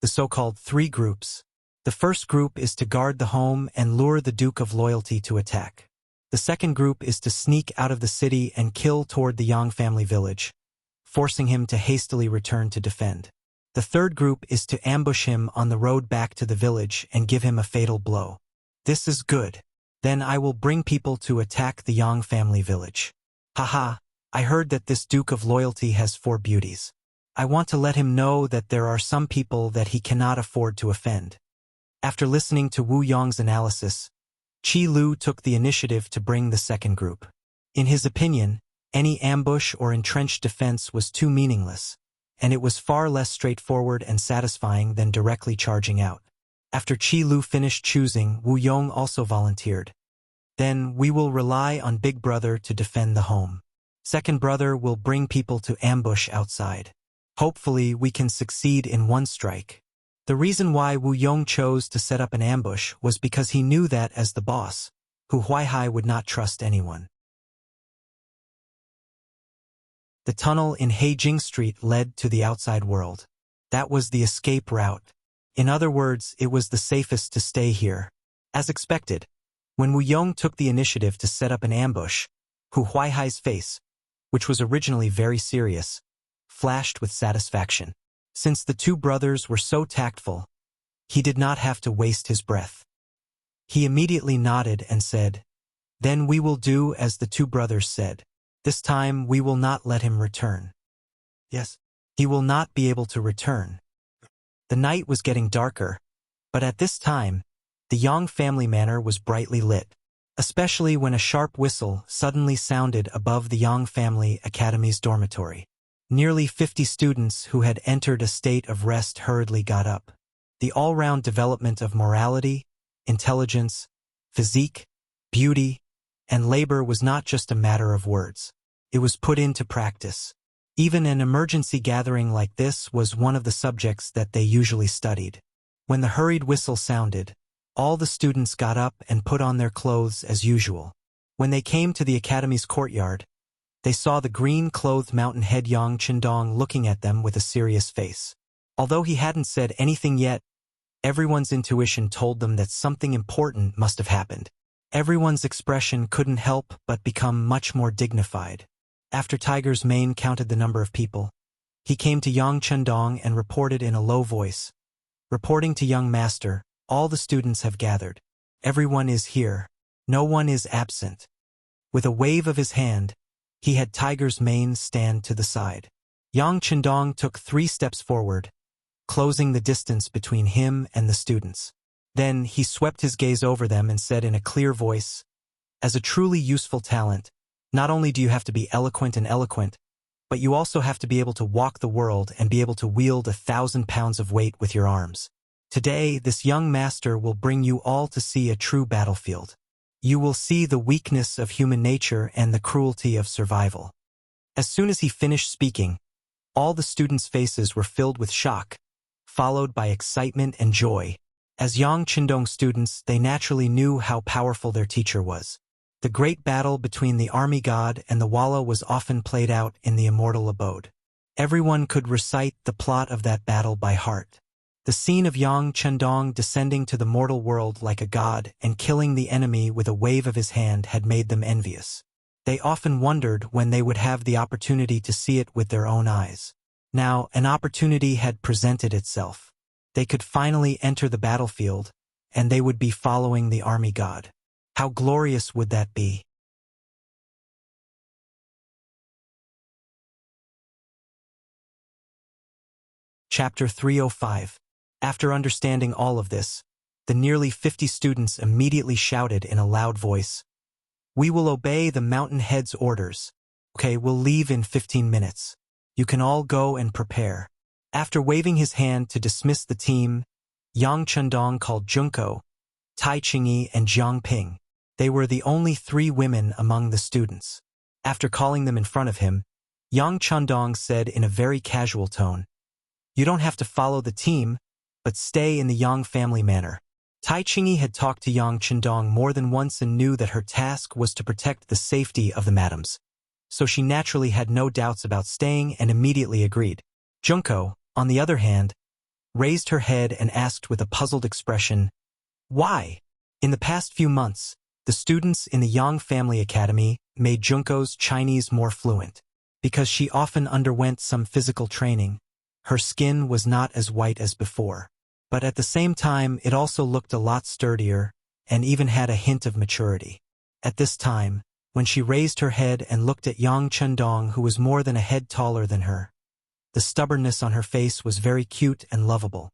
The so-called 3 groups. The first group is to guard the home and lure the Duke of Loyalty to attack. The second group is to sneak out of the city and kill toward the Yang family village, forcing him to hastily return to defend. The third group is to ambush him on the road back to the village and give him a fatal blow. This is good. Then I will bring people to attack the Yang family village. Haha, I heard that this Duke of Loyalty has 4 beauties. I want to let him know that there are some people that he cannot afford to offend. After listening to Wu Yong's analysis, Qi Lu took the initiative to bring the second group. In his opinion, any ambush or entrenched defense was too meaningless, and it was far less straightforward and satisfying than directly charging out. After Qi Lu finished choosing, Wu Yong also volunteered. Then we will rely on Big Brother to defend the home. Second brother will bring people to ambush outside. Hopefully we can succeed in one strike. The reason why Wu Yong chose to set up an ambush was because he knew that as the boss, Hu Huaihai would not trust anyone. The tunnel in Heijing Street led to the outside world. That was the escape route. In other words, it was the safest to stay here. As expected, when Wu Yong took the initiative to set up an ambush, Hu Huaihai's face, which was originally very serious, flashed with satisfaction. Since the 2 brothers were so tactful, he did not have to waste his breath. He immediately nodded and said, Then we will do as the 2 brothers said. This time we will not let him return. Yes, he will not be able to return. The night was getting darker, but at this time, the Yang family manor was brightly lit, especially when a sharp whistle suddenly sounded above the Yang family academy's dormitory. Nearly 50 students who had entered a state of rest hurriedly got up. The all-round development of morality, intelligence, physique, beauty, and labor was not just a matter of words. It was put into practice. Even an emergency gathering like this was one of the subjects that they usually studied. When the hurried whistle sounded, all the students got up and put on their clothes as usual. When they came to the academy's courtyard, they saw the green-clothed mountain head Yang Chendong looking at them with a serious face. Although he hadn't said anything yet, everyone's intuition told them that something important must have happened. Everyone's expression couldn't help but become much more dignified. After Tiger's Mane counted the number of people, he came to Yang Chendong and reported in a low voice. Reporting to young master, all the students have gathered. Everyone is here. No one is absent. With a wave of his hand, he had Tiger's Mane stand to the side. Yang Chendong took 3 steps forward, closing the distance between him and the students. Then he swept his gaze over them and said in a clear voice, "As a truly useful talent, not only do you have to be eloquent and eloquent, but you also have to be able to walk the world and be able to wield 1,000 pounds of weight with your arms. Today, this young master will bring you all to see a true battlefield. You will see the weakness of human nature and the cruelty of survival." As soon as he finished speaking, all the students' faces were filled with shock, followed by excitement and joy. As Yang Chendong students, they naturally knew how powerful their teacher was. The great battle between the army god and the Walla was often played out in the immortal abode. Everyone could recite the plot of that battle by heart. The scene of Yang Chendong descending to the mortal world like a god and killing the enemy with a wave of his hand had made them envious. They often wondered when they would have the opportunity to see it with their own eyes. Now, an opportunity had presented itself. They could finally enter the battlefield, and they would be following the army god. How glorious would that be? Chapter 305. After understanding all of this, the nearly 50 students immediately shouted in a loud voice, "We will obey the mountain head's orders. Okay, we'll leave in 15 minutes. You can all go and prepare." After waving his hand to dismiss the team, Yang Chendong called Junko, Tai Qingyi, and Jiang Ping. They were the only 3 women among the students. After calling them in front of him, Yang Chendong said in a very casual tone, "You don't have to follow the team, but stay in the Yang family manner." Tai Qingyi had talked to Yang Chendong more than once and knew that her task was to protect the safety of the madams, so she naturally had no doubts about staying and immediately agreed. Junko, on the other hand, raised her head and asked with a puzzled expression, "Why?" In the past few months, the students in the Yang Family Academy made Junko's Chinese more fluent. Because she often underwent some physical training, her skin was not as white as before. But at the same time, it also looked a lot sturdier and even had a hint of maturity. At this time, when she raised her head and looked at Yang Chendong, who was more than a head taller than her, the stubbornness on her face was very cute and lovable.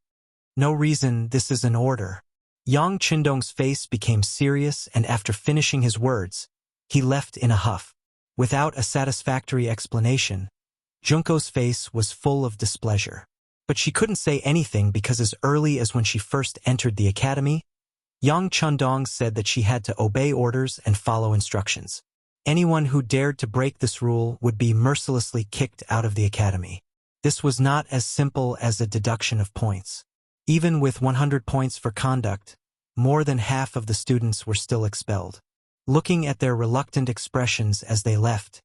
"No reason, this is an order." Yang Chendong's face became serious, and after finishing his words, he left in a huff. Without a satisfactory explanation, Junko's face was full of displeasure. But she couldn't say anything because as early as when she first entered the academy, Yang Chendong said that she had to obey orders and follow instructions. Anyone who dared to break this rule would be mercilessly kicked out of the academy. This was not as simple as a deduction of points. Even with 100 points for conduct, more than half of the students were still expelled. Looking at their reluctant expressions as they left,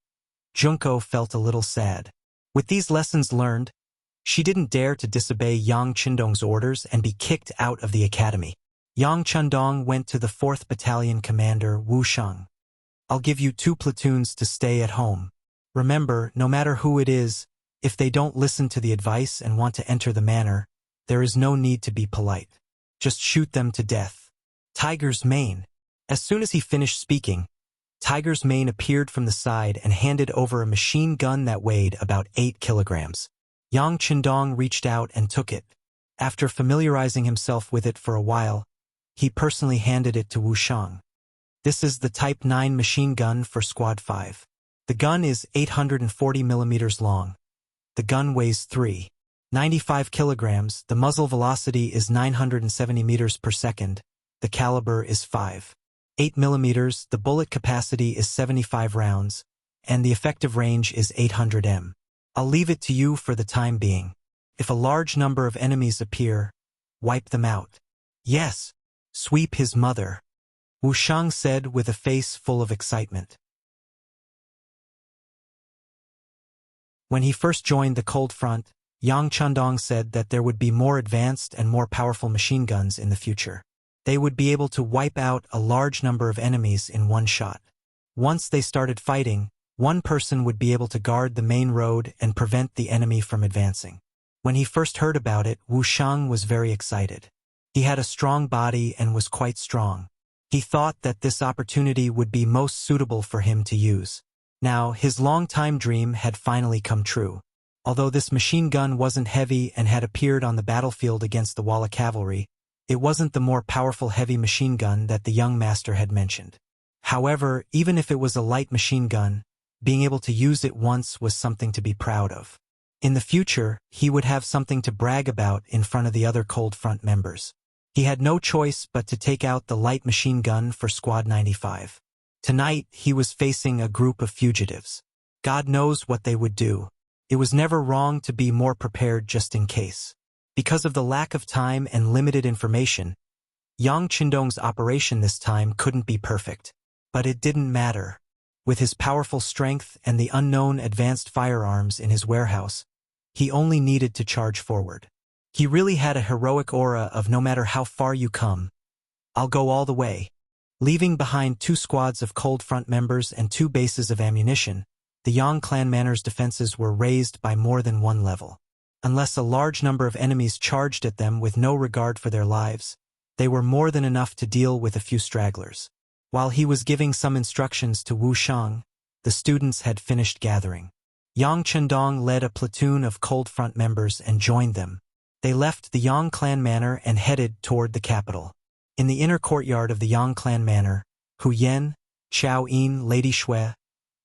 Junko felt a little sad. With these lessons learned, she didn't dare to disobey Yang Chendong's orders and be kicked out of the academy. Yang Chendong went to the 4th Battalion commander Wuxia. "I'll give you 2 platoons to stay at home. Remember, no matter who it is, if they don't listen to the advice and want to enter the manor, there is no need to be polite. Just shoot them to death." Tiger's Mane. As soon as he finished speaking, Tiger's Mane appeared from the side and handed over a machine gun that weighed about 8 kilograms. Yang Chendong reached out and took it. After familiarizing himself with it for a while, he personally handed it to Wuxiang. "This is the Type 9 machine gun for Squad 5. The gun is 840 millimeters long. The gun weighs 3.95 kilograms, the muzzle velocity is 970 meters per second, the caliber is 5.8 millimeters, the bullet capacity is 75 rounds, and the effective range is 800 m. I'll leave it to you for the time being. If a large number of enemies appear, wipe them out. Yes, sweep his mother, Wuxiang said with a face full of excitement. When he first joined the Cold Front, Yang Chandong said that there would be more advanced and more powerful machine guns in the future. They would be able to wipe out a large number of enemies in one shot. Once they started fighting, one person would be able to guard the main road and prevent the enemy from advancing. When he first heard about it, Wuxiang was very excited. He had a strong body and was quite strong. He thought that this opportunity would be most suitable for him to use. Now, his long-time dream had finally come true. Although this machine gun wasn't heavy and had appeared on the battlefield against the Walla cavalry, it wasn't the more powerful heavy machine gun that the young master had mentioned. However, even if it was a light machine gun, being able to use it once was something to be proud of. In the future, he would have something to brag about in front of the other Cold Front members. He had no choice but to take out the light machine gun for Squad 95. Tonight, he was facing a group of fugitives. God knows what they would do. It was never wrong to be more prepared just in case. Because of the lack of time and limited information, Yang Qindong's operation this time couldn't be perfect. But it didn't matter. With his powerful strength and the unknown advanced firearms in his warehouse, he only needed to charge forward. He really had a heroic aura of no matter how far you come, I'll go all the way. Leaving behind 2 squads of Cold Front members and 2 bases of ammunition, the Yang clan manor's defenses were raised by more than 1 level. Unless a large number of enemies charged at them with no regard for their lives, they were more than enough to deal with a few stragglers. While he was giving some instructions to Wuxiang, the students had finished gathering. Yang Chendong led a platoon of Cold Front members and joined them. They left the Yang clan manor and headed toward the capital. In the inner courtyard of the Yang clan manor, Hu Yen, Chao Yin, Lady Shui,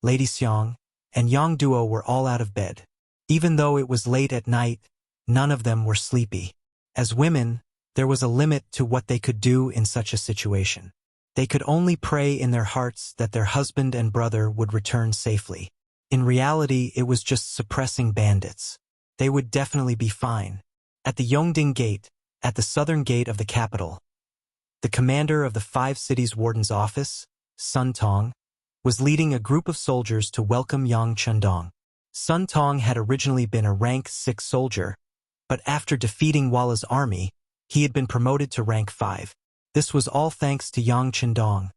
Lady Xiang, and Yang Duo were all out of bed. Even though it was late at night, none of them were sleepy. As women, there was a limit to what they could do in such a situation. They could only pray in their hearts that their husband and brother would return safely. In reality, it was just suppressing bandits. They would definitely be fine. At the Yongding Gate, at the southern gate of the capital, the commander of the 5 cities warden's office, Sun Tong, was leading a group of soldiers to welcome Yang Chendong. Sun Tong had originally been a rank 6 soldier, but after defeating Walla's army, he had been promoted to rank 5. This was all thanks to Yang Chendong,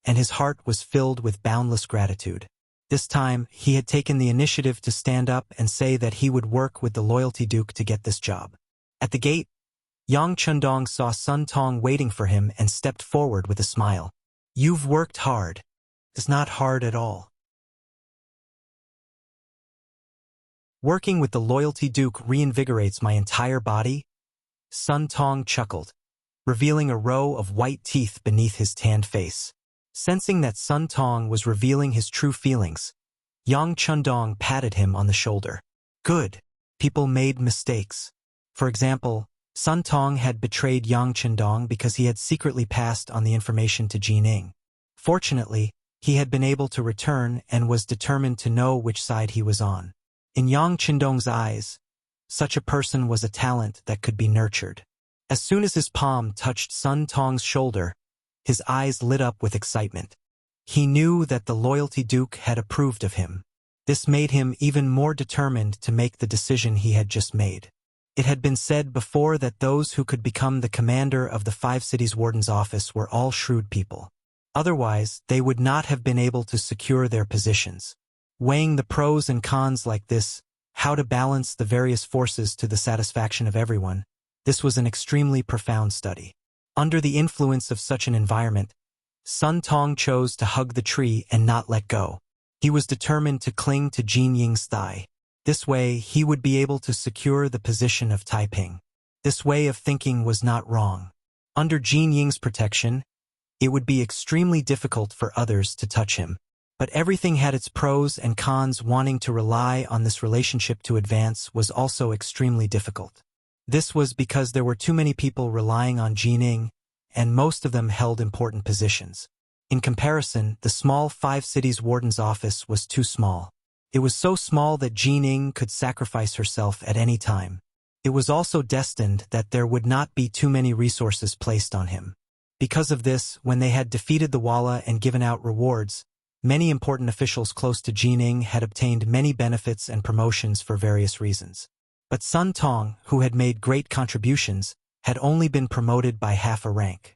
and his heart was filled with boundless gratitude. This time, he had taken the initiative to stand up and say that he would work with the Loyalty Duke to get this job. At the gate, Yang Chendong saw Sun Tong waiting for him and stepped forward with a smile. "You've worked hard. It's not hard at all. Working with the Loyalty Duke reinvigorates my entire body?" Sun Tong chuckled, revealing a row of white teeth beneath his tanned face. Sensing that Sun Tong was revealing his true feelings, Yang Chendong patted him on the shoulder. "Good. People made mistakes. For example, Sun Tong had betrayed Yang Chendong because he had secretly passed on the information to Jining. Fortunately, he had been able to return and was determined to know which side he was on. In Yang Chendong's eyes, such a person was a talent that could be nurtured. As soon as his palm touched Sun Tong's shoulder, his eyes lit up with excitement. He knew that the Loyalty Duke had approved of him. This made him even more determined to make the decision he had just made. It had been said before that those who could become the commander of the 5 cities warden's office were all shrewd people. Otherwise, they would not have been able to secure their positions. Weighing the pros and cons like this, how to balance the various forces to the satisfaction of everyone, this was an extremely profound study. Under the influence of such an environment, Sun Tong chose to hug the tree and not let go. He was determined to cling to Jin Ying's thigh. This way, he would be able to secure the position of Taiping. This way of thinking was not wrong. Under Jin Ying's protection, it would be extremely difficult for others to touch him. But everything had its pros and cons. Wanting to rely on this relationship to advance was also extremely difficult. This was because there were too many people relying on Jining, and most of them held important positions. In comparison, the small 5 cities warden's office was too small. It was so small that Jining could sacrifice herself at any time. It was also destined that there would not be too many resources placed on him. Because of this, when they had defeated the Walla and given out rewards, many important officials close to Jining had obtained many benefits and promotions for various reasons. But Sun Tong, who had made great contributions, had only been promoted by half a rank.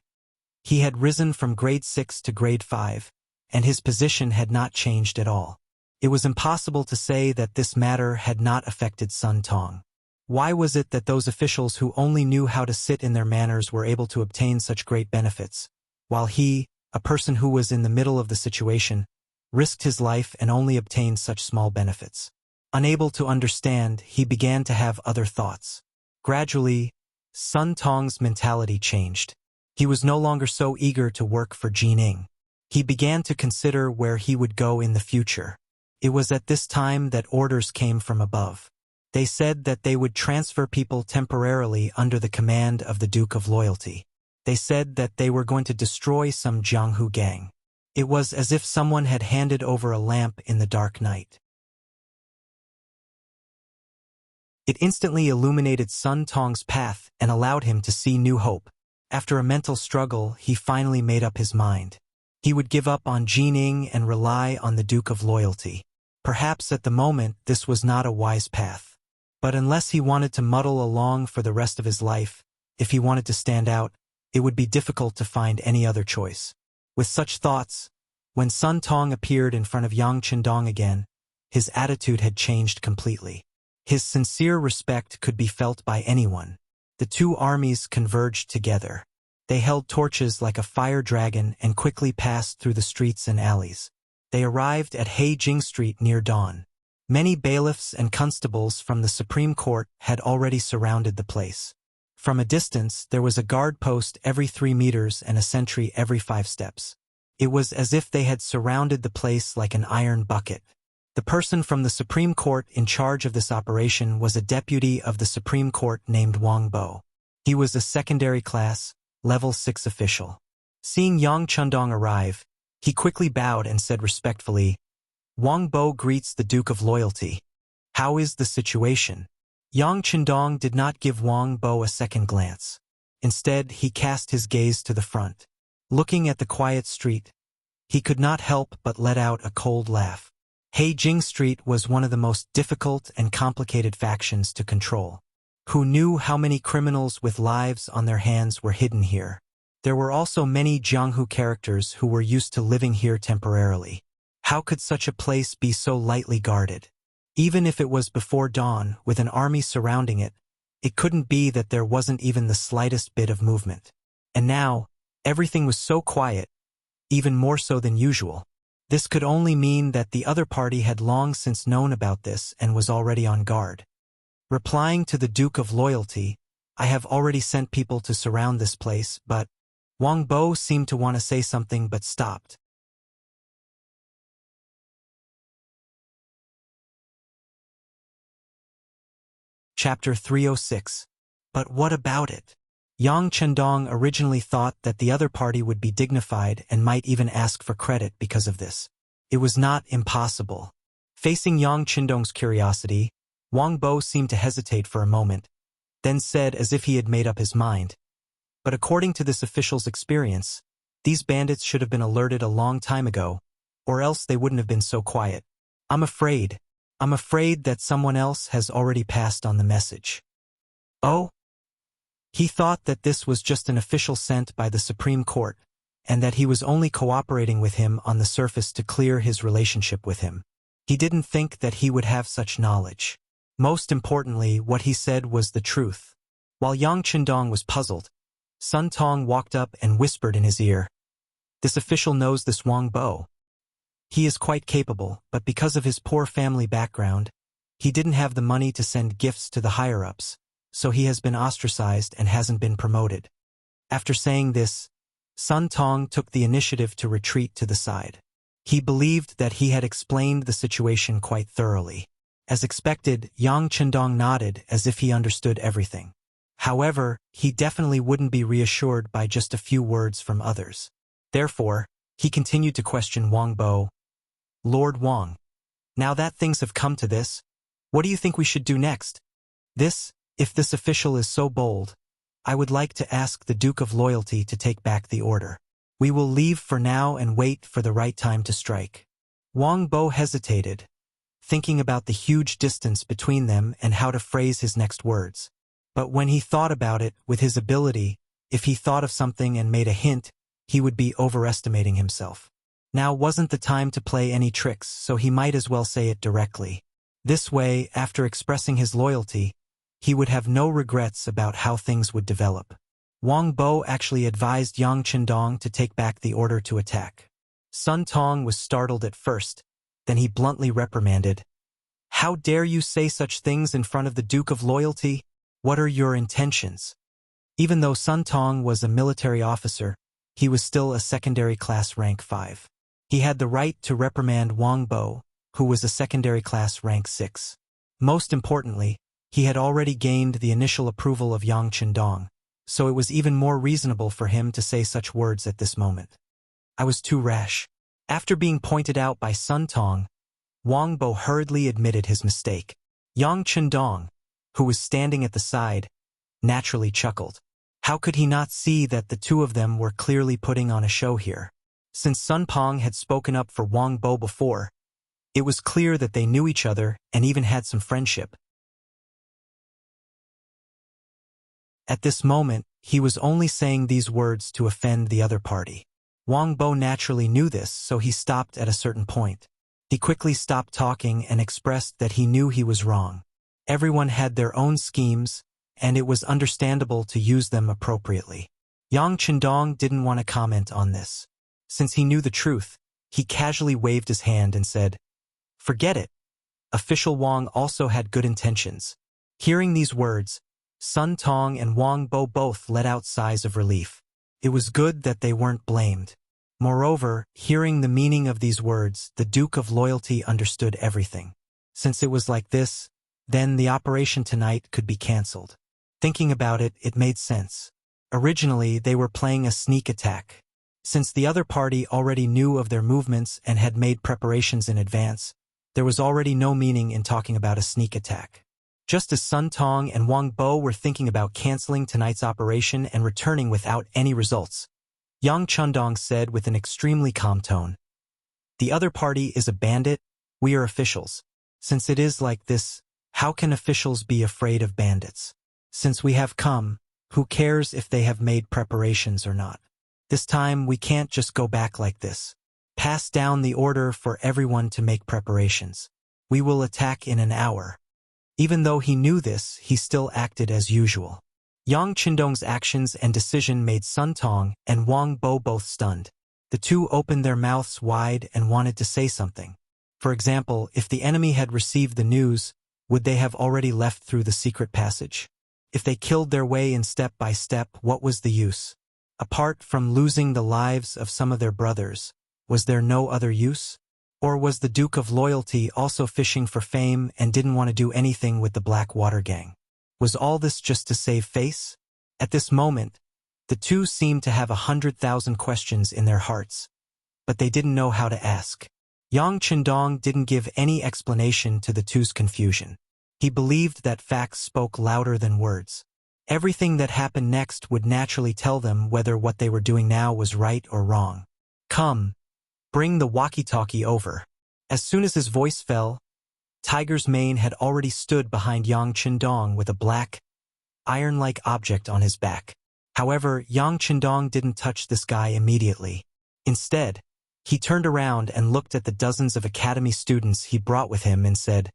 He had risen from grade 6 to grade 5, and his position had not changed at all. It was impossible to say that this matter had not affected Sun Tong. Why was it that those officials who only knew how to sit in their manners were able to obtain such great benefits, while he, a person who was in the middle of the situation, risked his life and only obtained such small benefits? Unable to understand, he began to have other thoughts. Gradually, Sun Tong's mentality changed. He was no longer so eager to work for Jining. He began to consider where he would go in the future. It was at this time that orders came from above. They said that they would transfer people temporarily under the command of the Duke of Loyalty. They said that they were going to destroy some Jianghu gang. It was as if someone had handed over a lamp in the dark night. It instantly illuminated Sun Tong's path and allowed him to see new hope. After a mental struggle, he finally made up his mind. He would give up on Jining and rely on the Duke of Loyalty. Perhaps at the moment this was not a wise path. But unless he wanted to muddle along for the rest of his life, if he wanted to stand out, it would be difficult to find any other choice. With such thoughts, when Sun Tong appeared in front of Yang Chendong again, his attitude had changed completely. His sincere respect could be felt by anyone. The two armies converged together. They held torches like a fire dragon and quickly passed through the streets and alleys. They arrived at Heijing Street near dawn. Many bailiffs and constables from the Supreme Court had already surrounded the place. From a distance, there was a guard post every 3 meters and a sentry every 5 steps. It was as if they had surrounded the place like an iron bucket. The person from the Supreme Court in charge of this operation was a deputy of the Supreme Court named Wang Bo. He was a secondary class, level 6 official. Seeing Yang Chendong arrive, he quickly bowed and said respectfully, "Wang Bo greets the Duke of Loyalty. How is the situation?" Yang Chendong did not give Wang Bo a second glance. Instead, he cast his gaze to the front. Looking at the quiet street, he could not help but let out a cold laugh. Heijing Street was one of the most difficult and complicated factions to control. Who knew how many criminals with lives on their hands were hidden here? There were also many Jianghu characters who were used to living here temporarily. How could such a place be so lightly guarded? Even if it was before dawn, with an army surrounding it, it couldn't be that there wasn't even the slightest bit of movement. And now, everything was so quiet, even more so than usual. This could only mean that the other party had long since known about this and was already on guard. Replying to the Duke of Loyalty, "I have already sent people to surround this place, but..." Wang Bo seemed to want to say something but stopped. Chapter 306. But what about it? Yang Chendong originally thought that the other party would be dignified and might even ask for credit because of this. It was not impossible. Facing Yang Chendong's curiosity, Wang Bo seemed to hesitate for a moment, then said as if he had made up his mind, "But according to this official's experience, these bandits should have been alerted a long time ago, or else they wouldn't have been so quiet. I'm afraid that someone else has already passed on the message." Oh? He thought that this was just an official sent by the Supreme Court, and that he was only cooperating with him on the surface to clear his relationship with him. He didn't think that he would have such knowledge. Most importantly, what he said was the truth. While Yang Chendong was puzzled, Sun Tong walked up and whispered in his ear, "This official knows this Wang Bo. He is quite capable, but because of his poor family background, he didn't have the money to send gifts to the higher-ups, so he has been ostracized and hasn't been promoted." After saying this, Sun Tong took the initiative to retreat to the side. He believed that he had explained the situation quite thoroughly. As expected, Yang Chendong nodded as if he understood everything. However, he definitely wouldn't be reassured by just a few words from others. Therefore, he continued to question Wang Bo. "Lord Wang, Now that things have come to this, what do you think we should do next? If this official is so bold, I would like to ask the Duke of Loyalty to take back the order. We will leave for now and wait for the right time to strike. Wang Bo hesitated, thinking about the huge distance between them and how to phrase his next words. But when he thought about it, with his ability, if he thought of something and made a hint, he would be overestimating himself. Now wasn't the time to play any tricks, so he might as well say it directly. This way, after expressing his loyalty, he would have no regrets about how things would develop. Wang Bo actually advised Yang Qindong to take back the order to attack. Sun Tong was startled at first, then he bluntly reprimanded, "How dare you say such things in front of the Duke of Loyalty? What are your intentions?" Even though Sun Tong was a military officer, he was still a secondary class rank 5. He had the right to reprimand Wang Bo, who was a secondary class rank 6. Most importantly, he had already gained the initial approval of Yang Qindong, so it was even more reasonable for him to say such words at this moment. I was too rash. After being pointed out by Sun Tong, Wang Bo hurriedly admitted his mistake. Yang Qindong, who was standing at the side, naturally chuckled. How could he not see that the two of them were clearly putting on a show here? Since Sun Pong had spoken up for Wang Bo before, it was clear that they knew each other and even had some friendship. At this moment, he was only saying these words to offend the other party. Wang Bo naturally knew this, so he stopped at a certain point. He quickly stopped talking and expressed that he knew he was wrong. Everyone had their own schemes, and it was understandable to use them appropriately. Yang Qindong didn't want to comment on this. Since he knew the truth, he casually waved his hand and said, "Forget it." Official Wang also had good intentions. Hearing these words, Sun Tong and Wang Bo both let out sighs of relief. It was good that they weren't blamed. Moreover, hearing the meaning of these words, the Duke of Loyalty understood everything. Since it was like this, then the operation tonight could be cancelled. Thinking about it, it made sense. Originally, they were playing a sneak attack. Since the other party already knew of their movements and had made preparations in advance, there was already no meaning in talking about a sneak attack. Just as Sun Tong and Wang Bo were thinking about canceling tonight's operation and returning without any results, Yang Qindong said with an extremely calm tone, "The other party is a bandit, we are officials. Since it is like this, how can officials be afraid of bandits? Since we have come, who cares if they have made preparations or not? This time we can't just go back like this. Pass down the order for everyone to make preparations. We will attack in an hour." Even though he knew this, he still acted as usual. Yang Qindong's actions and decision made Sun Tong and Wang Bo both stunned. The two opened their mouths wide and wanted to say something. For example, if the enemy had received the news, would they have already left through the secret passage? If they killed their way in step by step, what was the use? Apart from losing the lives of some of their brothers, was there no other use? Or was the Duke of Loyalty also fishing for fame and didn't want to do anything with the Black Water Gang? Was all this just to save face? At this moment, the two seemed to have 100,000 questions in their hearts, but they didn't know how to ask. Yang Qindong didn't give any explanation to the two's confusion. He believed that facts spoke louder than words. Everything that happened next would naturally tell them whether what they were doing now was right or wrong. "Come. Bring the walkie-talkie over." As soon as his voice fell, Tiger's mane had already stood behind Yang Qindong with a black, iron-like object on his back. However, Yang Qindong didn't touch this guy immediately. Instead, he turned around and looked at the dozens of academy students he brought with him and said,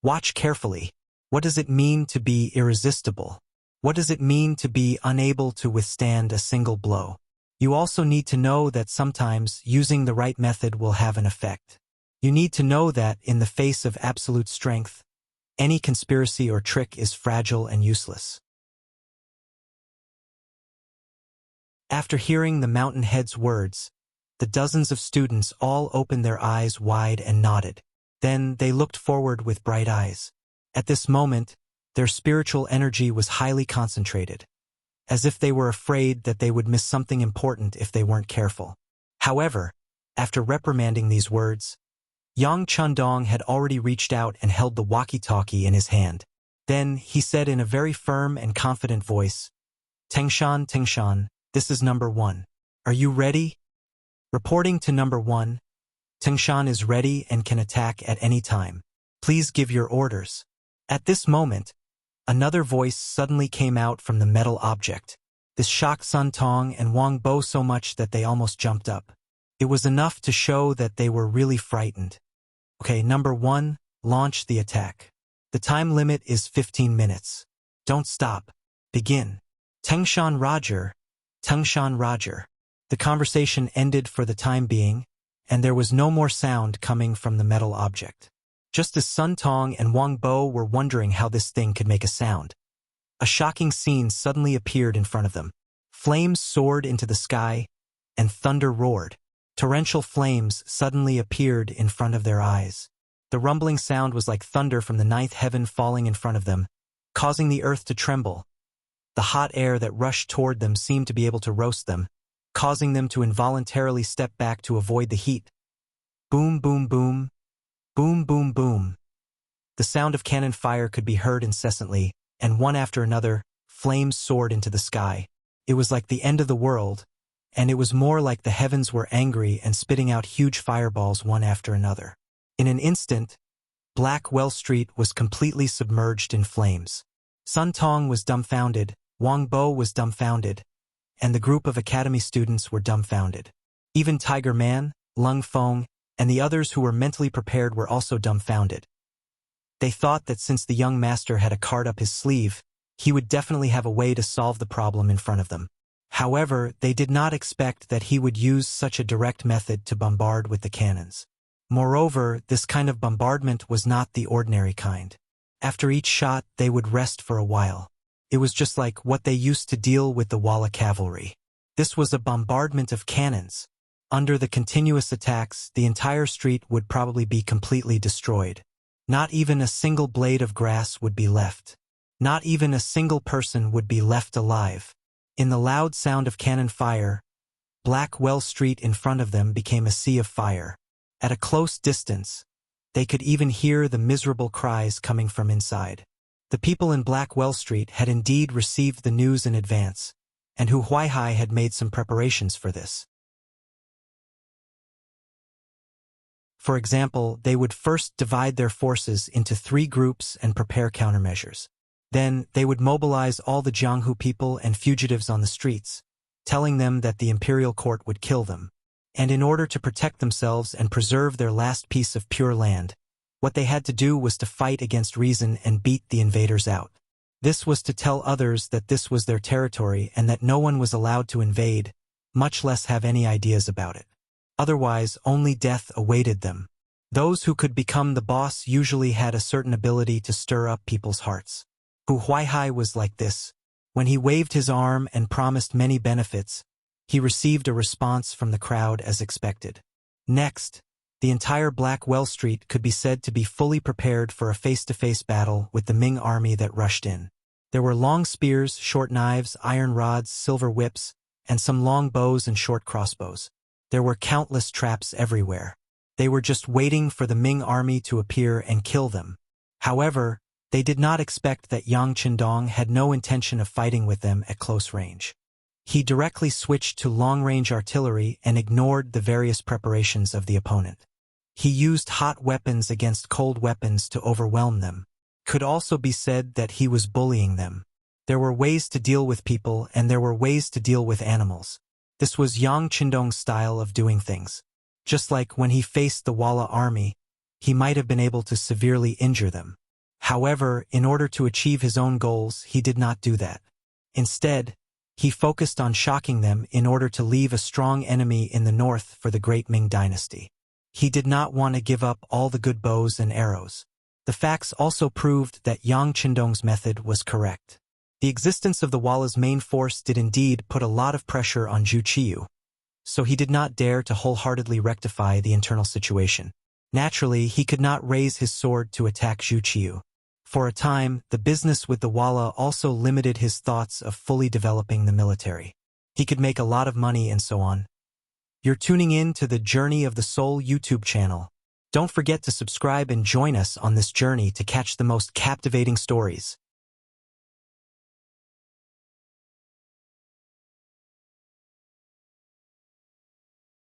"Watch carefully. What does it mean to be irresistible? What does it mean to be unable to withstand a single blow? You also need to know that sometimes using the right method will have an effect. You need to know that in the face of absolute strength, any conspiracy or trick is fragile and useless." After hearing the mountain head's words, the dozens of students all opened their eyes wide and nodded. Then they looked forward with bright eyes. At this moment, their spiritual energy was highly concentrated, as if they were afraid that they would miss something important if they weren't careful. However, after reprimanding these words, Yang Chandong had already reached out and held the walkie-talkie in his hand. Then, he said in a very firm and confident voice, Tengshan, this is number 1. Are you ready? Reporting to number 1, Tengshan is ready and can attack at any time. Please give your orders. At this moment, another voice suddenly came out from the metal object. This shocked Sun Tong and Wang Bo so much that they almost jumped up. It was enough to show that they were really frightened. Okay, number 1, launch the attack. The time limit is 15 minutes. Don't stop. Begin. Tengshan Roger. The conversation ended for the time being, and there was no more sound coming from the metal object. Just as Sun Tong and Wang Bo were wondering how this thing could make a sound, a shocking scene suddenly appeared in front of them. Flames soared into the sky, and thunder roared. Torrential flames suddenly appeared in front of their eyes. The rumbling sound was like thunder from the 9th heaven falling in front of them, causing the earth to tremble. The hot air that rushed toward them seemed to be able to roast them, causing them to involuntarily step back to avoid the heat. Boom, boom, boom. Boom, boom, boom. The sound of cannon fire could be heard incessantly, and one after another, flames soared into the sky. It was like the end of the world, and it was more like the heavens were angry and spitting out huge fireballs one after another. In an instant, Blackwell Street was completely submerged in flames. Sun Tong was dumbfounded, Wang Bo was dumbfounded, and the group of academy students were dumbfounded. Even Tiger Man, Lung Feng, and the others who were mentally prepared were also dumbfounded. They thought that since the young master had a card up his sleeve, he would definitely have a way to solve the problem in front of them. However, they did not expect that he would use such a direct method to bombard with the cannons. Moreover, this kind of bombardment was not the ordinary kind. After each shot, they would rest for a while. It was just like what they used to deal with the Walla cavalry. This was a bombardment of cannons. Under the continuous attacks, the entire street would probably be completely destroyed. Not even a single blade of grass would be left. Not even a single person would be left alive. In the loud sound of cannon fire, Blackwell Street in front of them became a sea of fire. At a close distance, they could even hear the miserable cries coming from inside. The people in Blackwell Street had indeed received the news in advance, and Hu Huaihai had made some preparations for this. For example, they would first divide their forces into 3 groups and prepare countermeasures. Then, they would mobilize all the Jianghu people and fugitives on the streets, telling them that the imperial court would kill them. And in order to protect themselves and preserve their last piece of pure land, what they had to do was to fight against reason and beat the invaders out. This was to tell others that this was their territory and that no one was allowed to invade, much less have any ideas about it. Otherwise, only death awaited them. Those who could become the boss usually had a certain ability to stir up people's hearts. Hu Huaihai was like this. When he waved his arm and promised many benefits, he received a response from the crowd as expected. Next, the entire Blackwell Street could be said to be fully prepared for a face-to-face battle with the Ming army that rushed in. There were long spears, short knives, iron rods, silver whips, and some long bows and short crossbows. There were countless traps everywhere. They were just waiting for the Ming army to appear and kill them. However, they did not expect that Yang Qindong had no intention of fighting with them at close range. He directly switched to long-range artillery and ignored the various preparations of the opponent. He used hot weapons against cold weapons to overwhelm them. Could also be said that he was bullying them. There were ways to deal with people and there were ways to deal with animals. This was Yang Qindong's style of doing things. Just like when he faced the Walla army, he might have been able to severely injure them. However, in order to achieve his own goals, he did not do that. Instead, he focused on shocking them in order to leave a strong enemy in the north for the Great Ming Dynasty. He did not want to give up all the good bows and arrows. The facts also proved that Yang Qindong's method was correct. The existence of the Walla's main force did indeed put a lot of pressure on Zhu Qiyu, so he did not dare to wholeheartedly rectify the internal situation. Naturally, he could not raise his sword to attack Zhu Qiyu. For a time, the business with the Walla also limited his thoughts of fully developing the military. He could make a lot of money and so on. You're tuning in to the Journey of the Soul YouTube channel. Don't forget to subscribe and join us on this journey to catch the most captivating stories.